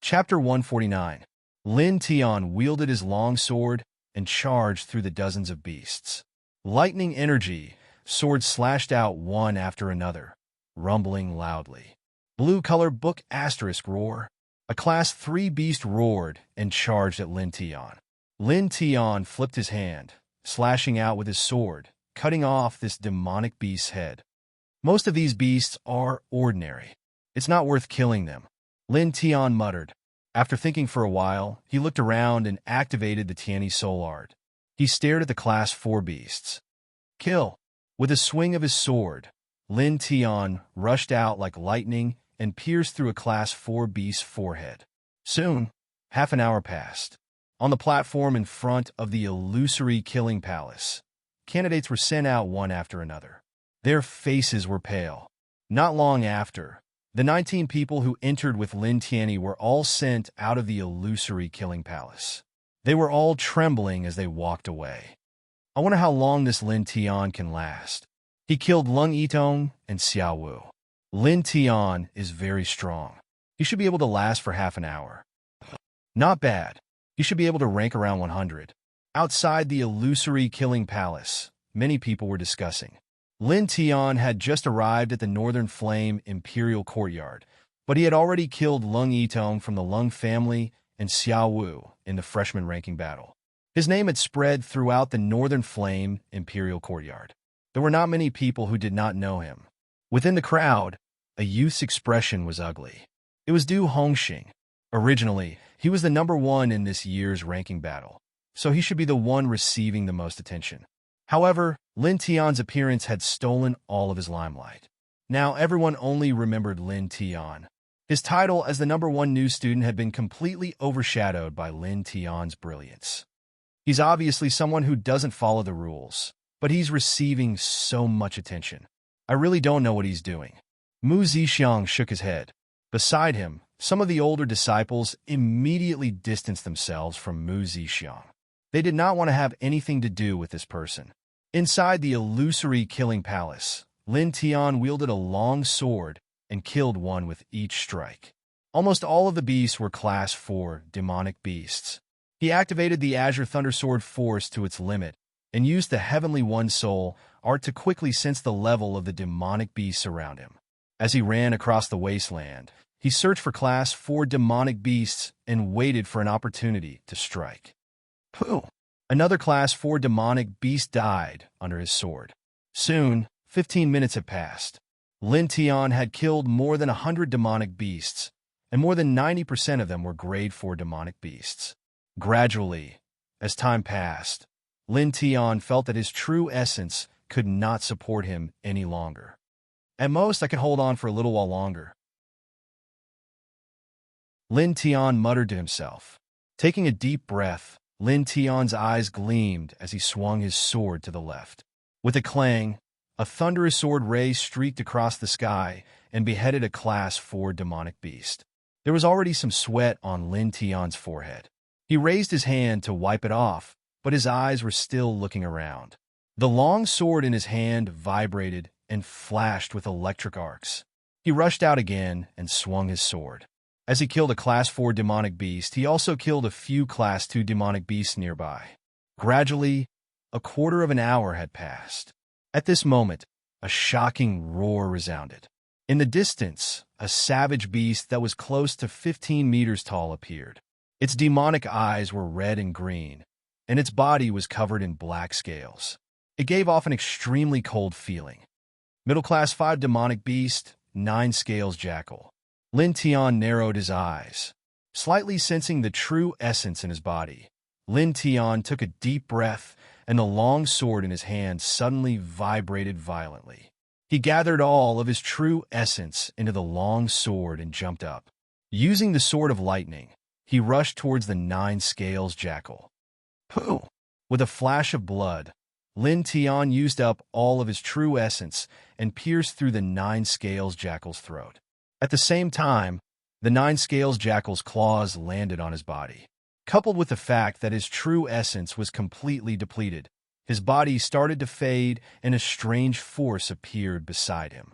Chapter 149. Lin Tian wielded his long sword and charged through the dozens of beasts. Lightning energy, swords slashed out one after another, rumbling loudly. Blue color book asterisk roar. A class 3 beast roared and charged at Lin Tian. Lin Tian flipped his hand, slashing out with his sword, cutting off this demonic beast's head. Most of these beasts are ordinary. It's not worth killing them, Lin Tian muttered. After thinking for a while, he looked around and activated the Tianyi Soul Art. He stared at the class 4 beasts. Kill! With a swing of his sword, Lin Tian rushed out like lightning and pierced through a class 4 beast's forehead. Soon, half an hour passed. On the platform in front of the illusory killing palace, candidates were sent out one after another. Their faces were pale. Not long after, the 19 people who entered with Lin Tianyi were all sent out of the illusory killing palace. They were all trembling as they walked away. I wonder how long this Lin Tian can last. He killed Lung Yitong and Xiao Wu. Lin Tian is very strong. He should be able to last for half an hour. Not bad. He should be able to rank around 100. Outside the illusory killing palace, many people were discussing. Lin Tian had just arrived at the Northern Flame Imperial Courtyard, but he had already killed Lung Yitong from the Lung family and Xiao Wu in the freshman ranking battle. His name had spread throughout the Northern Flame Imperial Courtyard. There were not many people who did not know him. Within the crowd, a youth's expression was ugly. It was Du Hongxing. Originally, he was the number 1 in this year's ranking battle, so he should be the one receiving the most attention. However, Lin Tian's appearance had stolen all of his limelight. Now everyone only remembered Lin Tian. His title as the #1 new student had been completely overshadowed by Lin Tian's brilliance. He's obviously someone who doesn't follow the rules, but he's receiving so much attention. I really don't know what he's doing. Mu Zixiang shook his head. Beside him, some of the older disciples immediately distanced themselves from Mu Zixiang. They did not want to have anything to do with this person. Inside the illusory killing palace, Lin Tian wielded a long sword and killed one with each strike. Almost all of the beasts were Class 4 demonic beasts. He activated the Azure Thundersword force to its limit and used the Heavenly One Soul art to quickly sense the level of the demonic beasts around him. As he ran across the wasteland, he searched for Class 4 demonic beasts and waited for an opportunity to strike. Pooh! Another Class 4 demonic beast died under his sword. Soon, 15 minutes had passed. Lin Tian had killed more than 100 demonic beasts, and more than 90% of them were Grade 4 demonic beasts. Gradually, as time passed, Lin Tian felt that his true essence could not support him any longer. At most, I can hold on for a little while longer. Lin Tian muttered to himself. Taking a deep breath, Lin Tian's eyes gleamed as he swung his sword to the left. With a clang, a thunderous sword ray streaked across the sky and beheaded a Class 4 demonic beast. There was already some sweat on Lin Tian's forehead. He raised his hand to wipe it off, but his eyes were still looking around. The long sword in his hand vibrated and flashed with electric arcs. He rushed out again and swung his sword. As he killed a Class 4 demonic beast, he also killed a few Class 2 demonic beasts nearby. Gradually, a quarter of an hour had passed. At this moment, a shocking roar resounded. In the distance, a savage beast that was close to 15 meters tall appeared. Its demonic eyes were red and green, and its body was covered in black scales. It gave off an extremely cold feeling. Middle Class 5 demonic beast, 9 scales jackal. Lin Tian narrowed his eyes. Slightly sensing the true essence in his body, Lin Tian took a deep breath, and the long sword in his hand suddenly vibrated violently. He gathered all of his true essence into the long sword and jumped up. Using the sword of lightning, he rushed towards the 9 scales jackal. Pooh! With a flash of blood, Lin Tian used up all of his true essence and pierced through the 9 scales jackal's throat. At the same time, the 9 scales jackal's claws landed on his body. Coupled with the fact that his true essence was completely depleted, his body started to fade and a strange force appeared beside him.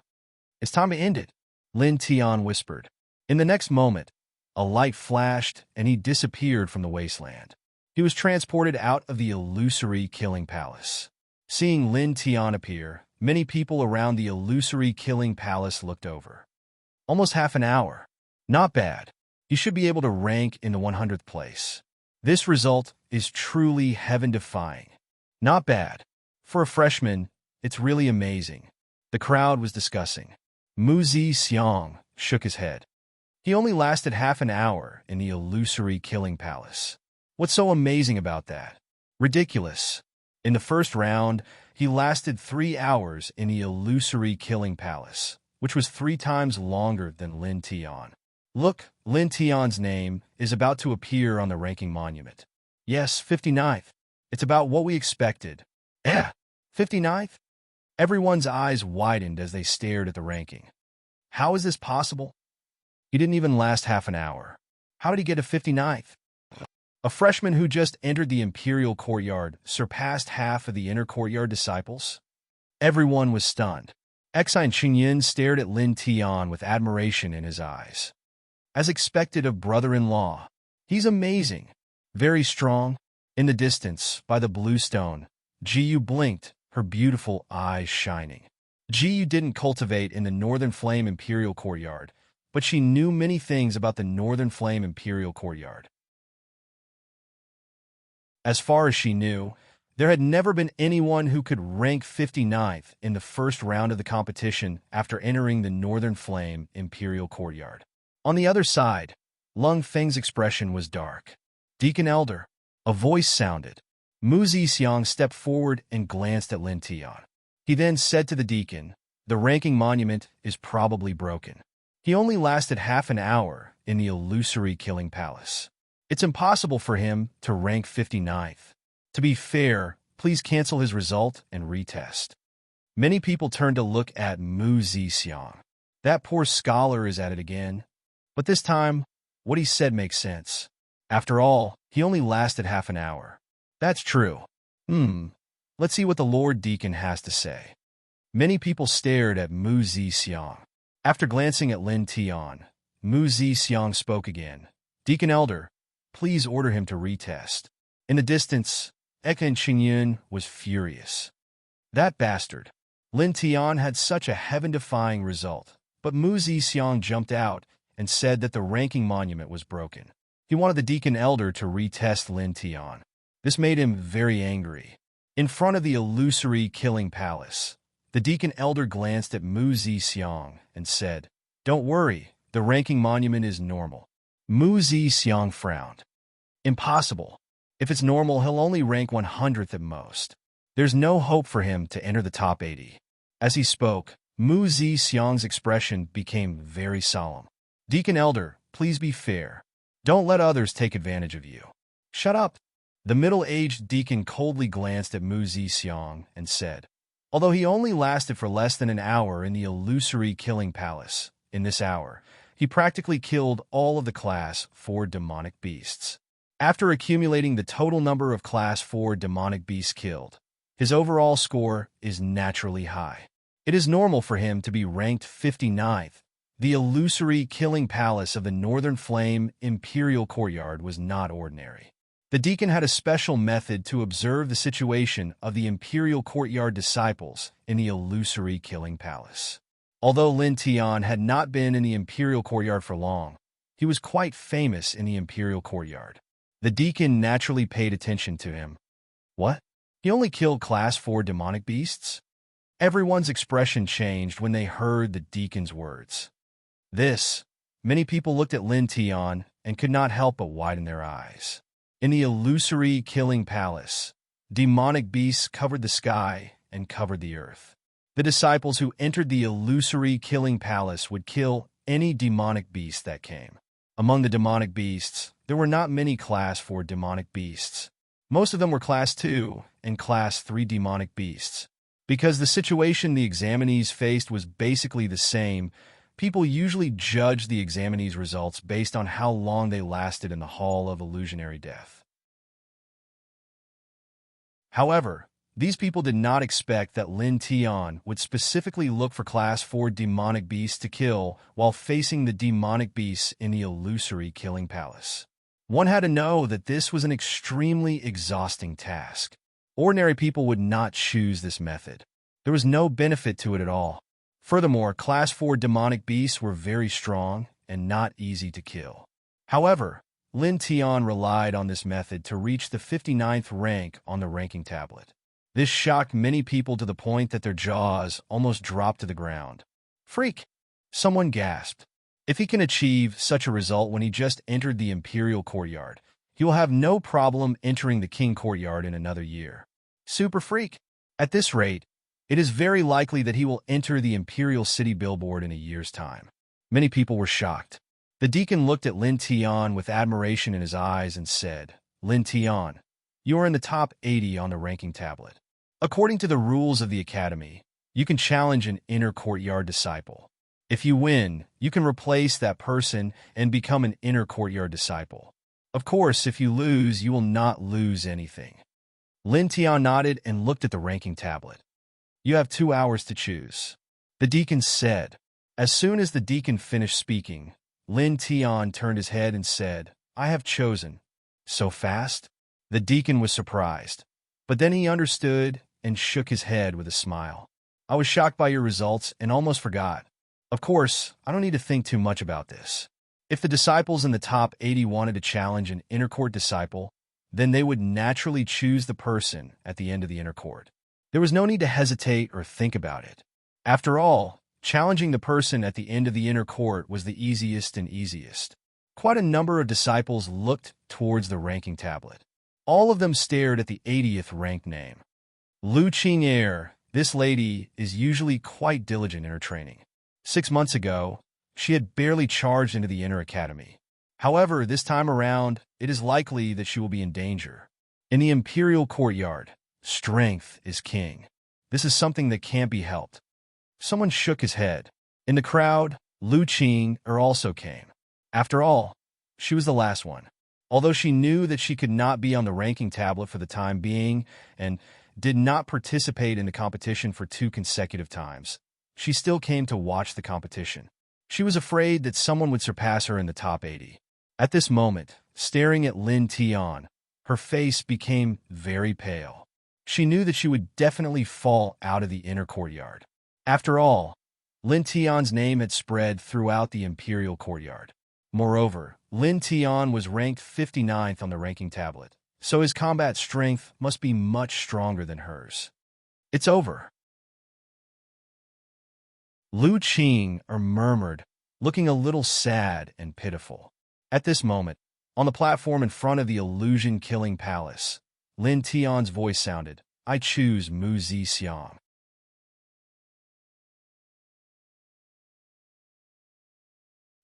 "It's time to end it," Lin Tian whispered. In the next moment, a light flashed and he disappeared from the wasteland. He was transported out of the illusory killing palace. Seeing Lin Tian appear, many people around the illusory killing palace looked over. Almost half an hour. Not bad. He should be able to rank in the 100th place. This result is truly heaven-defying. Not bad. For a freshman, it's really amazing. The crowd was discussing. Mu Zixiang shook his head. He only lasted half an hour in the illusory killing palace. What's so amazing about that? Ridiculous. In the first round, he lasted 3 hours in the illusory killing palace, which was 3 times longer than Lin Tian. Look, Lin Tian's name is about to appear on the ranking monument. Yes, 59th. It's about what we expected. 59th? Everyone's eyes widened as they stared at the ranking. How is this possible? He didn't even last half an hour. How did he get to 59th? A freshman who just entered the Imperial Courtyard surpassed half of the inner courtyard disciples? Everyone was stunned. Xi and Qingyin stared at Lin Tian with admiration in his eyes. As expected of brother-in-law, he's amazing, very strong. In the distance, by the blue stone, Jiyu blinked, her beautiful eyes shining. Jiyu didn't cultivate in the Northern Flame Imperial Courtyard, but she knew many things about the Northern Flame Imperial Courtyard. As far as she knew, there had never been anyone who could rank 59th in the first round of the competition after entering the Northern Flame Imperial Courtyard. On the other side, Lung Feng's expression was dark. "Deacon Elder," a voice sounded. Mu Zixiang stepped forward and glanced at Lin Tian. He then said to the deacon, The ranking monument is probably broken. He only lasted half an hour in the illusory killing palace. It's impossible for him to rank 59th. To be fair, please cancel his result and retest. Many people turn to look at Mu Zixiang. That poor scholar is at it again. But this time, what he said makes sense. After all, he only lasted half an hour. That's true. Let's see what the Lord Deacon has to say. Many people stared at Mu Zixiang. After glancing at Lin Tian, Mu Zixiang spoke again. Deacon Elder, please order him to retest. In the distance, Eka and Qingyun was furious. That bastard. Lin Tian had such a heaven-defying result, but Mu Zixiang jumped out and said that the ranking monument was broken. He wanted the Deacon Elder to retest Lin Tian. This made him very angry. In front of the illusory killing palace, the Deacon Elder glanced at Mu Zixiang and said, "Don't worry, the ranking monument is normal." Mu Zixiang frowned. Impossible. If it's normal, he'll only rank 100th at most. There's no hope for him to enter the top 80. As he spoke, Mu Zixiang's expression became very solemn. Deacon Elder, please be fair. Don't let others take advantage of you. Shut up. The middle-aged deacon coldly glanced at Mu Zixiang and said, although he only lasted for less than an hour in the illusory killing palace, in this hour, he practically killed all of the Class 4 demonic beasts. After accumulating the total number of Class 4 demonic beasts killed, his overall score is naturally high. It is normal for him to be ranked 59th. The illusory killing palace of the Northern Flame Imperial Courtyard was not ordinary. The deacon had a special method to observe the situation of the Imperial Courtyard disciples in the illusory killing palace. Although Lin Tian had not been in the Imperial Courtyard for long, he was quite famous in the Imperial Courtyard. The deacon naturally paid attention to him. What? He only killed Class 4 demonic beasts? Everyone's expression changed when they heard the deacon's words. Many people looked at Lin Tian and could not help but widen their eyes. In the illusory killing palace, demonic beasts covered the sky and covered the earth. The disciples who entered the illusory killing palace would kill any demonic beast that came. Among the demonic beasts, there were not many Class 4 demonic beasts. Most of them were Class 2 and Class 3 demonic beasts. Because the situation the examinees faced was basically the same, people usually judge the examinees' results based on how long they lasted in the Hall of Illusionary Death. However, these people did not expect that Lin Tian would specifically look for Class 4 demonic beasts to kill while facing the demonic beasts in the illusory killing palace. One had to know that this was an extremely exhausting task. Ordinary people would not choose this method. There was no benefit to it at all. Furthermore, Class 4 demonic beasts were very strong and not easy to kill. However, Lin Tian relied on this method to reach the 59th rank on the ranking tablet. This shocked many people to the point that their jaws almost dropped to the ground. Freak! Someone gasped. If he can achieve such a result when he just entered the Imperial Courtyard, he will have no problem entering the King Courtyard in another year. Super freak! At this rate, it is very likely that he will enter the Imperial City billboard in a year's time. Many people were shocked. The deacon looked at Lin Tian with admiration in his eyes and said, Lin Tian, you are in the top 80 on the ranking tablet. According to the rules of the Academy, you can challenge an inner courtyard disciple. If you win, you can replace that person and become an inner courtyard disciple. Of course, if you lose, you will not lose anything. Lin Tian nodded and looked at the ranking tablet. You have 2 hours to choose. The deacon said. As soon as the deacon finished speaking, Lin Tian turned his head and said, I have chosen. So fast? The deacon was surprised. But then he understood and shook his head with a smile. I was shocked by your results and almost forgot. Of course, I don't need to think too much about this. If the disciples in the top 80 wanted to challenge an inner court disciple, then they would naturally choose the person at the end of the inner court. There was no need to hesitate or think about it. After all, challenging the person at the end of the inner court was the easiest and easiest. Quite a number of disciples looked towards the ranking tablet. All of them stared at the 80th ranked name. Lu Qing'er, This lady is usually quite diligent in her training. 6 months ago, she had barely charged into the inner academy. However, this time around, it is likely that she will be in danger. In the imperial courtyard, strength is king. This is something that can't be helped. Someone shook his head. In the crowd, Lu Qing also came. After all, she was the last one. Although she knew that she could not be on the ranking tablet for the time being and did not participate in the competition for 2 consecutive times, she still came to watch the competition. She was afraid that someone would surpass her in the top 80. At this moment, staring at Lin Tian, her face became very pale. She knew that she would definitely fall out of the inner courtyard. After all, Lin Tian's name had spread throughout the imperial courtyard. Moreover, Lin Tian was ranked 59th on the ranking tablet, so his combat strength must be much stronger than hers. It's over. Lu Qing murmured, looking a little sad and pitiful. At this moment, on the platform in front of the illusion-killing palace, Lin Tian's voice sounded, "I choose Mu Zixiang."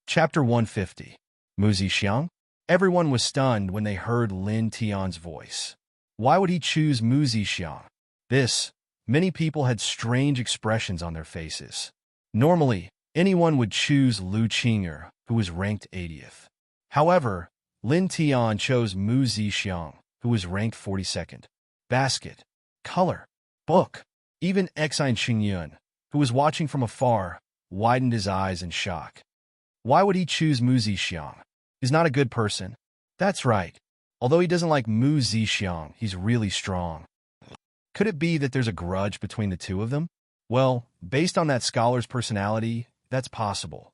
Chapter 150. Mu Zixiang? Everyone was stunned when they heard Lin Tian's voice. Why would he choose Mu Zixiang? Many people had strange expressions on their faces. Normally, anyone would choose Lu Qing, who was ranked 80th. However, Lin Tian chose Mu Zixiang, who was ranked 42nd. Basket, color, book. Even Exine Qingyun, who was watching from afar, widened his eyes in shock. Why would he choose Mu Zixiang? He's not a good person. That's right. Although he doesn't like Mu Zixiang, he's really strong. Could it be that there's a grudge between the two of them? Well, based on that scholar's personality, that's possible.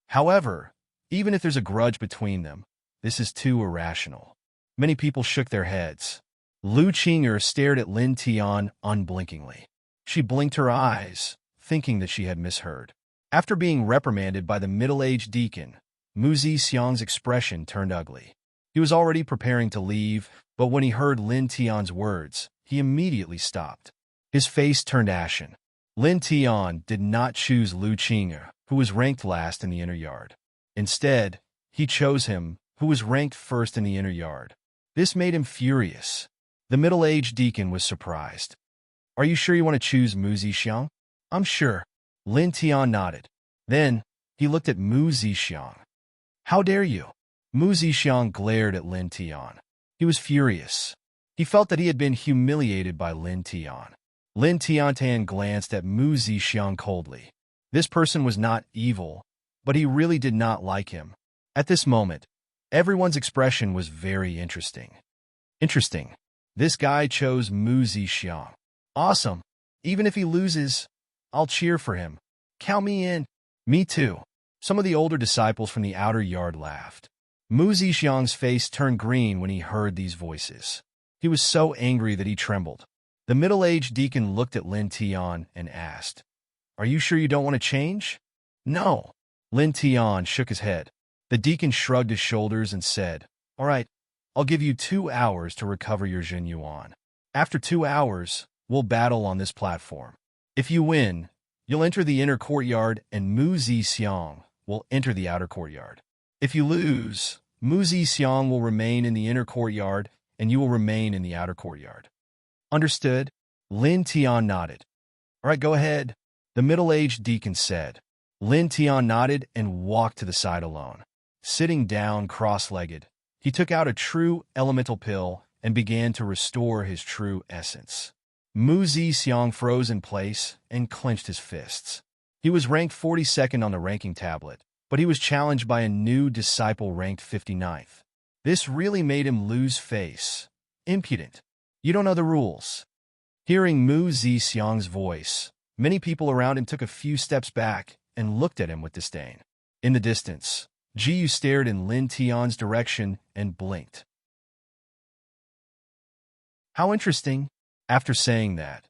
However, even if there's a grudge between them, this is too irrational. Many people shook their heads. Lu Qing stared at Lin Tian unblinkingly. She blinked her eyes, thinking that she had misheard. After being reprimanded by the middle-aged deacon, Mu Zixiang's expression turned ugly. He was already preparing to leave, but when he heard Lin Tian's words, he immediately stopped. His face turned ashen. Lin Tian did not choose Lu Qing, who was ranked last in the inner yard. Instead, he chose him, who was ranked first in the inner yard. This made him furious. The middle-aged deacon was surprised. "Are you sure you want to choose Mu Zixiang?" "I'm sure." Lin Tian nodded. Then, he looked at Mu Zixiang. "How dare you?" Mu Zixiang glared at Lin Tian. He was furious. He felt that he had been humiliated by Lin Tian. Lin Tian glanced at Mu Zixiang coldly. This person was not evil, but he really did not like him. At this moment, everyone's expression was very interesting. Interesting. This guy chose Mu Zixiang. Awesome. Even if he loses, I'll cheer for him. Count me in. Me too. Some of the older disciples from the outer yard laughed. Mu Zixiang's face turned green when he heard these voices. He was so angry that he trembled. The middle-aged deacon looked at Lin Tian and asked, "Are you sure you don't want to change?" "No." Lin Tian shook his head. The deacon shrugged his shoulders and said, "All right, I'll give you 2 hours to recover your Jin Yuan. After 2 hours, we'll battle on this platform. If you win, you'll enter the inner courtyard and Mu Zixiang will enter the outer courtyard. If you lose, Mu Zixiang will remain in the inner courtyard and you will remain in the outer courtyard." "Understood?" Lin Tian nodded. "All right, go ahead," the middle-aged deacon said. Lin Tian nodded and walked to the side alone. Sitting down cross-legged, he took out a true elemental pill and began to restore his true essence. Mu Zixiang froze in place and clenched his fists. He was ranked 42nd on the ranking tablet, but he was challenged by a new disciple ranked 59th. This really made him lose face. Impudent. You don't know the rules. Hearing Mu Zixiang's voice, many people around him took a few steps back and looked at him with disdain. In the distance, Jiyu stared in Lin Tian's direction and blinked. "How interesting." After saying that,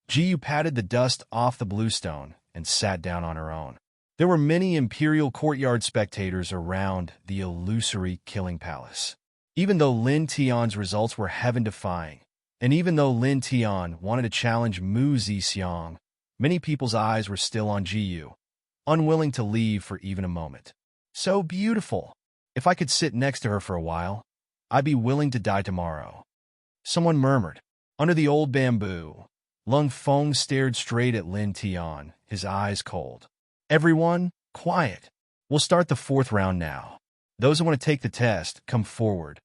Jiyu patted the dust off the bluestone and sat down on her own. There were many imperial courtyard spectators around the illusory killing palace. Even though Lin Tian's results were heaven-defying, And even though Lin Tian wanted to challenge Mu Zixiang, many people's eyes were still on Jiyu, unwilling to leave for even a moment. So beautiful. If I could sit next to her for a while, I'd be willing to die tomorrow. Someone murmured. Under the old bamboo, Lung Feng stared straight at Lin Tian, his eyes cold. Everyone, quiet. We'll start the 4th round now. Those who want to take the test, come forward.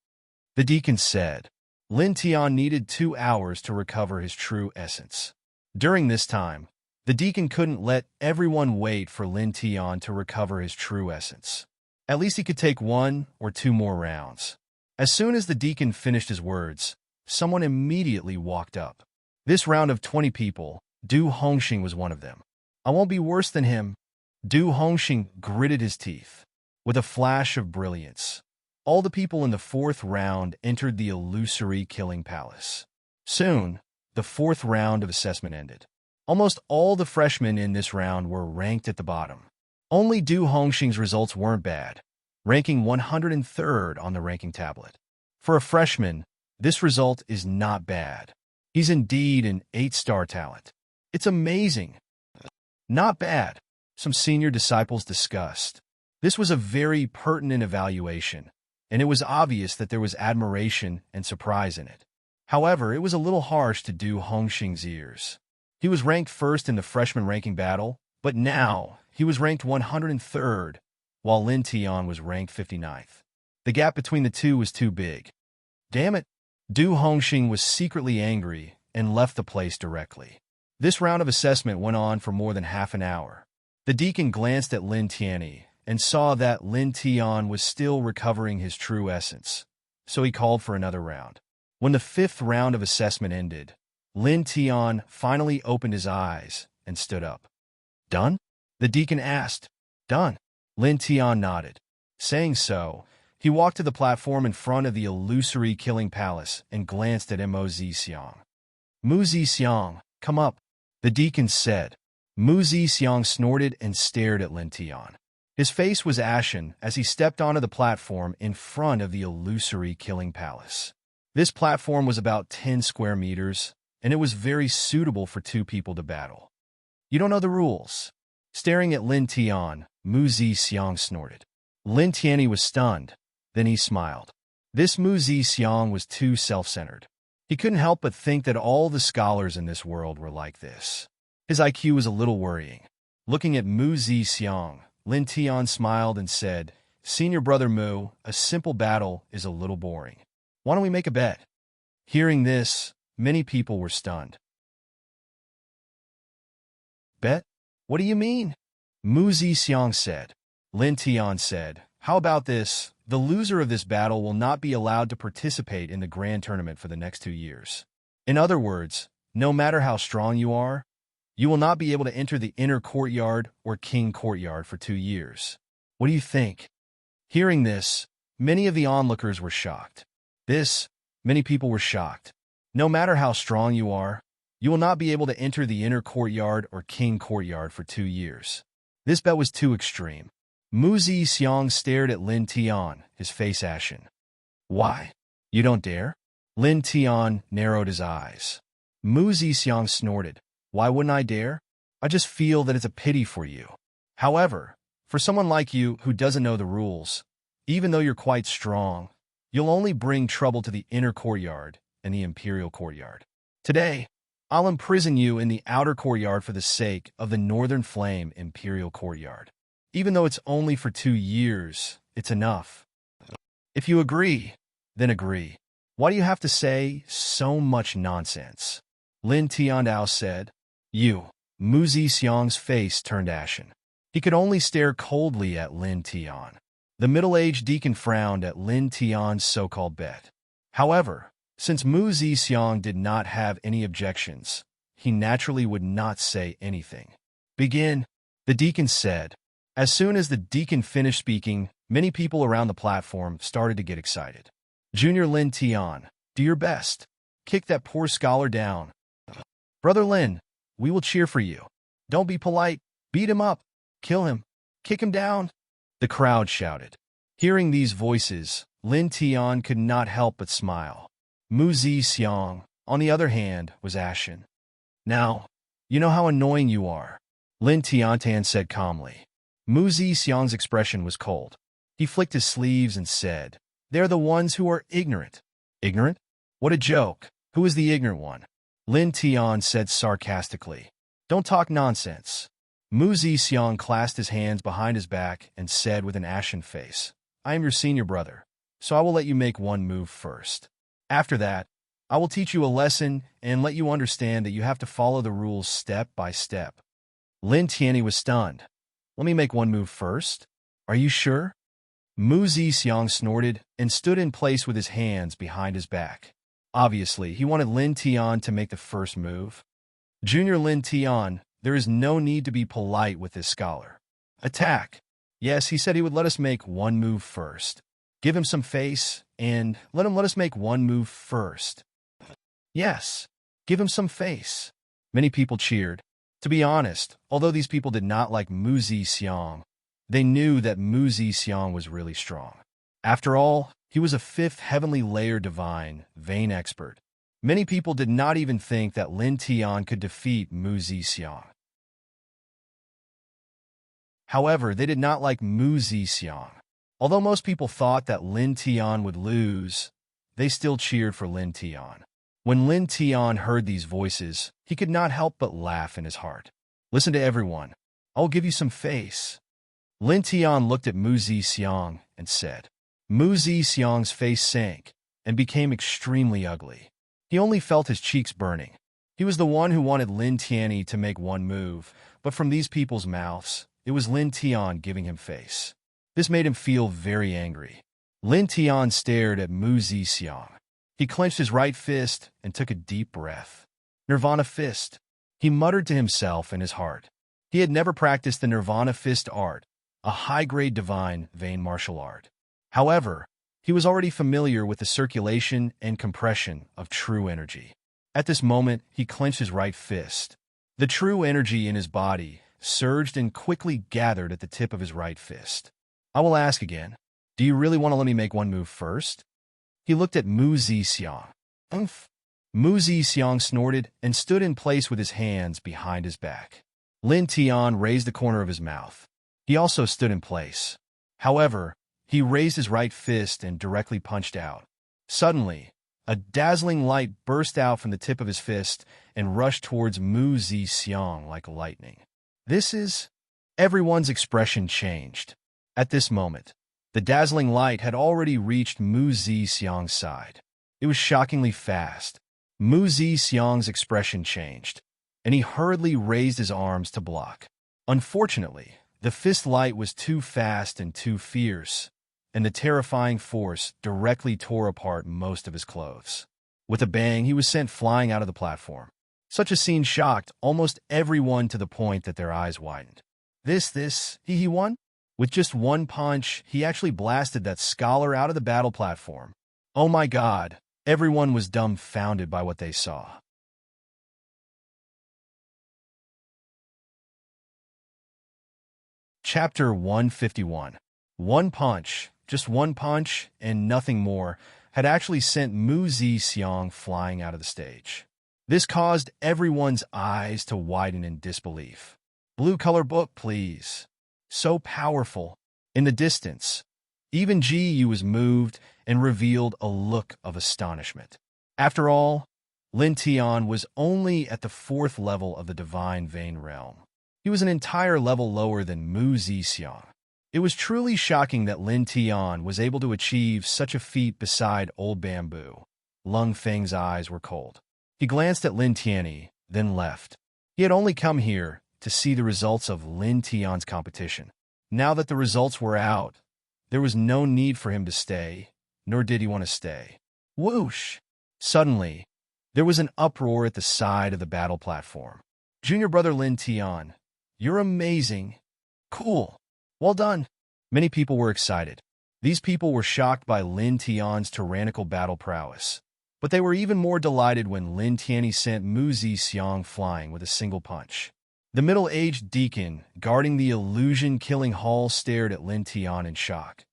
The deacon said. Lin Tian needed 2 hours to recover his true essence. During this time, the deacon couldn't let everyone wait for Lin Tian to recover his true essence. At least he could take 1 or 2 more rounds. As soon as the deacon finished his words, someone immediately walked up. This round of 20 people, Du Hongxing was one of them. I won't be worse than him. Du Hongxing gritted his teeth. With a flash of brilliance, all the people in the 4th round entered the illusory killing palace. Soon, the 4th round of assessment ended. Almost all the freshmen in this round were ranked at the bottom. Only Du Hongxing's results weren't bad, ranking 103rd on the ranking tablet. For a freshman, this result is not bad. He's indeed an 8-star talent. It's amazing. Not bad, some senior disciples discussed. This was a very pertinent evaluation, and it was obvious that there was admiration and surprise in it. However, it was a little harsh to Du Hongxing's ears. He was ranked 1st in the freshman ranking battle, but now he was ranked 103rd, while Lin Tian was ranked 59th. The gap between the two was too big. Damn it! Du Hongxing was secretly angry and left the place directly. This round of assessment went on for more than half an hour. The deacon glanced at Lin Tianyi and saw that Lin Tian was still recovering his true essence, so he called for another round. When the 5th round of assessment ended, Lin Tian finally opened his eyes and stood up. Done? The deacon asked. Done. Lin Tian nodded. Saying so, he walked to the platform in front of the illusory killing palace and glanced at Mu Zixiang. Mu Zixiang, come up, the deacon said. Mu Zixiang snorted and stared at Lin Tian. His face was ashen as he stepped onto the platform in front of the illusory killing palace. This platform was about 10 square meters, and it was very suitable for 2 people to battle. You don't know the rules. Staring at Lin Tian, Mu Zixiang snorted. Lin Tianyi was stunned. Then he smiled. This Mu Zixiang was too self-centered. He couldn't help but think that all the scholars in this world were like this. His IQ was a little worrying. Looking at Mu Zixiang, Lin Tian smiled and said, Senior brother Mu, a simple battle is a little boring. Why don't we make a bet? Hearing this, many people were stunned. Bet? What do you mean? Mu Zixiang said. Lin Tian said, how about this? The loser of this battle will not be allowed to participate in the grand tournament for the next 2 years. In other words, no matter how strong you are, you will not be able to enter the inner courtyard or king courtyard for 2 years. What do you think? Hearing this, many of the onlookers were shocked. Many people were shocked. No matter how strong you are, you will not be able to enter the inner courtyard or king courtyard for 2 years. This bet was too extreme. Mu Zixiang stared at Lin Tian, his face ashen. Why? You don't dare? Lin Tian narrowed his eyes. Mu Zixiang snorted. Why wouldn't I dare? I just feel that it's a pity for you. However, for someone like you who doesn't know the rules, even though you're quite strong, you'll only bring trouble to the inner courtyard and the imperial courtyard. Today, I'll imprison you in the outer courtyard for the sake of the Northern Flame imperial courtyard. Even though it's only for 2 years, it's enough. If you agree, then agree. Why do you have to say so much nonsense? Lin Tiandao said. You. Mu Zixiang's face turned ashen. He could only stare coldly at Lin Tian. The middle-aged deacon frowned at Lin Tian's so-called bet. However, since Mu Zixiang did not have any objections, he naturally would not say anything. Begin, the deacon said. As soon as the deacon finished speaking, many people around the platform started to get excited. Junior Lin Tian, do your best. Kick that poor scholar down. Brother Lin, we will cheer for you. Don't be polite. Beat him up. Kill him. Kick him down. The crowd shouted. Hearing these voices, Lin Tian could not help but smile. Mu Zixiang, on the other hand, was ashen. Now, you know how annoying you are, Lin Tiantan said calmly. Mu Zixiang's expression was cold. He flicked his sleeves and said, "They're the ones who are ignorant." Ignorant? What a joke. Who is the ignorant one? Lin Tian said sarcastically. Don't talk nonsense. Mu Zixiang clasped his hands behind his back and said with an ashen face, I am your senior brother, so I will let you make one move first. After that, I will teach you a lesson and let you understand that you have to follow the rules step by step. Lin Tianyi was stunned. Let me make one move first? Are you sure? Mu Zixiang snorted and stood in place with his hands behind his back. Obviously, he wanted Lin Tian to make the first move. Junior Lin Tian, there is no need to be polite with this scholar. Attack. Yes, he said he would let us make one move first. Give him some face, and let us make one move first. Yes, give him some face. Many people cheered. To be honest, although these people did not like Mu Zixiang, they knew that Mu Zixiang was really strong. After all, he was a fifth heavenly layer divine, vein expert. Many people did not even think that Lin Tian could defeat Mu Zixiang. However, they did not like Mu Zixiang. Although most people thought that Lin Tian would lose, they still cheered for Lin Tian. When Lin Tian heard these voices, he could not help but laugh in his heart. Listen to everyone. I will give you some face. Lin Tian looked at Mu Zixiang and said. Mu Zixiang's face sank and became extremely ugly. He only felt his cheeks burning. He was the one who wanted Lin Tianyi to make one move, but from these people's mouths, it was Lin Tian giving him face. This made him feel very angry. Lin Tian stared at Mu Zixiang. He clenched his right fist and took a deep breath. Nirvana fist. He muttered to himself in his heart. He had never practiced the Nirvana fist art, a high-grade divine vein martial art. However, he was already familiar with the circulation and compression of true energy. At this moment, he clenched his right fist. The true energy in his body surged and quickly gathered at the tip of his right fist. I will ask again, do you really want to let me make one move first? He looked at Mu Zixiang. Mu Zixiang snorted and stood in place with his hands behind his back. Lin Tian raised the corner of his mouth. He also stood in place. However, he raised his right fist and directly punched out. Suddenly, a dazzling light burst out from the tip of his fist and rushed towards Mu Zixiang like lightning. Everyone's expression changed. At this moment, the dazzling light had already reached Mu Zixiang's side. It was shockingly fast. Mu Zixiang's expression changed, and he hurriedly raised his arms to block. Unfortunately, the fist light was too fast and too fierce, and the terrifying force directly tore apart most of his clothes. With a bang, he was sent flying out of the platform. Such a scene shocked almost everyone to the point that their eyes widened. He won? With just one punch, he actually blasted that scholar out of the battle platform. Oh my God, everyone was dumbfounded by what they saw. Chapter 151. One punch, just one punch, and nothing more, had actually sent Mu Zixiang flying out of the stage. This caused everyone's eyes to widen in disbelief. Blue color book, please. So powerful. In the distance, even Ji was moved and revealed a look of astonishment. After all, Lin Tian was only at the 4th level of the divine vein realm. He was an entire level lower than Mu Zixiang. It was truly shocking that Lin Tian was able to achieve such a feat beside Old Bamboo. Lung Feng's eyes were cold. He glanced at Lin Tianyi, then left. He had only come here to see the results of Lin Tian's competition. Now that the results were out, there was no need for him to stay, nor did he want to stay. Whoosh! Suddenly, there was an uproar at the side of the battle platform. Junior brother Lin Tian, you're amazing. Cool. Well done. Many people were excited. These people were shocked by Lin Tian's tyrannical battle prowess. But they were even more delighted when Lin Tianyi sent Mu Zixiang flying with a single punch. The middle-aged deacon guarding the illusion-killing hall stared at Lin Tian in shock.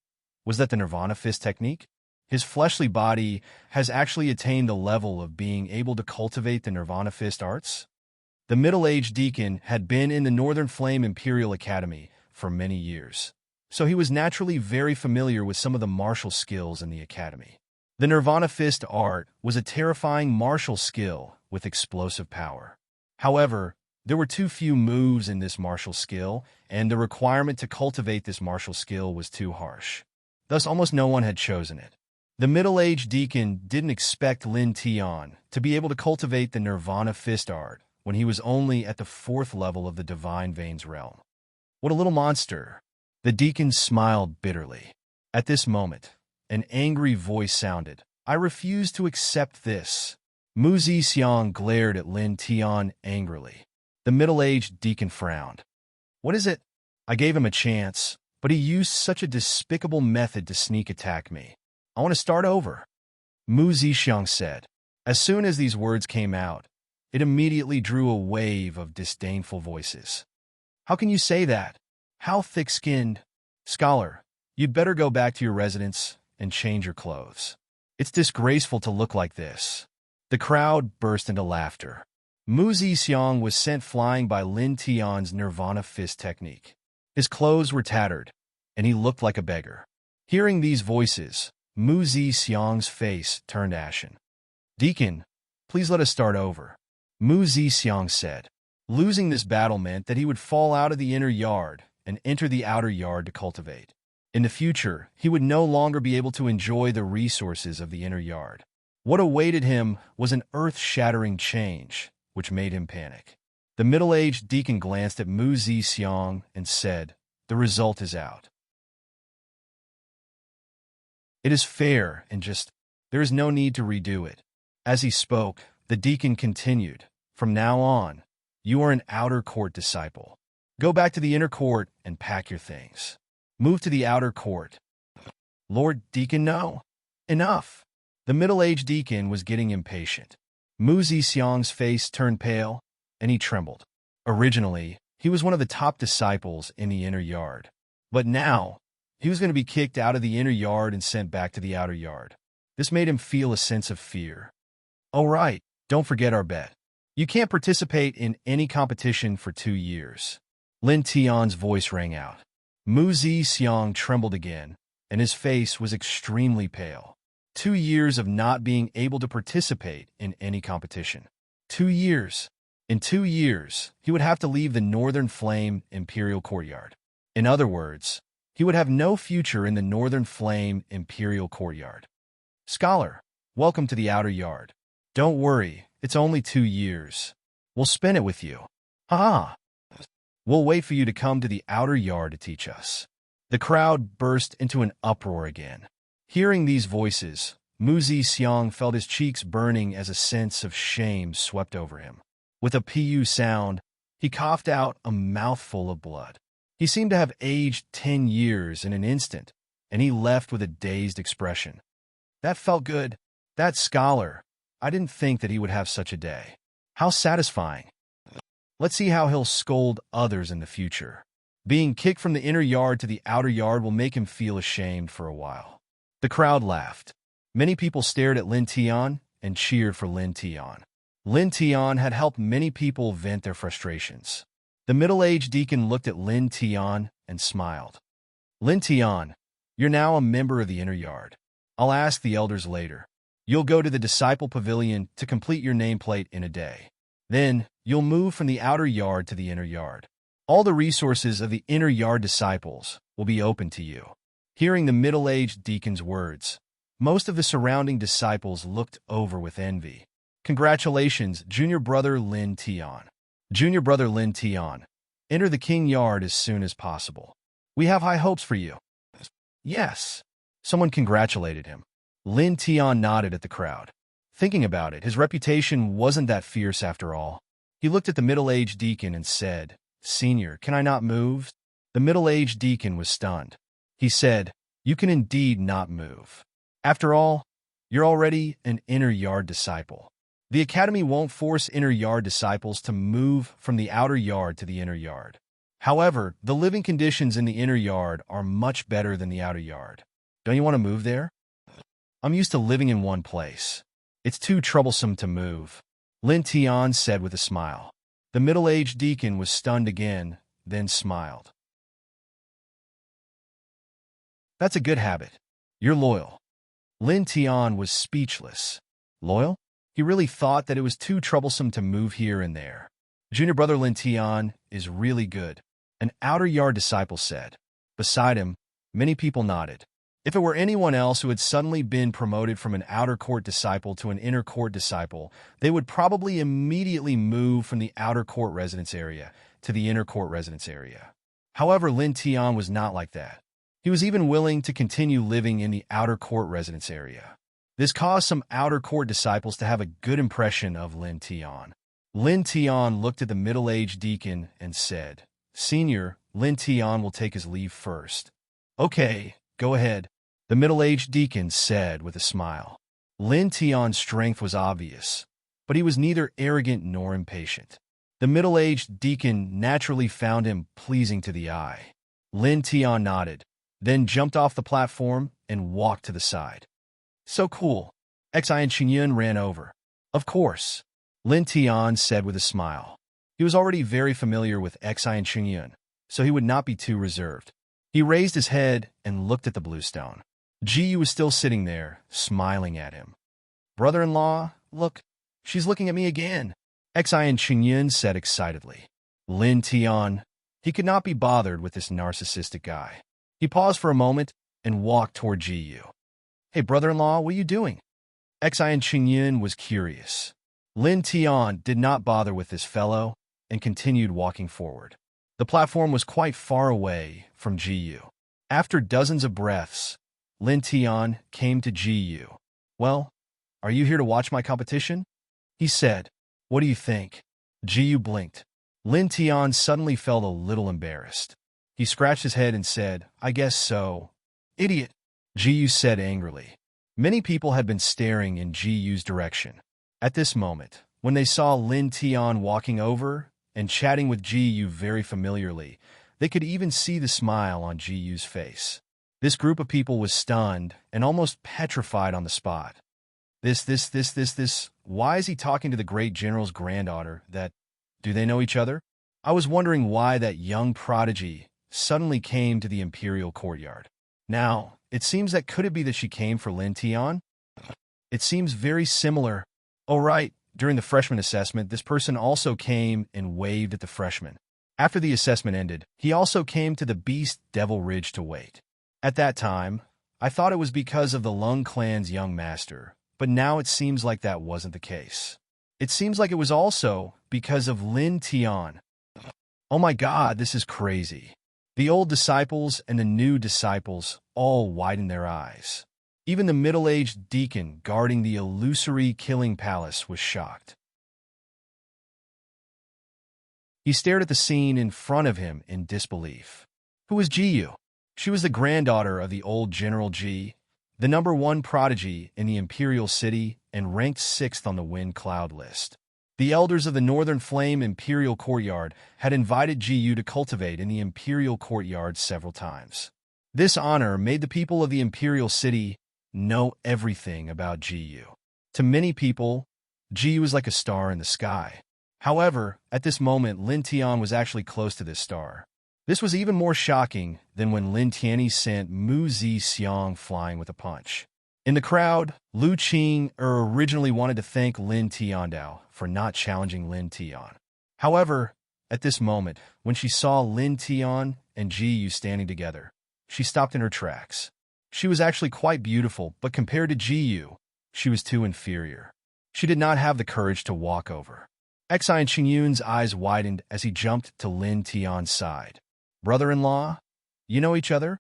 Was that the Nirvana fist technique? His fleshly body has actually attained the level of being able to cultivate the Nirvana Fist arts. The middle-aged deacon had been in the Northern Flame Imperial Academy for many years, so he was naturally very familiar with some of the martial skills in the academy. The Nirvana Fist art was a terrifying martial skill with explosive power. However, there were too few moves in this martial skill, and the requirement to cultivate this martial skill was too harsh. Thus, almost no one had chosen it. The middle-aged deacon didn't expect Lin Tian to be able to cultivate the Nirvana Fist art when he was only at the 4th level of the Divine Veins realm. What a little monster! The deacon smiled bitterly. At this moment, an angry voice sounded. I refuse to accept this. Mu Zixiang glared at Lin Tian angrily. The middle-aged deacon frowned. What is it? I gave him a chance, but he used such a despicable method to sneak attack me. I want to start over. Mu Zixiang said. As soon as these words came out, it immediately drew a wave of disdainful voices. How can you say that? How thick-skinned? Scholar, you'd better go back to your residence and change your clothes. It's disgraceful to look like this. The crowd burst into laughter. Mu Zixiang was sent flying by Lin Tian's Nirvana Fist technique. His clothes were tattered, and he looked like a beggar. Hearing these voices, Mu Zixiang's face turned ashen. Deacon, please let us start over. Mu Zixiang said. Losing this battle meant that he would fall out of the inner yard and enter the outer yard to cultivate. In the future, he would no longer be able to enjoy the resources of the inner yard. What awaited him was an earth-shattering change, which made him panic. The middle-aged deacon glanced at Mu Zixiang and said, the result is out. It is fair and just. There is no need to redo it. As he spoke, the deacon continued, from now on, you are an outer court disciple. Go back to the inner court and pack your things. Move to the outer court. Lord Deacon, no. Enough. The middle-aged deacon was getting impatient. Mu Zixiang's face turned pale, and he trembled. Originally, he was one of the top disciples in the inner yard. But now, he was going to be kicked out of the inner yard and sent back to the outer yard. This made him feel a sense of fear. Oh right, don't forget our bet. You can't participate in any competition for 2 years. Lin Tian's voice rang out. Mu Zixiang trembled again, and his face was extremely pale. 2 years of not being able to participate in any competition. 2 years. In 2 years, he would have to leave the Northern Flame Imperial Courtyard. In other words, he would have no future in the Northern Flame Imperial Courtyard. Scholar, welcome to the outer yard. Don't worry, it's only 2 years. We'll spend it with you. Ha! We'll wait for you to come to the outer yard to teach us. The crowd burst into an uproar again. Hearing these voices, Mu Zixiang felt his cheeks burning as a sense of shame swept over him. With a pu sound, he coughed out a mouthful of blood. He seemed to have aged 10 years in an instant, and he left with a dazed expression. That felt good. That scholar. I didn't think that he would have such a day. How satisfying. Let's see how he'll scold others in the future. Being kicked from the inner yard to the outer yard will make him feel ashamed for a while. The crowd laughed. Many people stared at Lin Tian and cheered for Lin Tian. Lin Tian had helped many people vent their frustrations. The middle-aged deacon looked at Lin Tian and smiled. Lin Tian, you're now a member of the inner yard. I'll ask the elders later. You'll go to the disciple pavilion to complete your nameplate in a day. Then, you'll move from the outer yard to the inner yard. All the resources of the inner yard disciples will be open to you. Hearing the middle-aged deacon's words, most of the surrounding disciples looked over with envy. Congratulations, junior brother Lin Tian. Junior brother Lin Tian, enter the king yard as soon as possible. We have high hopes for you. Yes. Someone congratulated him. Lin Tian nodded at the crowd. Thinking about it, his reputation wasn't that fierce after all. He looked at the middle-aged deacon and said, Senior, can I not move? The middle-aged deacon was stunned. He said, You can indeed not move. After all, you're already an inner yard disciple. The academy won't force inner yard disciples to move from the outer yard to the inner yard. However, the living conditions in the inner yard are much better than the outer yard. Don't you want to move there? I'm used to living in one place. It's too troublesome to move, Lin Tian said with a smile. The middle-aged deacon was stunned again, then smiled. That's a good habit. You're loyal. Lin Tian was speechless. Loyal? He really thought that it was too troublesome to move here and there. Junior brother Lin Tian is really good, an outer yard disciple said. Beside him, many people nodded. If it were anyone else who had suddenly been promoted from an outer court disciple to an inner court disciple, they would probably immediately move from the outer court residence area to the inner court residence area. However, Lin Tian was not like that. He was even willing to continue living in the outer court residence area. This caused some outer court disciples to have a good impression of Lin Tian. Lin Tian looked at the middle-aged deacon and said, Senior, Lin Tian will take his leave first. Okay, go ahead, the middle-aged deacon said with a smile. Lin Tian's strength was obvious, but he was neither arrogant nor impatient. The middle-aged deacon naturally found him pleasing to the eye. Lin Tian nodded, then jumped off the platform and walked to the side. So cool. Xi and Qingyun ran over. Of course, Lin Tian said with a smile. He was already very familiar with Xi and Qingyun, so he would not be too reserved. He raised his head and looked at the blue stone. Ji Yu was still sitting there, smiling at him. Brother-in-law, look, she's looking at me again, Xi and Qingyun said excitedly. Lin Tian, he could not be bothered with this narcissistic guy. He paused for a moment and walked toward Ji Yu. Hey, brother-in-law, what are you doing? Xi and Qingyun was curious. Lin Tian did not bother with this fellow and continued walking forward. The platform was quite far away from Ji Yu. After dozens of breaths, Lin Tian came to Ji Yu. Well, are you here to watch my competition? He said. What do you think? Ji Yu blinked. Lin Tian suddenly felt a little embarrassed. He scratched his head and said, I guess so. Idiot, Ji Yu said angrily. Many people had been staring in Ji Yu's direction. At this moment, when they saw Lin Tian walking over and chatting with Ji Yu very familiarly, they could even see the smile on Ji Yu's face. This group of people was stunned and almost petrified on the spot. This, why is he talking to the great general's granddaughter? Do they know each other? I was wondering why that young prodigy suddenly came to the imperial courtyard. Now, it seems that could it be that she came for Lin Tian? It seems very similar. Oh right, during the freshman assessment, this person also came and waved at the freshmen. After the assessment ended, he also came to the Beast Devil Ridge to wait. At that time, I thought it was because of the Lung clan's young master, but now it seems like that wasn't the case. It seems like it was also because of Lin Tian. Oh my God, this is crazy. The old disciples and the new disciples all widened their eyes. Even the middle-aged deacon guarding the illusory killing palace was shocked. He stared at the scene in front of him in disbelief. Who was Ji Yu? She was the granddaughter of the old General Ji, the #1 prodigy in the imperial city and ranked 6th on the wind cloud list. The elders of the Northern Flame Imperial Courtyard had invited Ji Yu to cultivate in the Imperial Courtyard several times. This honor made the people of the Imperial City know everything about Ji Yu. To many people, Ji Yu was like a star in the sky. However, at this moment, Lin Tian was actually close to this star. This was even more shocking than when Lin Tianyi sent Mu Zi Xiang flying with a punch. In the crowd, Lu Qing originally wanted to thank Lin Tiandao for not challenging Lin Tian. However, at this moment, when she saw Lin Tian and Ji Yu standing together, she stopped in her tracks. She was actually quite beautiful, but compared to Ji Yu, she was too inferior. She did not have the courage to walk over. Xi and Qingyun's eyes widened as he jumped to Lin Tian's side. Brother-in-law? You know each other?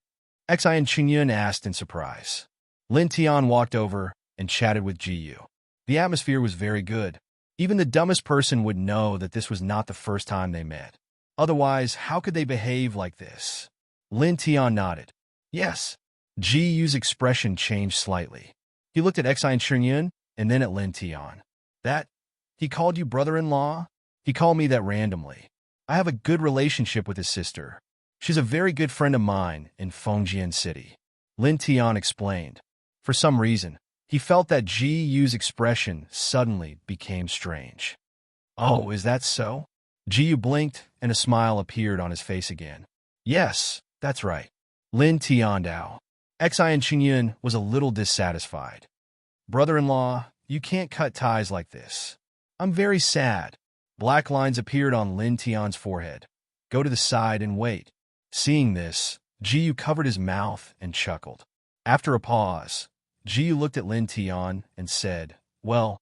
Xi and Qingyun asked in surprise. Lin Tian walked over and chatted with Ji Yu. The atmosphere was very good. Even the dumbest person would know that this was not the first time they met. Otherwise, how could they behave like this? Lin Tian nodded. Yes. Ji Yu's expression changed slightly. He looked at Xi and Qingyun and then at Lin Tian. He called you brother-in-law? He called me that randomly. I have a good relationship with his sister. She's a very good friend of mine in Fengjian City. Lin Tian explained. For some reason, He felt that Ji Yu's expression suddenly became strange. Oh, is that so? Ji Yu blinked, and a smile appeared on his face again. Yes, that's right. Lin Tiandao. Xian Qingyun was a little dissatisfied. Brother-in-law, you can't cut ties like this. I'm very sad. Black lines appeared on Lin Tian's forehead. Go to the side and wait. Seeing this, Ji Yu covered his mouth and chuckled. After a pause, Ji Yu looked at Lin Tian and said, Well,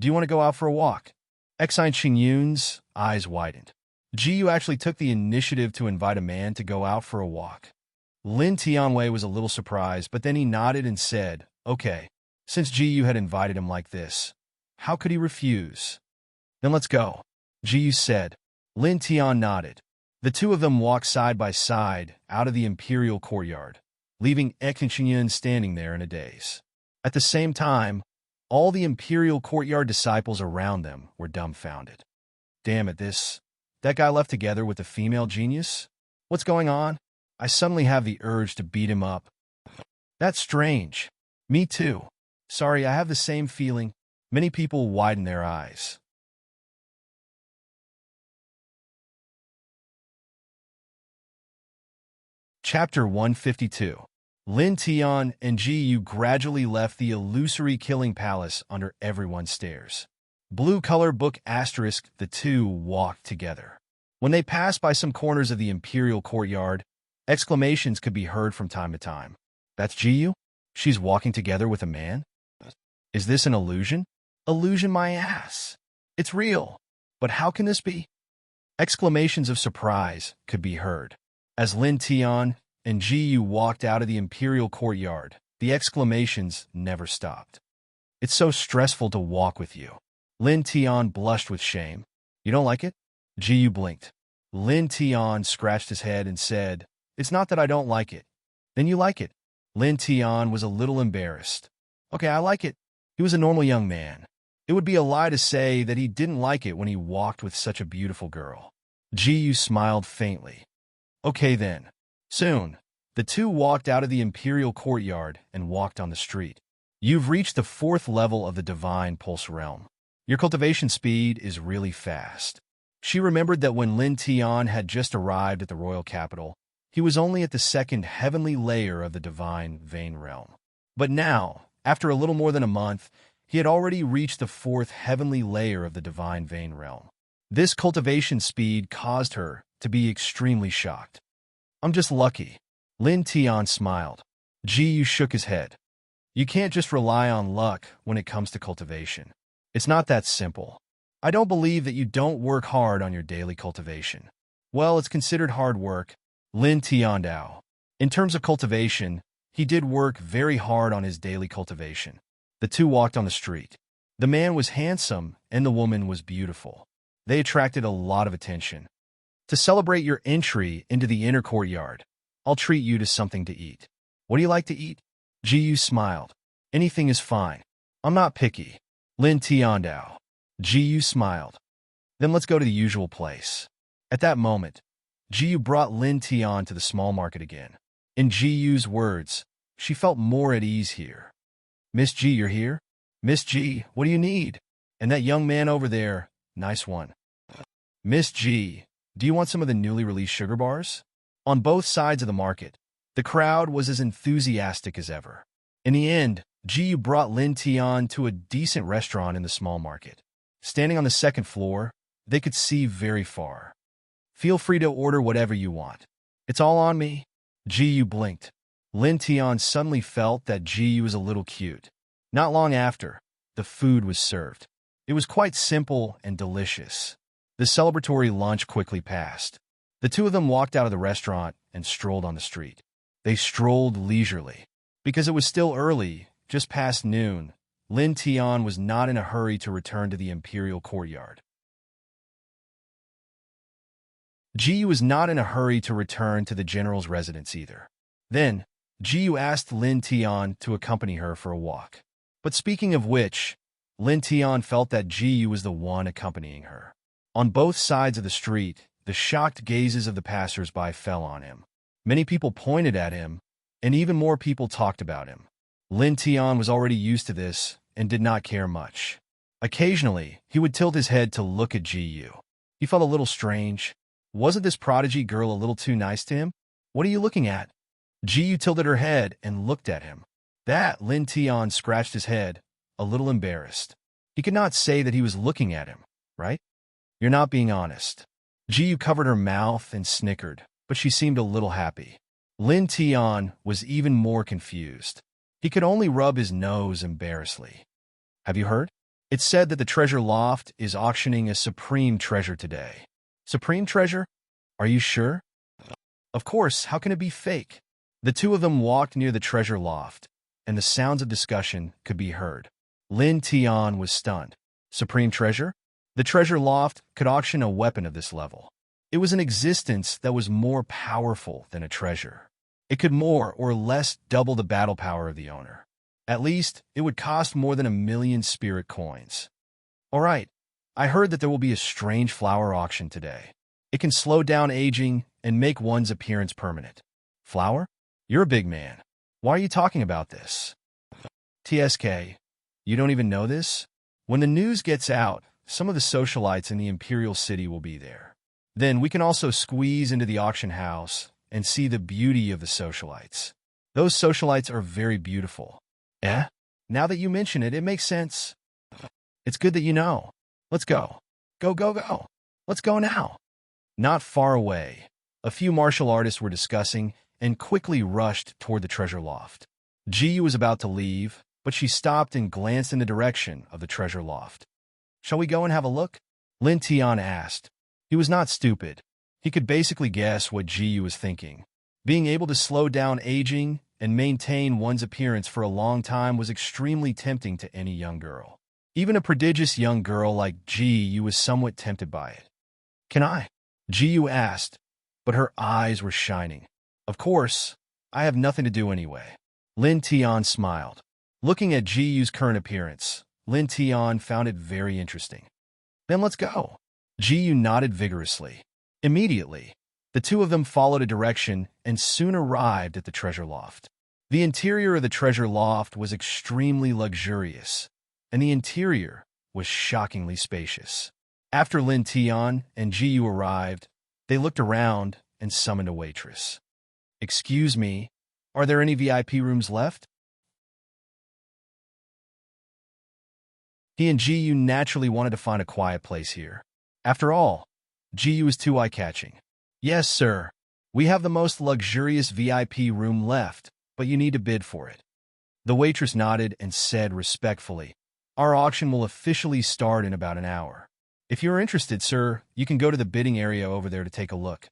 do you want to go out for a walk? Xian Qingyun's eyes widened. Ji Yu actually took the initiative to invite a man to go out for a walk. Lin Tianwei was a little surprised, but then he nodded and said, Okay, since Ji Yu had invited him like this, how could he refuse? Then let's go, Ji Yu said. Lin Tian nodded. The two of them walked side by side out of the imperial courtyard, leaving Xian Qingyun standing there in a daze. At the same time, all the imperial courtyard disciples around them were dumbfounded. Damn it, that guy left together with the female genius? What's going on? I suddenly have the urge to beat him up. That's strange. Me too. Sorry, I have the same feeling. Many people widen their eyes. Chapter 152. Lin Tian and Ji Yu gradually left the illusory killing palace under everyone's stares. Blue color book asterisk, the two walked together. When they passed by some corners of the imperial courtyard, exclamations could be heard from time to time. That's Ji Yu? She's walking together with a man? Is this an illusion? Illusion my ass. It's real. But how can this be? Exclamations of surprise could be heard. As Lin Tian and Ji Yu walked out of the imperial courtyard, the exclamations never stopped. It's so stressful to walk with you. Lin Tian blushed with shame. You don't like it? Ji Yu blinked. Lin Tian scratched his head and said, It's not that I don't like it. Then you like it. Lin Tian was a little embarrassed. Okay, I like it. He was a normal young man. It would be a lie to say that he didn't like it when he walked with such a beautiful girl. Ji Yu smiled faintly. Okay then. Soon, the two walked out of the imperial courtyard and walked on the street. You've reached the 4th level of the divine pulse realm. Your cultivation speed is really fast. She remembered that when Lin Tian had just arrived at the royal capital, he was only at the 2nd heavenly layer of the divine vein realm. But now, after a little more than a month, he had already reached the 4th heavenly layer of the divine vein realm. This cultivation speed caused her to be extremely shocked. I'm just lucky. Lin Tian smiled. Ji Yu shook his head. You can't just rely on luck when it comes to cultivation. It's not that simple. I don't believe that you don't work hard on your daily cultivation. Well, it's considered hard work. Lin Tiandao. In terms of cultivation, he did work very hard on his daily cultivation. The two walked on the street. The man was handsome and the woman was beautiful. They attracted a lot of attention. To celebrate your entry into the inner courtyard, I'll treat you to something to eat. What do you like to eat? Ji Yu smiled. Anything is fine. I'm not picky. Lin Tiandao. Ji Yu smiled. Then let's go to the usual place. At that moment, Ji Yu brought Lin Tian to the small market again. In Ji Yu's words, she felt more at ease here. Miss Ji, you're here? Miss Ji, what do you need? And that young man over there, nice one. Miss Ji, do you want some of the newly released sugar bars? On both sides of the market, the crowd was as enthusiastic as ever. In the end, Ji Yu brought Lin Tian to a decent restaurant in the small market. Standing on the 2nd floor, they could see very far. Feel free to order whatever you want. It's all on me. Ji Yu blinked. Lin Tian suddenly felt that Ji Yu was a little cute. Not long after, the food was served. It was quite simple and delicious. The celebratory lunch quickly passed. The two of them walked out of the restaurant and strolled on the street. They strolled leisurely. Because it was still early, just past noon, Lin Tian was not in a hurry to return to the imperial courtyard. Ji Yu was not in a hurry to return to the general's residence either. Then, Ji Yu asked Lin Tian to accompany her for a walk. But speaking of which, Lin Tian felt that Ji Yu was the one accompanying her. On both sides of the street, the shocked gazes of the passers-by fell on him. Many people pointed at him, and even more people talked about him. Lin Tian was already used to this and did not care much. Occasionally, he would tilt his head to look at Ji Yu. He felt a little strange. Wasn't this prodigy girl a little too nice to him? What are you looking at? Ji Yu tilted her head and looked at him. That Lin Tian scratched his head, a little embarrassed. He could not say that he was looking at him, right? You're not being honest. Ji Yu covered her mouth and snickered, but she seemed a little happy. Lin Tian was even more confused. He could only rub his nose embarrassedly. Have you heard? It's said that the treasure loft is auctioning a supreme treasure today. Supreme treasure? Are you sure? Of course, how can it be fake? The two of them walked near the treasure loft, and the sounds of discussion could be heard. Lin Tian was stunned. Supreme treasure? The treasure loft could auction a weapon of this level. It was an existence that was more powerful than a treasure. It could more or less double the battle power of the owner. At least, it would cost more than 1,000,000 spirit coins. All right, I heard that there will be a strange flower auction today. It can slow down aging and make one's appearance permanent. Flower? You're a big man. Why are you talking about this? TSK, you don't even know this? When the news gets out, some of the socialites in the Imperial City will be there. Then we can also squeeze into the auction house and see the beauty of the socialites. Those socialites are very beautiful. Eh? Now that you mention it, it makes sense. It's good that you know. Let's go. Go, go, go. Let's go now. Not far away, a few martial artists were discussing and quickly rushed toward the treasure loft. Ji Yu was about to leave, but she stopped and glanced in the direction of the treasure loft. Shall we go and have a look? Lin Tian asked. He was not stupid. He could basically guess what Ji Yu was thinking. Being able to slow down aging and maintain one's appearance for a long time was extremely tempting to any young girl. Even a prodigious young girl like Ji Yu was somewhat tempted by it. Can I? Ji Yu asked, but her eyes were shining. Of course, I have nothing to do anyway. Lin Tian smiled. Looking at Ji Yu's current appearance, Lin Tian found it very interesting. Then let's go. Ji Yu nodded vigorously. Immediately, the two of them followed a direction and soon arrived at the treasure loft. The interior of the treasure loft was extremely luxurious, and the interior was shockingly spacious. After Lin Tian and Ji Yu arrived, they looked around and summoned a waitress. Excuse me, are there any VIP rooms left? He and Ji Yu naturally wanted to find a quiet place here. After all, Ji Yu is too eye-catching. Yes, sir. We have the most luxurious VIP room left, but you need to bid for it. The waitress nodded and said respectfully, Our auction will officially start in about an hour. If you're interested, sir, you can go to the bidding area over there to take a look.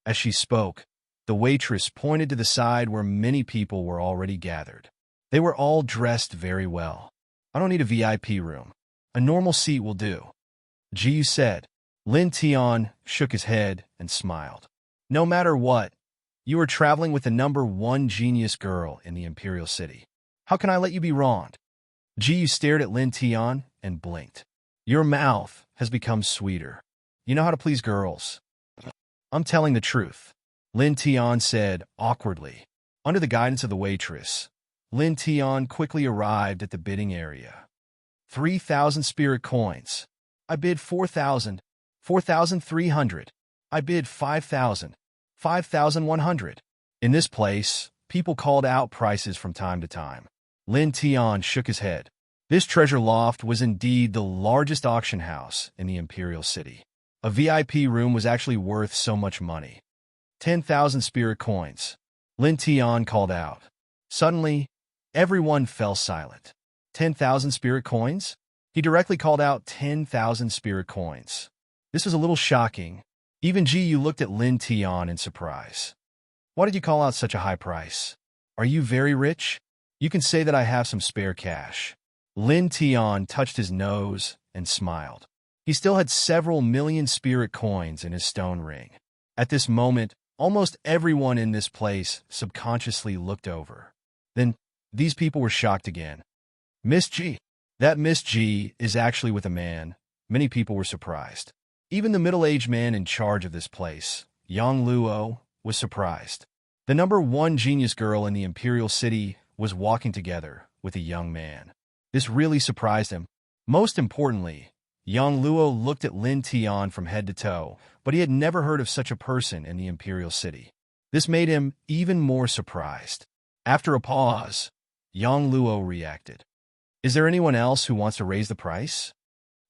As she spoke, the waitress pointed to the side where many people were already gathered. They were all dressed very well. I don't need a VIP room. A normal seat will do. Ji Yu said. Lin Tian shook his head and smiled. No matter what, you are traveling with the #1 genius girl in the Imperial City. How can I let you be wronged? Ji Yu stared at Lin Tian and blinked. Your mouth has become sweeter. You know how to please girls. I'm telling the truth, Lin Tian said awkwardly. Under the guidance of the waitress, Lin Tian quickly arrived at the bidding area. 3,000 spirit coins. I bid 4,000. 4,300. I bid 5,000. 5,100. In this place, people called out prices from time to time. Lin Tian shook his head. This treasure loft was indeed the largest auction house in the Imperial City. A VIP room was actually worth so much money. 10,000 spirit coins. Lin Tian called out. Suddenly, everyone fell silent. 10,000 spirit coins? He directly called out 10,000 spirit coins. This was a little shocking. Even Ji Yu looked at Lin Tian in surprise. Why did you call out such a high price? Are you very rich? You can say that I have some spare cash. Lin Tian touched his nose and smiled. He still had several million spirit coins in his stone ring. At this moment, almost everyone in this place subconsciously looked over. Then, these people were shocked again. Miss G. That Miss G is actually with a man. Many people were surprised. Even the middle-aged man in charge of this place, Yang Luo, was surprised. The #1 genius girl in the Imperial City was walking together with a young man. This really surprised him. Most importantly, young Luo looked at Lin Tian from head to toe, but he had never heard of such a person in the imperial city. This made him even more surprised. After a pause, young Luo reacted. Is there anyone else who wants to raise the price?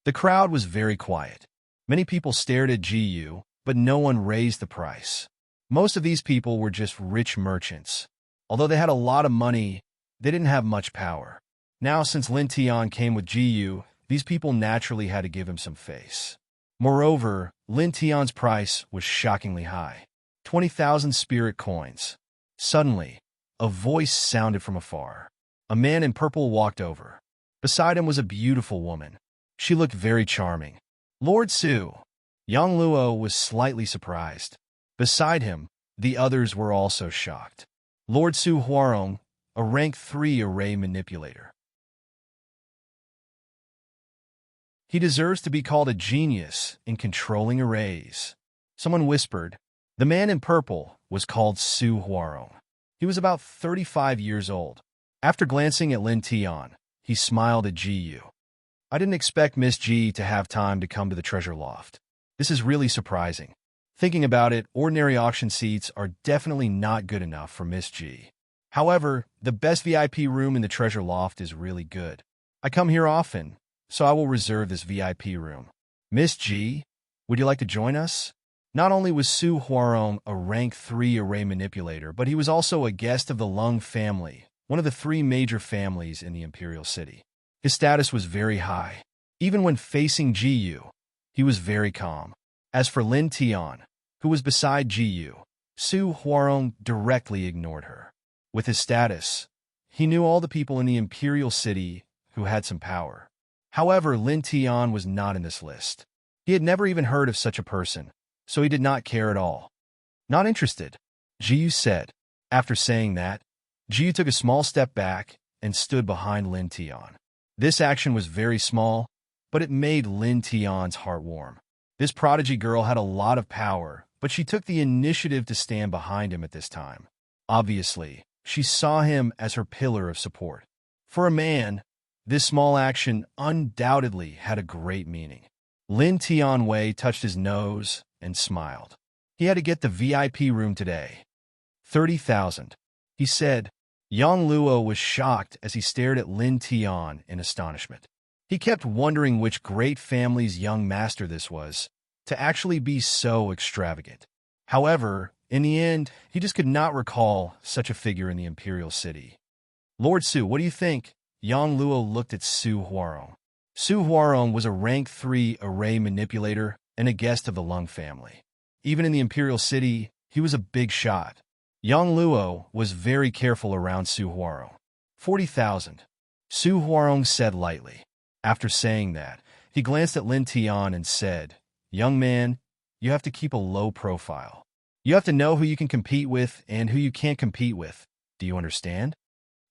The crowd was very quiet. Many people stared at Jiyu, but no one raised the price. Most of these people were just rich merchants. Although they had a lot of money, they didn't have much power. Now, since Lin Tian came with Jiyu, these people naturally had to give him some face. Moreover, Lin Tian's price was shockingly high. 20,000 spirit coins. Suddenly, a voice sounded from afar. A man in purple walked over. Beside him was a beautiful woman. She looked very charming. Lord Su. Yang Luo was slightly surprised. Beside him, the others were also shocked. Lord Su Huarong, a rank 3 array manipulator. He deserves to be called a genius in controlling arrays. Someone whispered. The man in purple was called Su Huarong. He was about 35 years old. After glancing at Lin Tian, he smiled at Jiyu. I didn't expect Miss Ji to have time to come to the treasure loft. This is really surprising. Thinking about it, ordinary auction seats are definitely not good enough for Miss Ji. However, the best VIP room in the treasure loft is really good. I come here often, so I will reserve this VIP room. Miss Ji, would you like to join us? Not only was Su Huarong a rank 3 array manipulator, but he was also a guest of the Lung family, one of the 3 major families in the imperial city. His status was very high. Even when facing Jiyu, he was very calm. As for Lin Tian, who was beside Jiyu, Su Huarong directly ignored her. With his status, he knew all the people in the imperial city who had some power. However, Lin Tian was not in this list. He had never even heard of such a person, so he did not care at all. Not interested, Jiyu said. After saying that, Jiyu took a small step back and stood behind Lin Tian. This action was very small, but it made Lin Tian's heart warm. This prodigy girl had a lot of power, but she took the initiative to stand behind him at this time. Obviously, she saw him as her pillar of support. For a man, this small action undoubtedly had a great meaning. Lin Tian Wei touched his nose and smiled. He had to get the VIP room today. 30,000, he said. Yang Luo was shocked as he stared at Lin Tian in astonishment. He kept wondering which great family's young master this was, to actually be so extravagant. However, in the end, he just could not recall such a figure in the imperial city. Lord Su, what do you think? Yang Luo looked at Su Huarong. Su Huarong was a rank 3 array manipulator and a guest of the Lung family. Even in the imperial city, he was a big shot. Yang Luo was very careful around Su Huarong. 40,000, Su Huarong said lightly. After saying that, he glanced at Lin Tian and said, Young man, you have to keep a low profile. You have to know who you can compete with and who you can't compete with. Do you understand?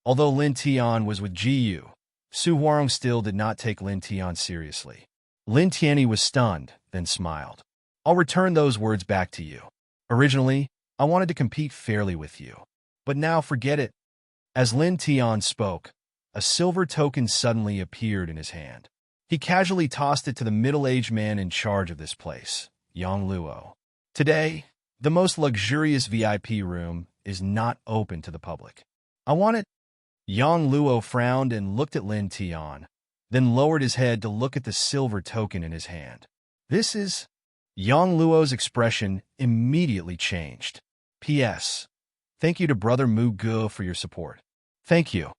Although Lin Tian was with Jiyu, Su Huarong still did not take Lin Tian seriously. Lin Tianyi was stunned, then smiled. I'll return those words back to you. Originally, I wanted to compete fairly with you, but now forget it. As Lin Tian spoke, a silver token suddenly appeared in his hand. He casually tossed it to the middle-aged man in charge of this place, Yang Luo. Today, the most luxurious VIP room is not open to the public. I want it. Yang Luo frowned and looked at Lin Tian, then lowered his head to look at the silver token in his hand. This is... Yang Luo's expression immediately changed. P.S. Thank you to Brother Mu Ge for your support. Thank you.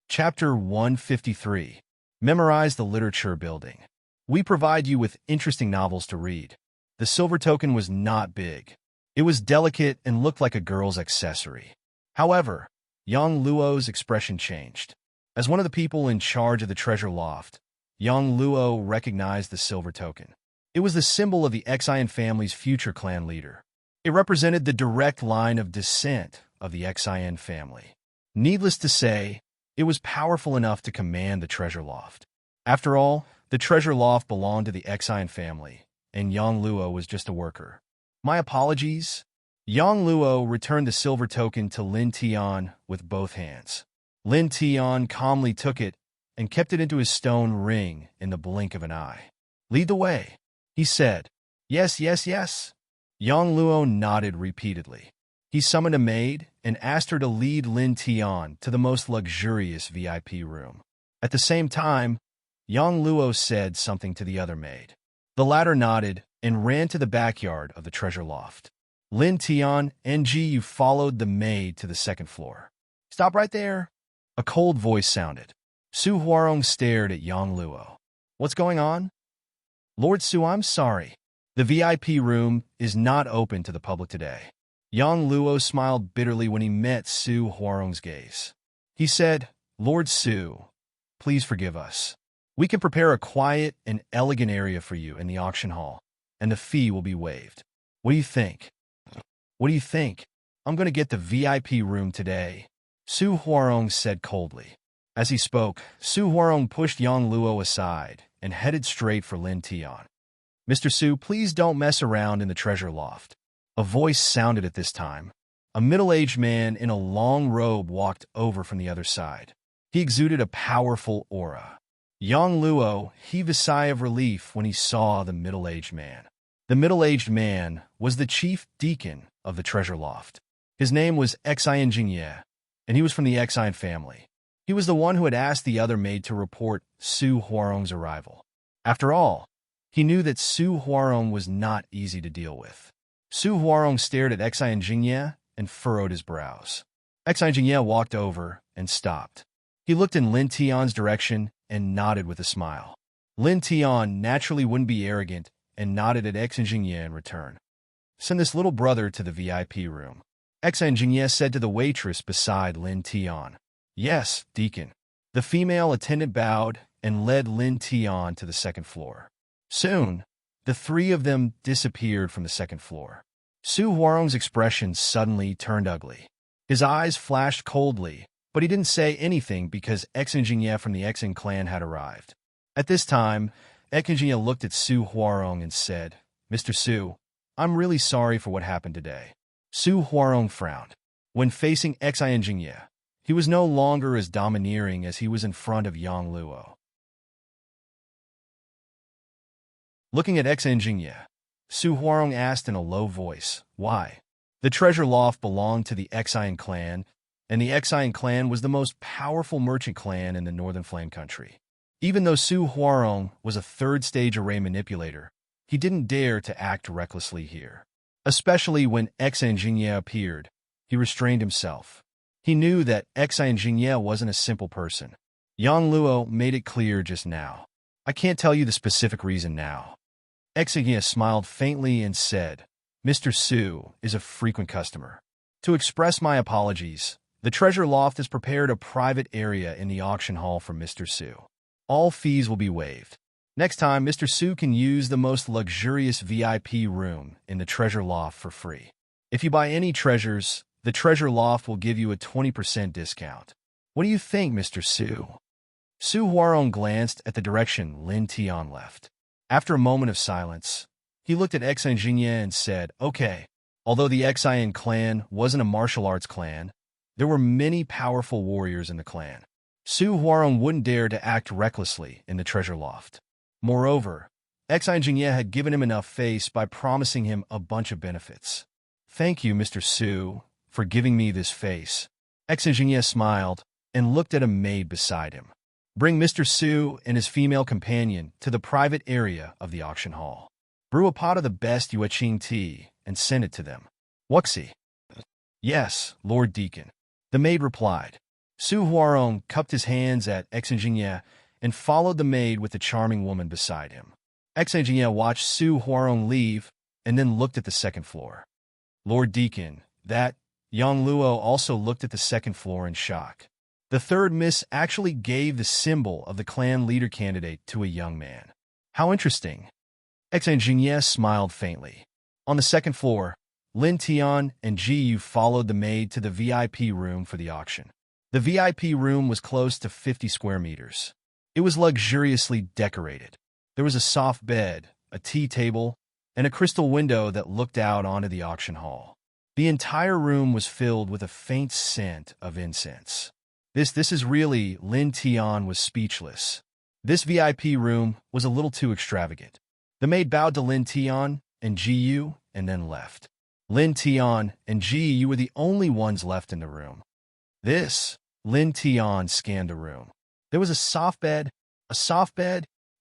Chapter 153. Memorize the literature building. We provide you with interesting novels to read. The silver token was not big. It was delicate and looked like a girl's accessory. However, Yang Luo's expression changed. As one of the people in charge of the treasure loft, Yang Luo recognized the silver token. It was the symbol of the Xian family's future clan leader. It represented the direct line of descent of the Xian family. Needless to say, it was powerful enough to command the treasure loft. After all, the treasure loft belonged to the Xian family, and Yang Luo was just a worker. My apologies. Yang Luo returned the silver token to Lin Tian with both hands. Lin Tian calmly took it and kept it into his stone ring in the blink of an eye. Lead the way, he said. Yes, yes, yes. Yang Luo nodded repeatedly. He summoned a maid and asked her to lead Lin Tian to the most luxurious VIP room. At the same time, Yang Luo said something to the other maid. The latter nodded and ran to the backyard of the treasure loft. Lin Tian and Ji followed the maid to the second floor. Stop right there. A cold voice sounded. Su Huarong stared at Yang Luo. What's going on? Lord Su, I'm sorry. The VIP room is not open to the public today. Yang Luo smiled bitterly when he met Su Huarong's gaze. He said, Lord Su, please forgive us. We can prepare a quiet and elegant area for you in the auction hall, and the fee will be waived. What do you think? What do you think? I'm going to get the VIP room today, Su Huarong said coldly. As he spoke, Su Huarong pushed Yang Luo aside and headed straight for Lin Tian. Mr. Su, please don't mess around in the treasure loft. A voice sounded at this time. A middle-aged man in a long robe walked over from the other side. He exuded a powerful aura. Yang Luo heaved a sigh of relief when he saw the middle-aged man. The middle-aged man was the chief deacon of the treasure loft. His name was Xian Jingye, and he was from the Xian family. He was the one who had asked the other maid to report Su Huarong's arrival. After all, he knew that Su Huarong was not easy to deal with. Su Huarong stared at Xian Jingye and furrowed his brows. Xian Jingye walked over and stopped. He looked in Lin Tian's direction and nodded with a smile. Lin Tian naturally wouldn't be arrogant and nodded at Xian Jingye in return. Send this little brother to the VIP room. Xian Jingye said to the waitress beside Lin Tian. Yes, deacon. The female attendant bowed and led Lin Tian to the second floor. Soon, the three of them disappeared from the second floor. Su Huarong's expression suddenly turned ugly. His eyes flashed coldly, but he didn't say anything because Xian Jingye from the Xian clan had arrived. At this time, Xian Jingye looked at Su Huarong and said, Mr. Su, I'm really sorry for what happened today. Su Huarong frowned. When facing Xian Jingye, he was no longer as domineering as he was in front of Yang Luo. Looking at Xian Jingye, Su Huarong asked in a low voice, why? The treasure loft belonged to the Xian clan, and the Xian clan was the most powerful merchant clan in the Northern Flame Country. Even though Su Huarong was a third-stage array manipulator, he didn't dare to act recklessly here. Especially when Xian Jingye appeared, he restrained himself. He knew that Xian Jingye wasn't a simple person. Yang Luo made it clear just now. I can't tell you the specific reason now. Xian Jingye smiled faintly and said, Mr. Su is a frequent customer. To express my apologies, the treasure loft has prepared a private area in the auction hall for Mr. Su. All fees will be waived. Next time, Mr. Su can use the most luxurious VIP room in the treasure loft for free. If you buy any treasures, the treasure loft will give you a 20% discount. What do you think, Mr. Su? Su Huarong glanced at the direction Lin Tian left. After a moment of silence, he looked at Xian Jingye and said, okay, although the Xian clan wasn't a martial arts clan, there were many powerful warriors in the clan. Su Huarong wouldn't dare to act recklessly in the treasure loft. Moreover, Xian Jingye had given him enough face by promising him a bunch of benefits. Thank you, Mr. Su, for giving me this face. Xian Jingye smiled and looked at a maid beside him. Bring Mr. Su and his female companion to the private area of the auction hall. Brew a pot of the best Yueqing tea and send it to them. Wuxi. Yes, Lord Deacon. The maid replied. Su Huarong cupped his hands at Xian Jingye and followed the maid with the charming woman beside him. Xian Jingye watched Su Huarong leave and then looked at the second floor. Lord Deacon, that Yang Luo also looked at the second floor in shock. The third miss actually gave the symbol of the clan leader candidate to a young man. How interesting. Xian Jingye smiled faintly. On the second floor, Lin Tian and Ji Yu followed the maid to the VIP room for the auction. The VIP room was close to 50 square meters. It was luxuriously decorated. There was a soft bed, a tea table, and a crystal window that looked out onto the auction hall. The entire room was filled with a faint scent of incense. This is really, Lin Tian was speechless. This VIP room was a little too extravagant. The maid bowed to Lin Tian and Ji Yu and then left. Lin Tian and Ji Yu were the only ones left in the room. Lin Tian scanned the room. There was a soft bed.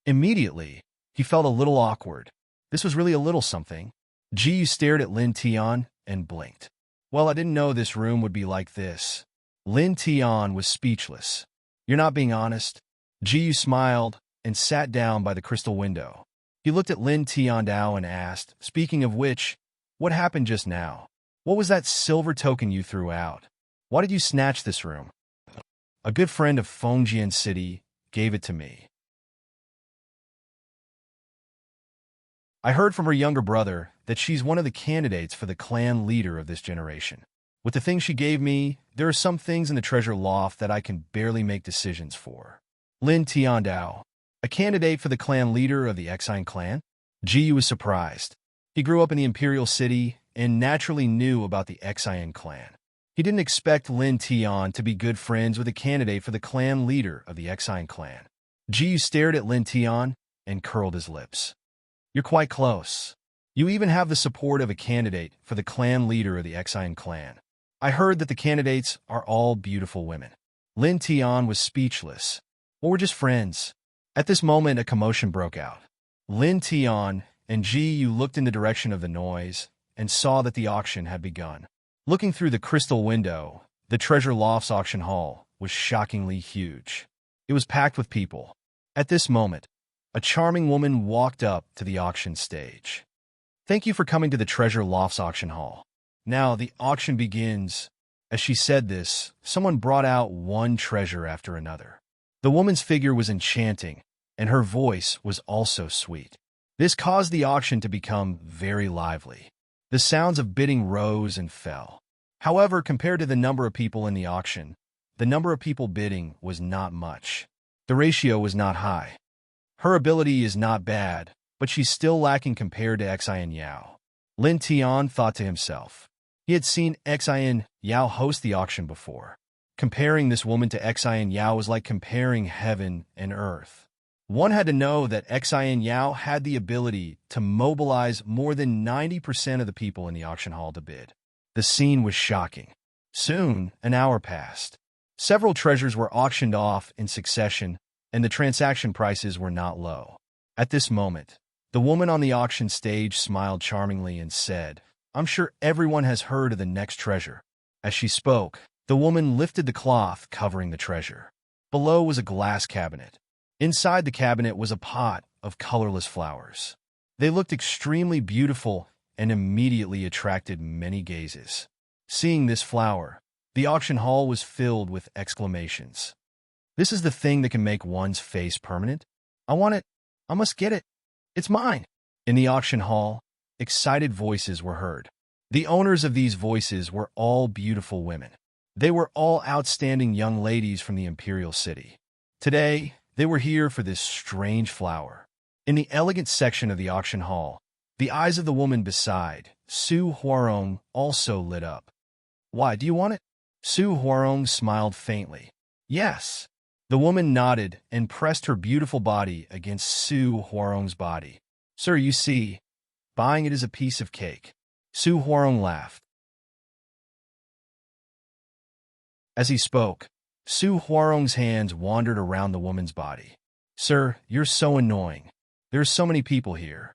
Immediately, he felt a little awkward. This was really a little something. Ji Yu stared at Lin Tian and blinked. Well, I didn't know this room would be like this. Lin Tian was speechless. You're not being honest? Ji Yu smiled and sat down by the crystal window. He looked at Lin Tiandao and asked, speaking of which, what happened just now? What was that silver token you threw out? Why did you snatch this room? A good friend of Fengjian City gave it to me. I heard from her younger brother that she's one of the candidates for the clan leader of this generation. With the things she gave me, there are some things in the treasure loft that I can barely make decisions for. Lin Tiandao, a candidate for the clan leader of the Exine clan? Ji Yu was surprised. He grew up in the Imperial City and naturally knew about the Exine clan. He didn't expect Lin Tian to be good friends with a candidate for the clan leader of the Exine clan. Ji Yu stared at Lin Tian and curled his lips. You're quite close. You even have the support of a candidate for the clan leader of the Exine clan. I heard that the candidates are all beautiful women. Lin Tian was speechless. Or we're just friends. At this moment, a commotion broke out. Lin Tian and Ji Yu looked in the direction of the noise and saw that the auction had begun. Looking through the crystal window, the treasure loft's auction hall was shockingly huge. It was packed with people. At this moment, a charming woman walked up to the auction stage. Thank you for coming to the treasure loft's auction hall. Now the auction begins. As she said this, someone brought out one treasure after another. The woman's figure was enchanting, and her voice was also sweet. This caused the auction to become very lively. The sounds of bidding rose and fell. However, compared to the number of people in the auction, the number of people bidding was not much. The ratio was not high. Her ability is not bad, but she's still lacking compared to Xian Yao. Lin Tian thought to himself. He had seen Xian Yao host the auction before. Comparing this woman to Xian Yao was like comparing heaven and earth. One had to know that Xian Yao had the ability to mobilize more than 90% of the people in the auction hall to bid. The scene was shocking. Soon, an hour passed. Several treasures were auctioned off in succession, and the transaction prices were not low. At this moment, the woman on the auction stage smiled charmingly and said, I'm sure everyone has heard of the next treasure. As she spoke, the woman lifted the cloth covering the treasure. Below was a glass cabinet. Inside the cabinet was a pot of colorless flowers. They looked extremely beautiful and immediately attracted many gazes. Seeing this flower, the auction hall was filled with exclamations. This is the thing that can make one's face permanent? I want it. I must get it. It's mine. In the auction hall, excited voices were heard. The owners of these voices were all beautiful women. They were all outstanding young ladies from the Imperial City. Today, they were here for this strange flower. In the elegant section of the auction hall, the eyes of the woman beside, Su Huarong, also lit up. Why, do you want it? Su Huarong smiled faintly. Yes. The woman nodded and pressed her beautiful body against Su Huarong's body. Sir, you see, buying it is a piece of cake. Su Huarong laughed. As he spoke, Su Huarong's hands wandered around the woman's body. Sir, you're so annoying. There are so many people here.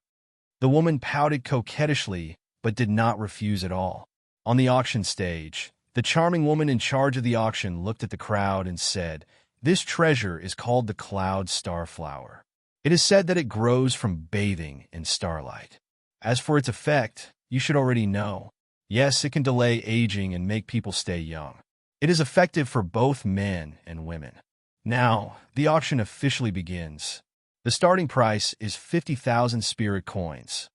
The woman pouted coquettishly, but did not refuse at all. On the auction stage, the charming woman in charge of the auction looked at the crowd and said, This treasure is called the Cloud Star Flower. It is said that it grows from bathing in starlight. As for its effect, you should already know. Yes, it can delay aging and make people stay young. It is effective for both men and women. Now, the auction officially begins. The starting price is 50,000 spirit coins.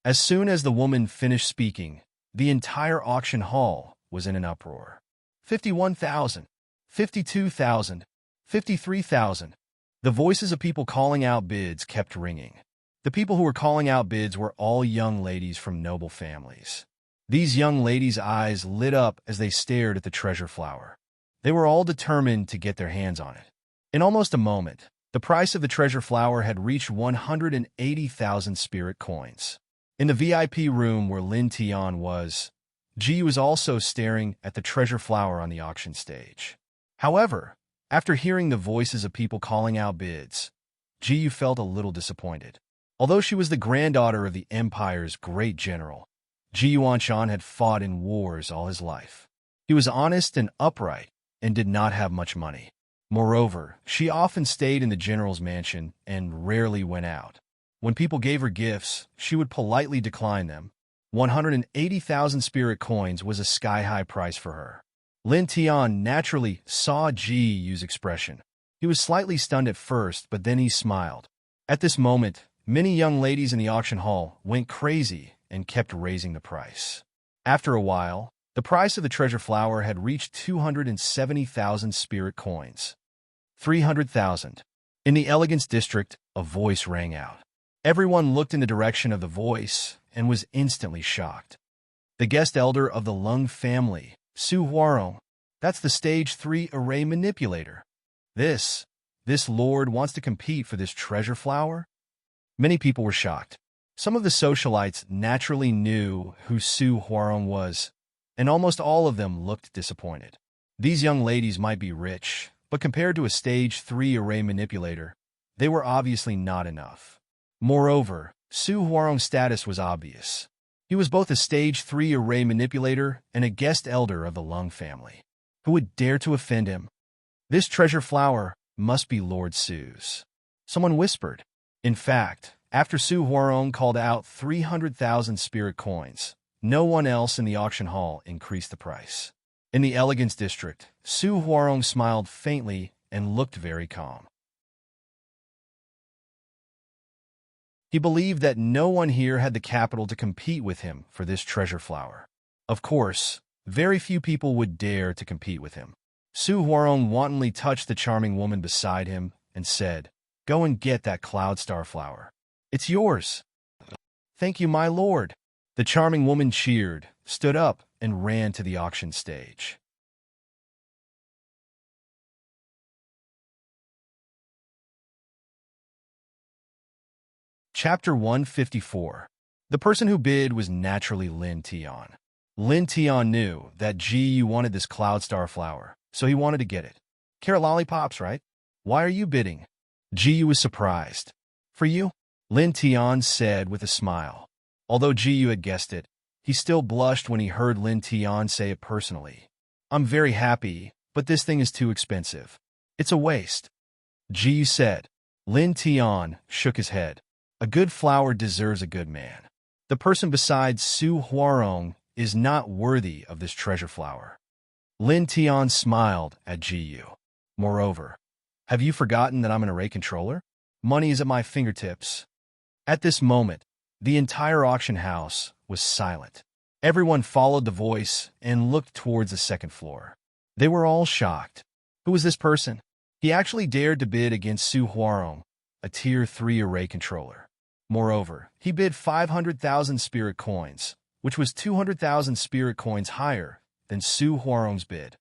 As soon as the woman finished speaking, the entire auction hall was in an uproar. 51,000, 52,000, 53,000. The voices of people calling out bids kept ringing. The people who were calling out bids were all young ladies from noble families. These young ladies' eyes lit up as they stared at the treasure flower. They were all determined to get their hands on it. In almost a moment, the price of the treasure flower had reached 180,000 spirit coins. In the VIP room where Lin Tian was, Ji was also staring at the treasure flower on the auction stage. However, after hearing the voices of people calling out bids, Ji felt a little disappointed. Although she was the granddaughter of the Empire's great general, Ji Yuanshan had fought in wars all his life. He was honest and upright and did not have much money. Moreover, she often stayed in the general's mansion and rarely went out. When people gave her gifts, she would politely decline them. 180,000 spirit coins was a sky-high price for her. Lin Tian naturally saw Ji Yu's expression. He was slightly stunned at first, but then he smiled. At this moment, many young ladies in the auction hall went crazy and kept raising the price. After a while, the price of the treasure flower had reached 270,000 spirit coins. 300,000. In the elegance district, a voice rang out. Everyone looked in the direction of the voice and was instantly shocked. The guest elder of the Lung family, Su Huarong, that's the stage 3 array manipulator. This lord wants to compete for this treasure flower? Many people were shocked. Some of the socialites naturally knew who Su Huarong was, and almost all of them looked disappointed. These young ladies might be rich, but compared to a stage 3 array manipulator, they were obviously not enough. Moreover, Su Huarong's status was obvious. He was both a stage 3 array manipulator and a guest elder of the Lung family. Who would dare to offend him? This treasure flower must be Lord Su's. Someone whispered. In fact, after Su Huarong called out 300,000 spirit coins, no one else in the auction hall increased the price. In the elegance district, Su Huarong smiled faintly and looked very calm. He believed that no one here had the capital to compete with him for this treasure flower. Of course, very few people would dare to compete with him. Su Huarong wantonly touched the charming woman beside him and said, "Go and get that cloud star flower. It's yours." "Thank you, my lord." The charming woman cheered, stood up, and ran to the auction stage. Chapter 154. The person who bid was naturally Lin Tian. Lin Tian knew that Ji Yu wanted this cloud star flower, so he wanted to get it. Carrot lollipops, right? Why are you bidding? Ji Yu was surprised. For you? Lin Tian said with a smile. Although Ji Yu had guessed it, he still blushed when he heard Lin Tian say it personally. I'm very happy, but this thing is too expensive. It's a waste. Ji Yu said. Lin Tian shook his head. A good flower deserves a good man. The person besides Su Huarong is not worthy of this treasure flower. Lin Tian smiled at Ji Yu. Moreover, have you forgotten that I'm an array controller? Money is at my fingertips. At this moment, the entire auction house was silent. Everyone followed the voice and looked towards the second floor. They were all shocked. Who was this person? He actually dared to bid against Su Huarong, a Tier 3 array controller. Moreover, he bid 500,000 spirit coins, which was 200,000 spirit coins higher than Su Huarong's bid.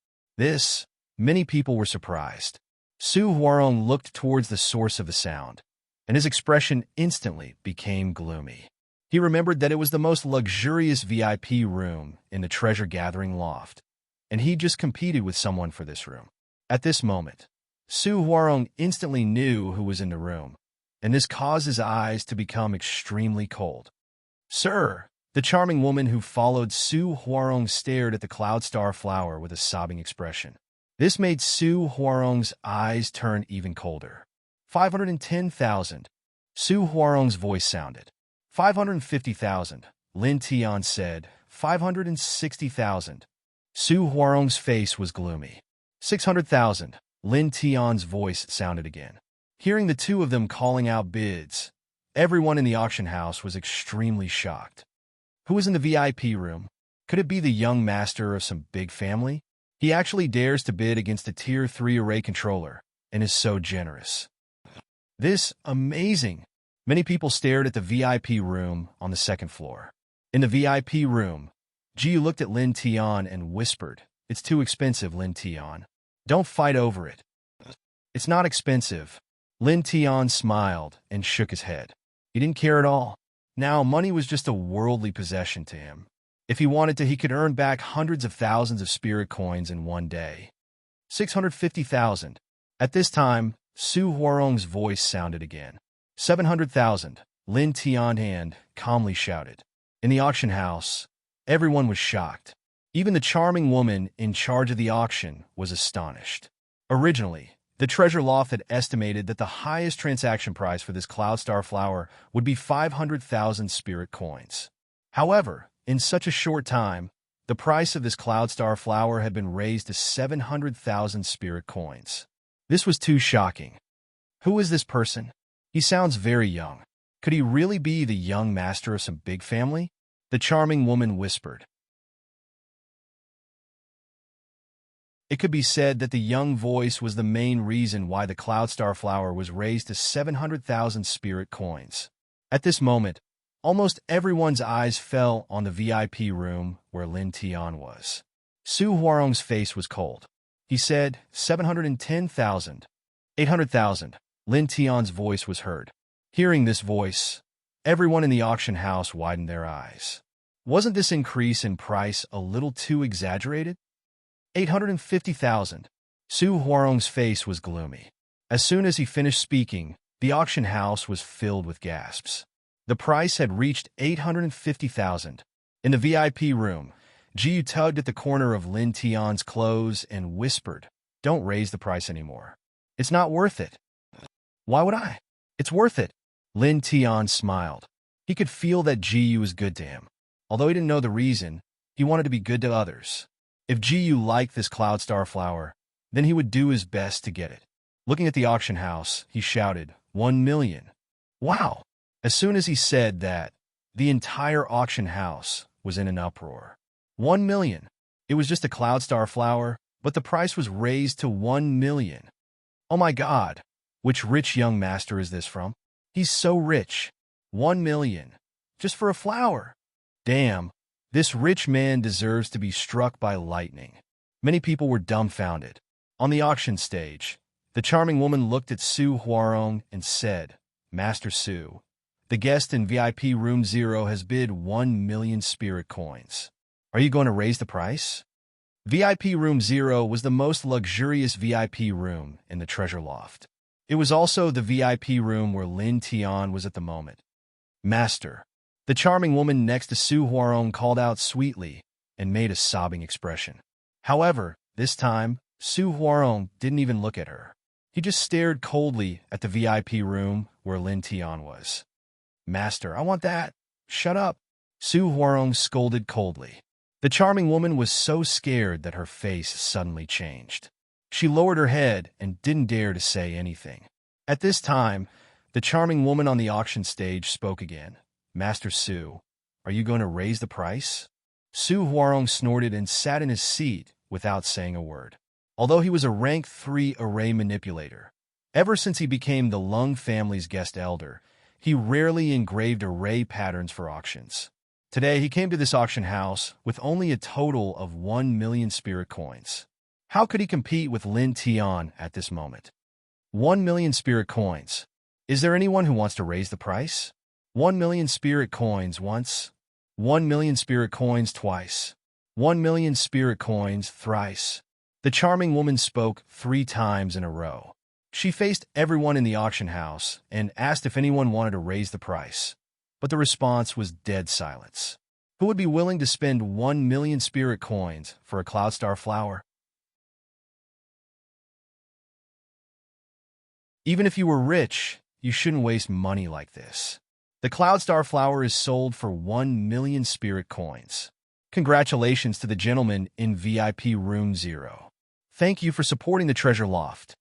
Many people were surprised. Su Huarong looked towards the source of the sound, and his expression instantly became gloomy. He remembered that it was the most luxurious VIP room in the treasure-gathering loft, and he just competed with someone for this room. At this moment, Su Huarong instantly knew who was in the room, and this caused his eyes to become extremely cold. Sir, the charming woman who followed Su Huarong stared at the cloud star flower with a sobbing expression. This made Su Huarong's eyes turn even colder. 510,000. Su Huarong's voice sounded. 550,000. Lin Tian said. 560,000. Su Huarong's face was gloomy. 600,000. Lin Tian's voice sounded again. Hearing the two of them calling out bids, everyone in the auction house was extremely shocked. Who was in the VIP room? Could it be the young master of some big family? He actually dares to bid against a Tier 3 array controller and is so generous. This amazing. Many people stared at the VIP room on the second floor. In the VIP room, Jiu looked at Lin Tian and whispered, "It's too expensive, Lin Tian. Don't fight over it." "It's not expensive." Lin Tian smiled and shook his head. He didn't care at all. Now, money was just a worldly possession to him. If he wanted to, he could earn back hundreds of thousands of spirit coins in one day. 650,000. At this time, Su Huarong's voice sounded again. 700,000. Lin Tianhan calmly shouted. In the auction house, everyone was shocked. Even the charming woman in charge of the auction was astonished. Originally, the treasure loft had estimated that the highest transaction price for this Cloudstar flower would be 500,000 spirit coins. However, in such a short time, the price of this Cloudstar flower had been raised to 700,000 spirit coins. This was too shocking. Who is this person? He sounds very young. Could he really be the young master of some big family? The charming woman whispered. It could be said that the young voice was the main reason why the Cloudstar flower was raised to 700,000 spirit coins. At this moment, almost everyone's eyes fell on the VIP room where Lin Tian was. Su Huarong's face was cold. He said, 710,000. 800,000. Lin Tian's voice was heard. Hearing this voice, everyone in the auction house widened their eyes. Wasn't this increase in price a little too exaggerated? 850,000. Su Huarong's face was gloomy. As soon as he finished speaking, the auction house was filled with gasps. The price had reached 850,000. In the VIP room, Jiu tugged at the corner of Lin Tian's clothes and whispered, "Don't raise the price anymore. It's not worth it." "Why would I? It's worth it." Lin Tian smiled. He could feel that Jiu was good to him. Although he didn't know the reason, he wanted to be good to others. If Jiu liked this Cloudstar flower, then he would do his best to get it. Looking at the auction house, he shouted, 1 million. Wow! As soon as he said that, the entire auction house was in an uproar. 1 million. It was just a Cloudstar flower, but the price was raised to 1 million. Oh my God! Which rich young master is this from? He's so rich. 1 million. Just for a flower. Damn. This rich man deserves to be struck by lightning. Many people were dumbfounded. On the auction stage, the charming woman looked at Su Huarong and said, "Master Su, the guest in VIP room 0 has bid 1 million spirit coins. Are you going to raise the price?" VIP room 0 was the most luxurious VIP room in the treasure loft. It was also the VIP room where Lin Tian was at the moment. "Master." The charming woman next to Su Huarong called out sweetly and made a sobbing expression. However, this time, Su Huarong didn't even look at her. He just stared coldly at the VIP room where Lin Tian was. "Master, I want that." "Shut up." Su Huarong scolded coldly. The charming woman was so scared that her face suddenly changed. She lowered her head and didn't dare to say anything. At this time, the charming woman on the auction stage spoke again. "Master Su, are you going to raise the price?" Su Huarong snorted and sat in his seat without saying a word. Although he was a rank 3 array manipulator, ever since he became the Lung family's guest elder, he rarely engraved array patterns for auctions. Today, he came to this auction house with only a total of 1 million spirit coins. How could he compete with Lin Tian at this moment? 1 million spirit coins. Is there anyone who wants to raise the price? 1 million spirit coins once. 1 million spirit coins twice. 1 million spirit coins thrice. The charming woman spoke 3 times in a row. She faced everyone in the auction house and asked if anyone wanted to raise the price. But the response was dead silence. Who would be willing to spend 1 million spirit coins for a Cloudstar flower? Even if you were rich, you shouldn't waste money like this. The Cloudstar flower is sold for 1 million spirit coins. Congratulations to the gentleman in VIP room 0. Thank you for supporting the treasure loft.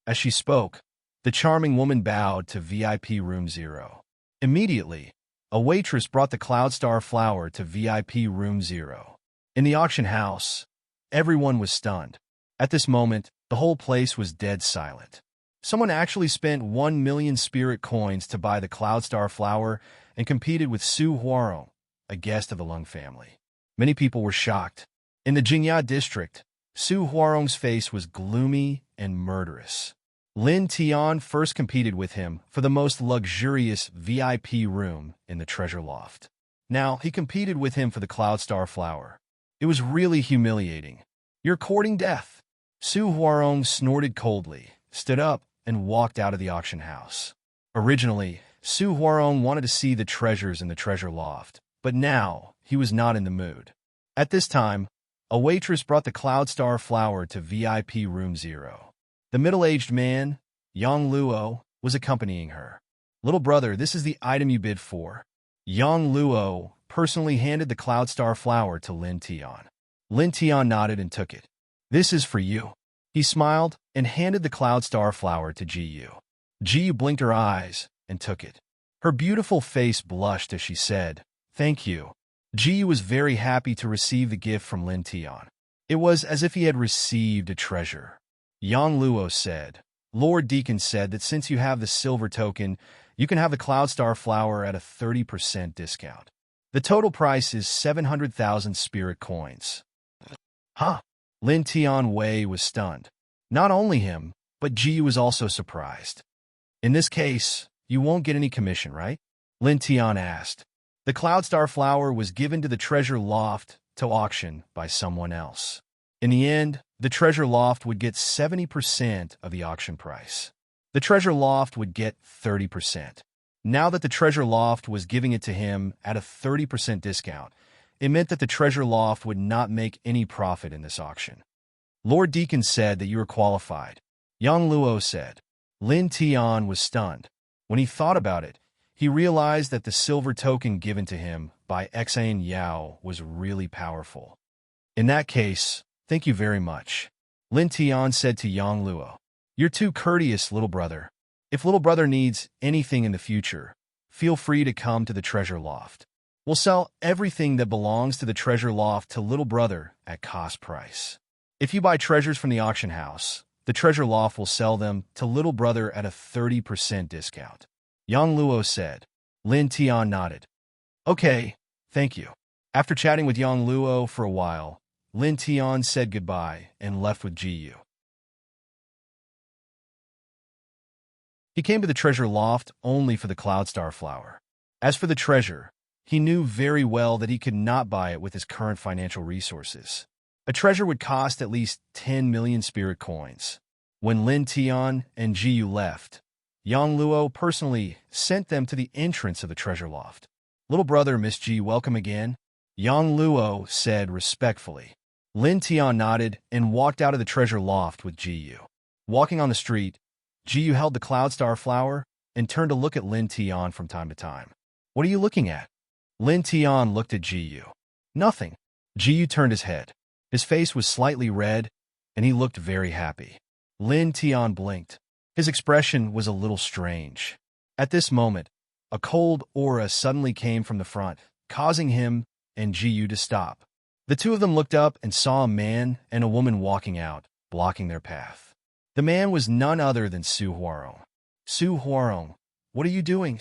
As she spoke, the charming woman bowed to VIP room 0. Immediately, a waitress brought the Cloudstar flower to VIP room 0. In the auction house, everyone was stunned. At this moment, the whole place was dead silent. Someone actually spent 1 million spirit coins to buy the Cloudstar flower and competed with Su Huarong, a guest of the Lung family. Many people were shocked. In the Jingya district, Su Huarong's face was gloomy and murderous. Lin Tian first competed with him for the most luxurious VIP room in the treasure loft. Now, he competed with him for the Cloudstar flower. It was really humiliating. "You're courting death." Su Huarong snorted coldly, stood up, and walked out of the auction house. Originally, Su Huarong wanted to see the treasures in the treasure loft, but now he was not in the mood. At this time, a waitress brought the Cloudstar flower to VIP Room 0. The middle-aged man, Yang Luo, was accompanying her. "Little brother, this is the item you bid for." Yang Luo personally handed the Cloudstar flower to Lin Tian. Lin Tian nodded and took it. "This is for you." He smiled and handed the Cloudstar flower to Ji Yu. Ji Yu blinked her eyes and took it. Her beautiful face blushed as she said, "Thank you." Ji Yu was very happy to receive the gift from Lin Tian. It was as if he had received a treasure. Yang Luo said, "Lord Deacon said that since you have the silver token, you can have the Cloudstar flower at a 30% discount. The total price is 700,000 spirit coins." Huh? Lin Tian Wei was stunned. Not only him, but Ji Yu was also surprised. "In this case, you won't get any commission, right?" Lin Tian asked. The Cloudstar flower was given to the treasure loft to auction by someone else. In the end, the treasure loft would get 70% of the auction price. The treasure loft would get 30%. Now that the treasure loft was giving it to him at a 30% discount, it meant that the treasure loft would not make any profit in this auction. "Lord Deacon said that you were qualified," Yang Luo said. Lin Tian was stunned. When he thought about it, he realized that the silver token given to him by Xan Yao was really powerful. "In that case, thank you very much," Lin Tian said to Yang Luo. "You're too courteous, little brother. If little brother needs anything in the future, feel free to come to the treasure loft. We'll sell everything that belongs to the treasure loft to little brother at cost price. If you buy treasures from the auction house, the treasure loft will sell them to little brother at a 30% discount." Yang Luo said. Lin Tian nodded. "Okay, thank you." After chatting with Yang Luo for a while, Lin Tian said goodbye and left with Ji Yu. He came to the treasure loft only for the Cloudstar flower. As for the treasure, he knew very well that he could not buy it with his current financial resources. A treasure would cost at least 10 million spirit coins. When Lin Tian and Ji Yu left, Yang Luo personally sent them to the entrance of the treasure loft. "Little brother, Miss Ji, welcome again," Yang Luo said respectfully. Lin Tian nodded and walked out of the treasure loft with Ji Yu. Walking on the street, Ji Yu held the Cloudstar flower and turned to look at Lin Tian from time to time. "What are you looking at?" Lin Tian looked at Ji Yu. "Nothing." Ji Yu turned his head. His face was slightly red, and he looked very happy. Lin Tian blinked. His expression was a little strange. At this moment, a cold aura suddenly came from the front, causing him and Ji Yu to stop. The two of them looked up and saw a man and a woman walking out, blocking their path. The man was none other than Su Huarong. "Su Huarong, what are you doing?"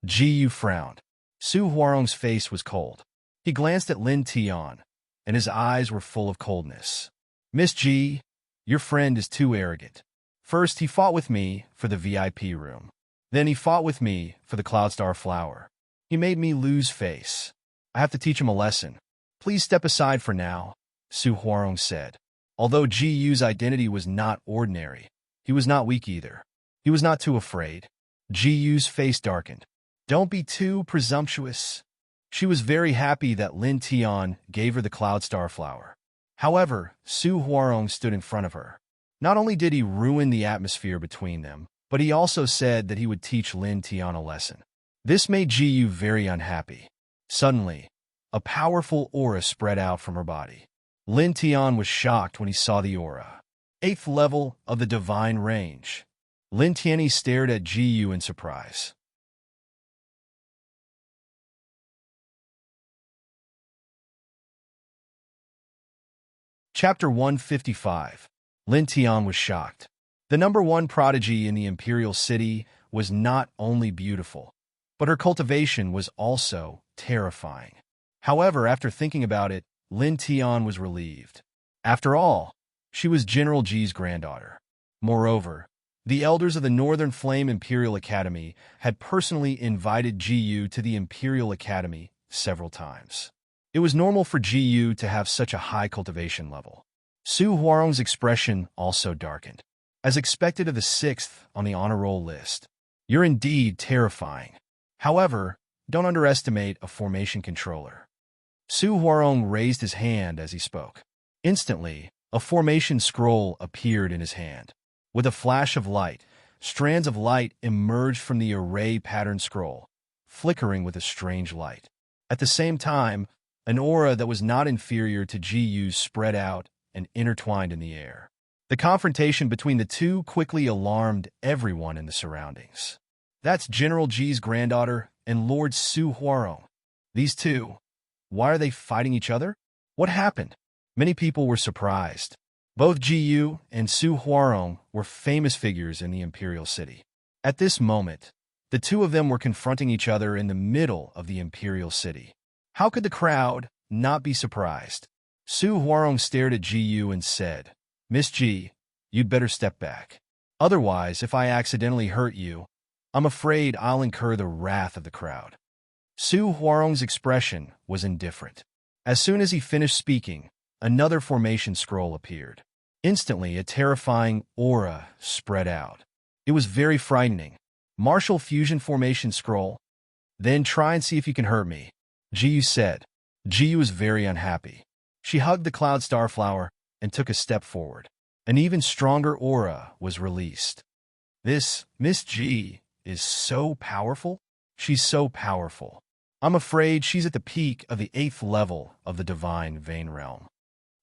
Ji Yu frowned. Su Huarong's face was cold. He glanced at Lin Tian, and his eyes were full of coldness. "Miss Ji, your friend is too arrogant. First, he fought with me for the VIP room. Then he fought with me for the Cloudstar flower. He made me lose face. I have to teach him a lesson. Please step aside for now," Su Huarong said. Although Ji Yu's identity was not ordinary, he was not weak either. He was not too afraid. Ji Yu's face darkened. "Don't be too presumptuous." She was very happy that Lin Tian gave her the Cloudstar flower. However, Su Huarong stood in front of her. Not only did he ruin the atmosphere between them, but he also said that he would teach Lin Tian a lesson. This made Ji Yu very unhappy. Suddenly, a powerful aura spread out from her body. Lin Tian was shocked when he saw the aura. 8th level of the divine range. Lin Tian stared at Ji Yu in surprise. Chapter 155. Lin Tian was shocked. The #1 prodigy in the imperial city was not only beautiful, but her cultivation was also terrifying. However, after thinking about it, Lin Tian was relieved. After all, she was General Ji's granddaughter. Moreover, the elders of the Northern Flame Imperial Academy had personally invited Ji to the Imperial Academy several times. It was normal for Ji to have such a high cultivation level. Su Huarong's expression also darkened. As expected of the 6th on the honor roll list, you're indeed terrifying. However, don't underestimate a formation controller. Su Huarong raised his hand as he spoke. Instantly, a formation scroll appeared in his hand. With a flash of light, strands of light emerged from the array pattern scroll, flickering with a strange light. At the same time, an aura that was not inferior to Ji's spread out and intertwined in the air. The confrontation between the two quickly alarmed everyone in the surroundings. That's General Ji's granddaughter and Lord Su Huarong. These two, why are they fighting each other? What happened? Many people were surprised. Both Ji and Su Huarong were famous figures in the imperial city. At this moment, the two of them were confronting each other in the middle of the imperial city. How could the crowd not be surprised? Su Huarong stared at Ji and said, "Miss Ji, you'd better step back. Otherwise, if I accidentally hurt you, I'm afraid I'll incur the wrath of the crowd." Su Huarong's expression was indifferent. As soon as he finished speaking, another formation scroll appeared. Instantly, a terrifying aura spread out. It was very frightening. Martial fusion formation scroll. Then try and see if you can hurt me, Ji said. Ji was very unhappy. She hugged the cloud starflower and took a step forward. An even stronger aura was released. This Miss Ji is so powerful. She's so powerful. I'm afraid she's at the peak of the 8th level of the divine vein realm.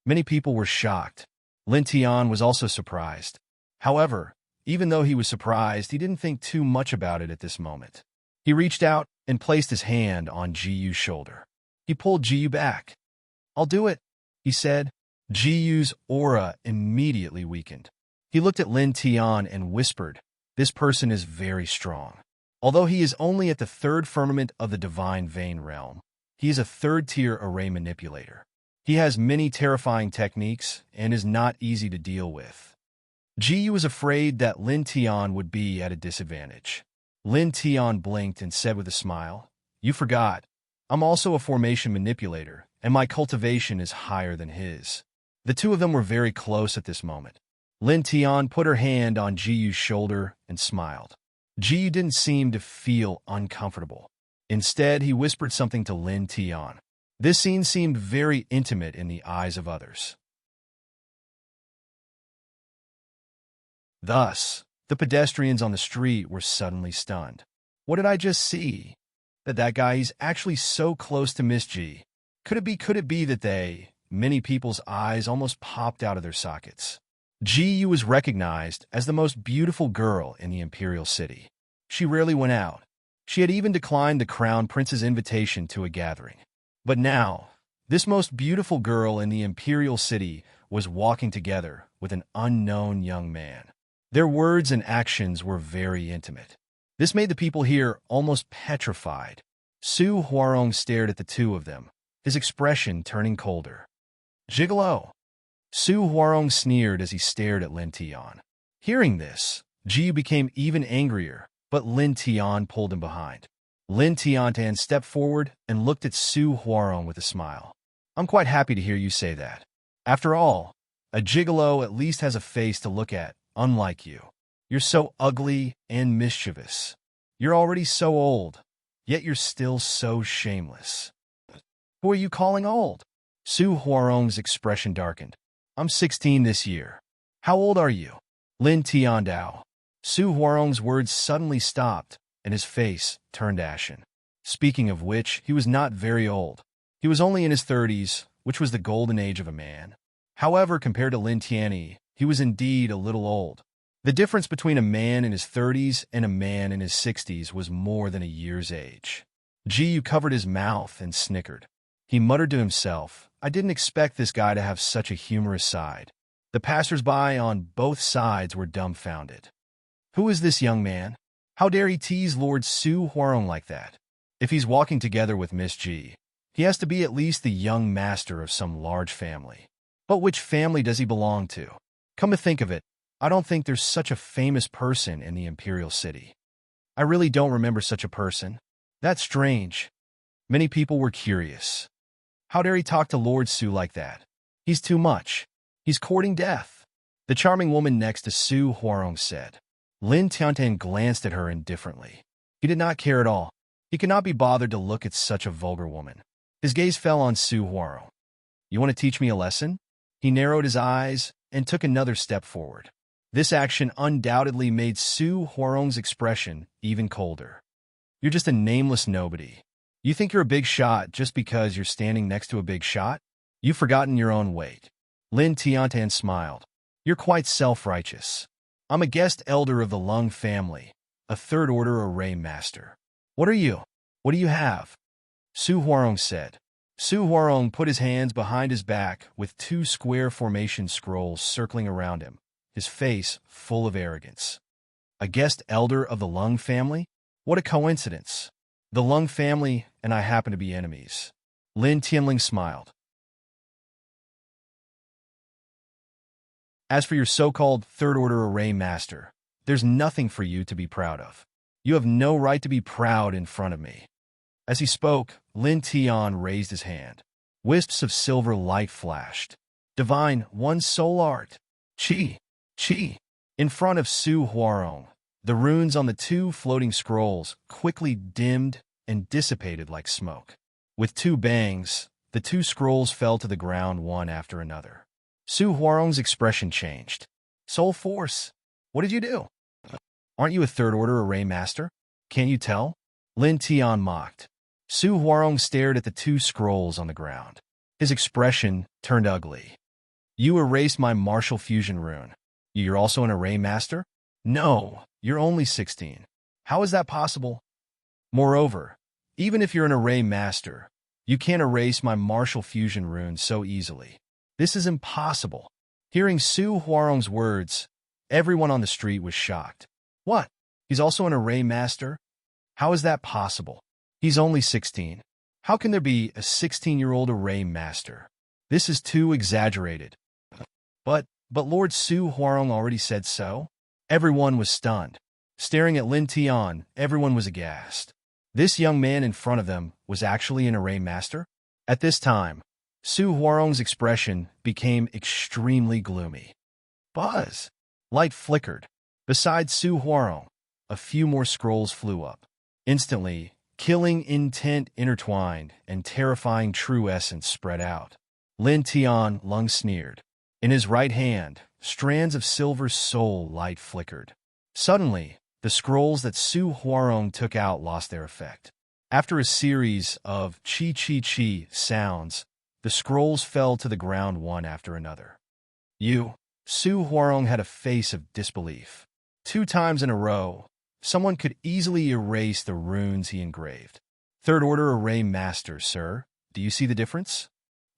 Many people were shocked. Lin Tian was also surprised. However, even though he was surprised, he didn't think too much about it at this moment. He reached out and placed his hand on Ji's shoulder. He pulled Ji back. "I'll do it," he said. Ji's aura immediately weakened. He looked at Lin Tian and whispered, "This person is very strong. Although he is only at the 3rd firmament of the divine vein realm, he is a 3rd-tier array manipulator. He has many terrifying techniques and is not easy to deal with." Ji was afraid that Lin Tian would be at a disadvantage. Lin Tian blinked and said with a smile, "You forgot. I'm also a formation manipulator, and my cultivation is higher than his." The two of them were very close at this moment. Lin Tian put her hand on Ji's shoulder and smiled. Ji didn't seem to feel uncomfortable. Instead, he whispered something to Lin Tian. This scene seemed very intimate in the eyes of others. Thus, the pedestrians on the street were suddenly stunned. What did I just see? That guy is actually so close to Miss Ji. Could it be that many people's eyes almost popped out of their sockets. Ji was recognized as the most beautiful girl in the imperial city. She rarely went out. She had even declined the crown prince's invitation to a gathering. But now, this most beautiful girl in the imperial city was walking together with an unknown young man. Their words and actions were very intimate. This made the people here almost petrified. Su Huarong stared at the two of them, his expression turning colder. "Gigolo!" Su Huarong sneered as he stared at Lin Tian. Hearing this, Ji became even angrier, but Lin Tian pulled him behind. Lin Tian stepped forward and looked at Su Huarong with a smile. "I'm quite happy to hear you say that. After all, a gigolo at least has a face to look at, unlike you. You're so ugly and mischievous. You're already so old, yet you're still so shameless." "Who are you calling old?" Su Huarong's expression darkened. "I'm 16 this year." "How old are you?" Lin Tian Dao. Su Huarong's words suddenly stopped, and his face turned ashen. Speaking of which, he was not very old. He was only in his 30s, which was the golden age of a man. However, compared to Lin Tianyi, he was indeed a little old. The difference between a man in his 30s and a man in his 60s was more than a year's age. Ji covered his mouth and snickered. He muttered to himself, "I didn't expect this guy to have such a humorous side." The passersby on both sides were dumbfounded. Who is this young man? How dare he tease Lord Su Huarong like that? If he's walking together with Miss G, he has to be at least the young master of some large family. But which family does he belong to? Come to think of it, I don't think there's such a famous person in the Imperial City. I really don't remember such a person. That's strange. Many people were curious. How dare he talk to Lord Su like that? He's too much. He's courting death. The charming woman next to Su Huarong said. Lin Tiantian glanced at her indifferently. He did not care at all. He could not be bothered to look at such a vulgar woman. His gaze fell on Su Huarong. You want to teach me a lesson? He narrowed his eyes and took another step forward. This action undoubtedly made Su Huarong's expression even colder. You're just a nameless nobody. You think you're a big shot just because you're standing next to a big shot? You've forgotten your own weight. Lin Tiantian smiled. You're quite self-righteous. I'm a guest elder of the Lung family, a third-order array master. What are you? What do you have? Su Huarong said. Su Huarong put his hands behind his back with two square formation scrolls circling around him, his face full of arrogance. A guest elder of the Lung family? What a coincidence. The Lung family and I happen to be enemies. Lin Tianling smiled. As for your so-called third-order array master, there's nothing for you to be proud of. You have no right to be proud in front of me. As he spoke, Lin Tian raised his hand. Wisps of silver light flashed. Divine, one soul art. Qi, qi. In front of Su Huarong, the runes on the two floating scrolls quickly dimmed and dissipated like smoke. With two bangs, the two scrolls fell to the ground one after another. Su Huarong's expression changed. Soul Force, what did you do? Aren't you a third-order array master? Can't you tell? Lin Tian mocked. Su Huarong stared at the two scrolls on the ground. His expression turned ugly. You erased my martial fusion rune. You're also an array master? No, you're only 16. How is that possible? Moreover, even if you're an array master, you can't erase my martial fusion rune so easily. This is impossible. Hearing Su Huarong's words, everyone on the street was shocked. What? He's also an array master? How is that possible? He's only 16. How can there be a 16-year-old array master? This is too exaggerated. But Lord Su Huarong already said so? Everyone was stunned. Staring at Lin Tian, everyone was aghast. This young man in front of them was actually an array master? At this time, Su Huarong's expression became extremely gloomy. Buzz! Light flickered. Beside Su Huarong, a few more scrolls flew up. Instantly, killing intent intertwined and terrifying true essence spread out. Lin Tian Lung sneered. In his right hand, strands of silver soul light flickered. Suddenly, the scrolls that Su Huarong took out lost their effect. After a series of chi-chi-chi sounds, the scrolls fell to the ground one after another. Su Huarong had a face of disbelief. 2 times in a row, someone could easily erase the runes he engraved. Third-order array master, sir. Do you see the difference?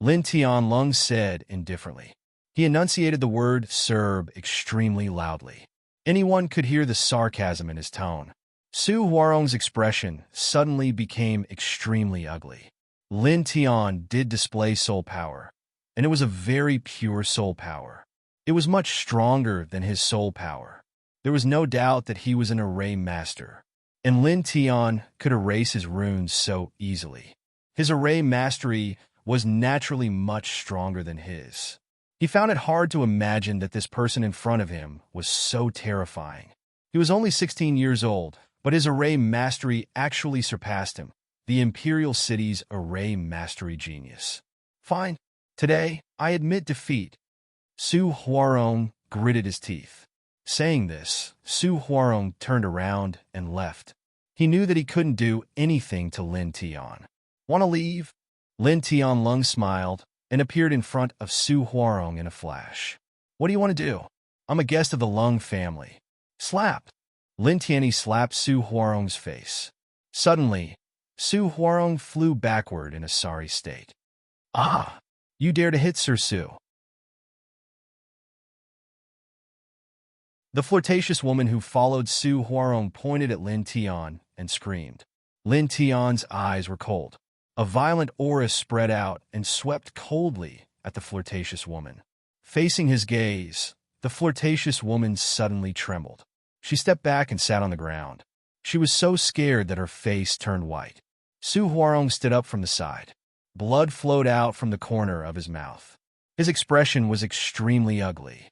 Lin Tian Lung said indifferently. He enunciated the word Serb extremely loudly. Anyone could hear the sarcasm in his tone. Su Huarong's expression suddenly became extremely ugly. Lin Tian did display soul power, and it was a very pure soul power. It was much stronger than his soul power. There was no doubt that he was an array master, and Lin Tian could erase his runes so easily. His array mastery was naturally much stronger than his. He found it hard to imagine that this person in front of him was so terrifying. He was only 16 years old, but his array mastery actually surpassed him, the Imperial City's array mastery genius. Fine. Today, I admit defeat. Su Huarong gritted his teeth. Saying this, Su Huarong turned around and left. He knew that he couldn't do anything to Lin Tian. Want to leave? Lin Tian Lung smiled and appeared in front of Su Huarong in a flash. What do you want to do? I'm a guest of the Lung family. Slap! Lin Tianyi slapped Su Huarong's face. Suddenly, Su Huarong flew backward in a sorry state. Ah! You dare to hit Sir Su. The flirtatious woman who followed Su Huarong pointed at Lin Tian and screamed. Lin Tian's eyes were cold. A violent aura spread out and swept coldly at the flirtatious woman. Facing his gaze, the flirtatious woman suddenly trembled. She stepped back and sat on the ground. She was so scared that her face turned white. Su Huarong stood up from the side. Blood flowed out from the corner of his mouth. His expression was extremely ugly.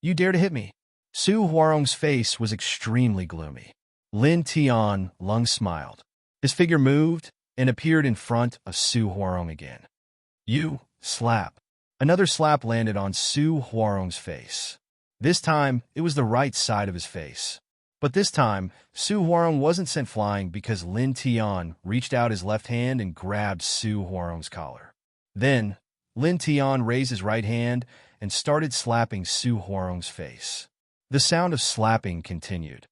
"You dare to hit me?" Su Huarong's face was extremely gloomy. Lin Tian Lung smiled. His figure moved and appeared in front of Su Huarong again. "You!" Slap. Another slap landed on Su Huarong's face. This time, it was the right side of his face. But this time, Su Huarong wasn't sent flying because Lin Tian reached out his left hand and grabbed Su Huarong's collar. Then, Lin Tian raised his right hand and started slapping Su Huarong's face. The sound of slapping continued.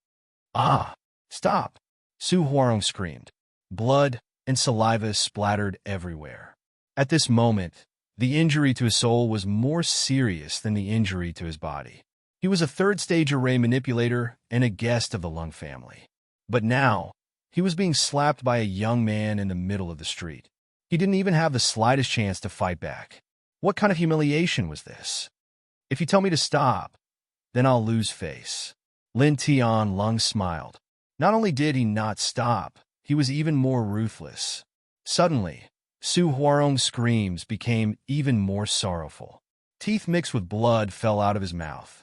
"Ah! Stop!" Su Huarong screamed. Blood and saliva splattered everywhere. At this moment, the injury to his soul was more serious than the injury to his body. He was a third-stage array manipulator and a guest of the Lung family. But now, he was being slapped by a young man in the middle of the street. He didn't even have the slightest chance to fight back. What kind of humiliation was this? "If you tell me to stop, then I'll lose face." Lin Tian Lung smiled. Not only did he not stop, he was even more ruthless. Suddenly, Su Huarong's screams became even more sorrowful. Teeth mixed with blood fell out of his mouth.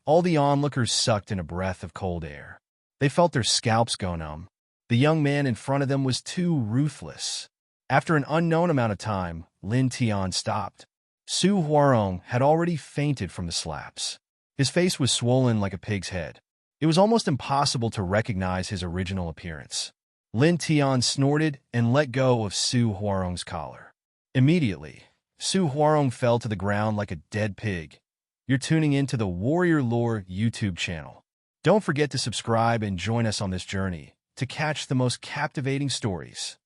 All the onlookers sucked in a breath of cold air. They felt their scalps go numb. The young man in front of them was too ruthless. After an unknown amount of time, Lin Tian stopped. Su Huarong had already fainted from the slaps. His face was swollen like a pig's head. It was almost impossible to recognize his original appearance. Lin Tian snorted and let go of Su Huarong's collar. Immediately, Su Huarong fell to the ground like a dead pig. You're tuning into the Warrior Lore YouTube channel. Don't forget to subscribe and join us on this journey to catch the most captivating stories.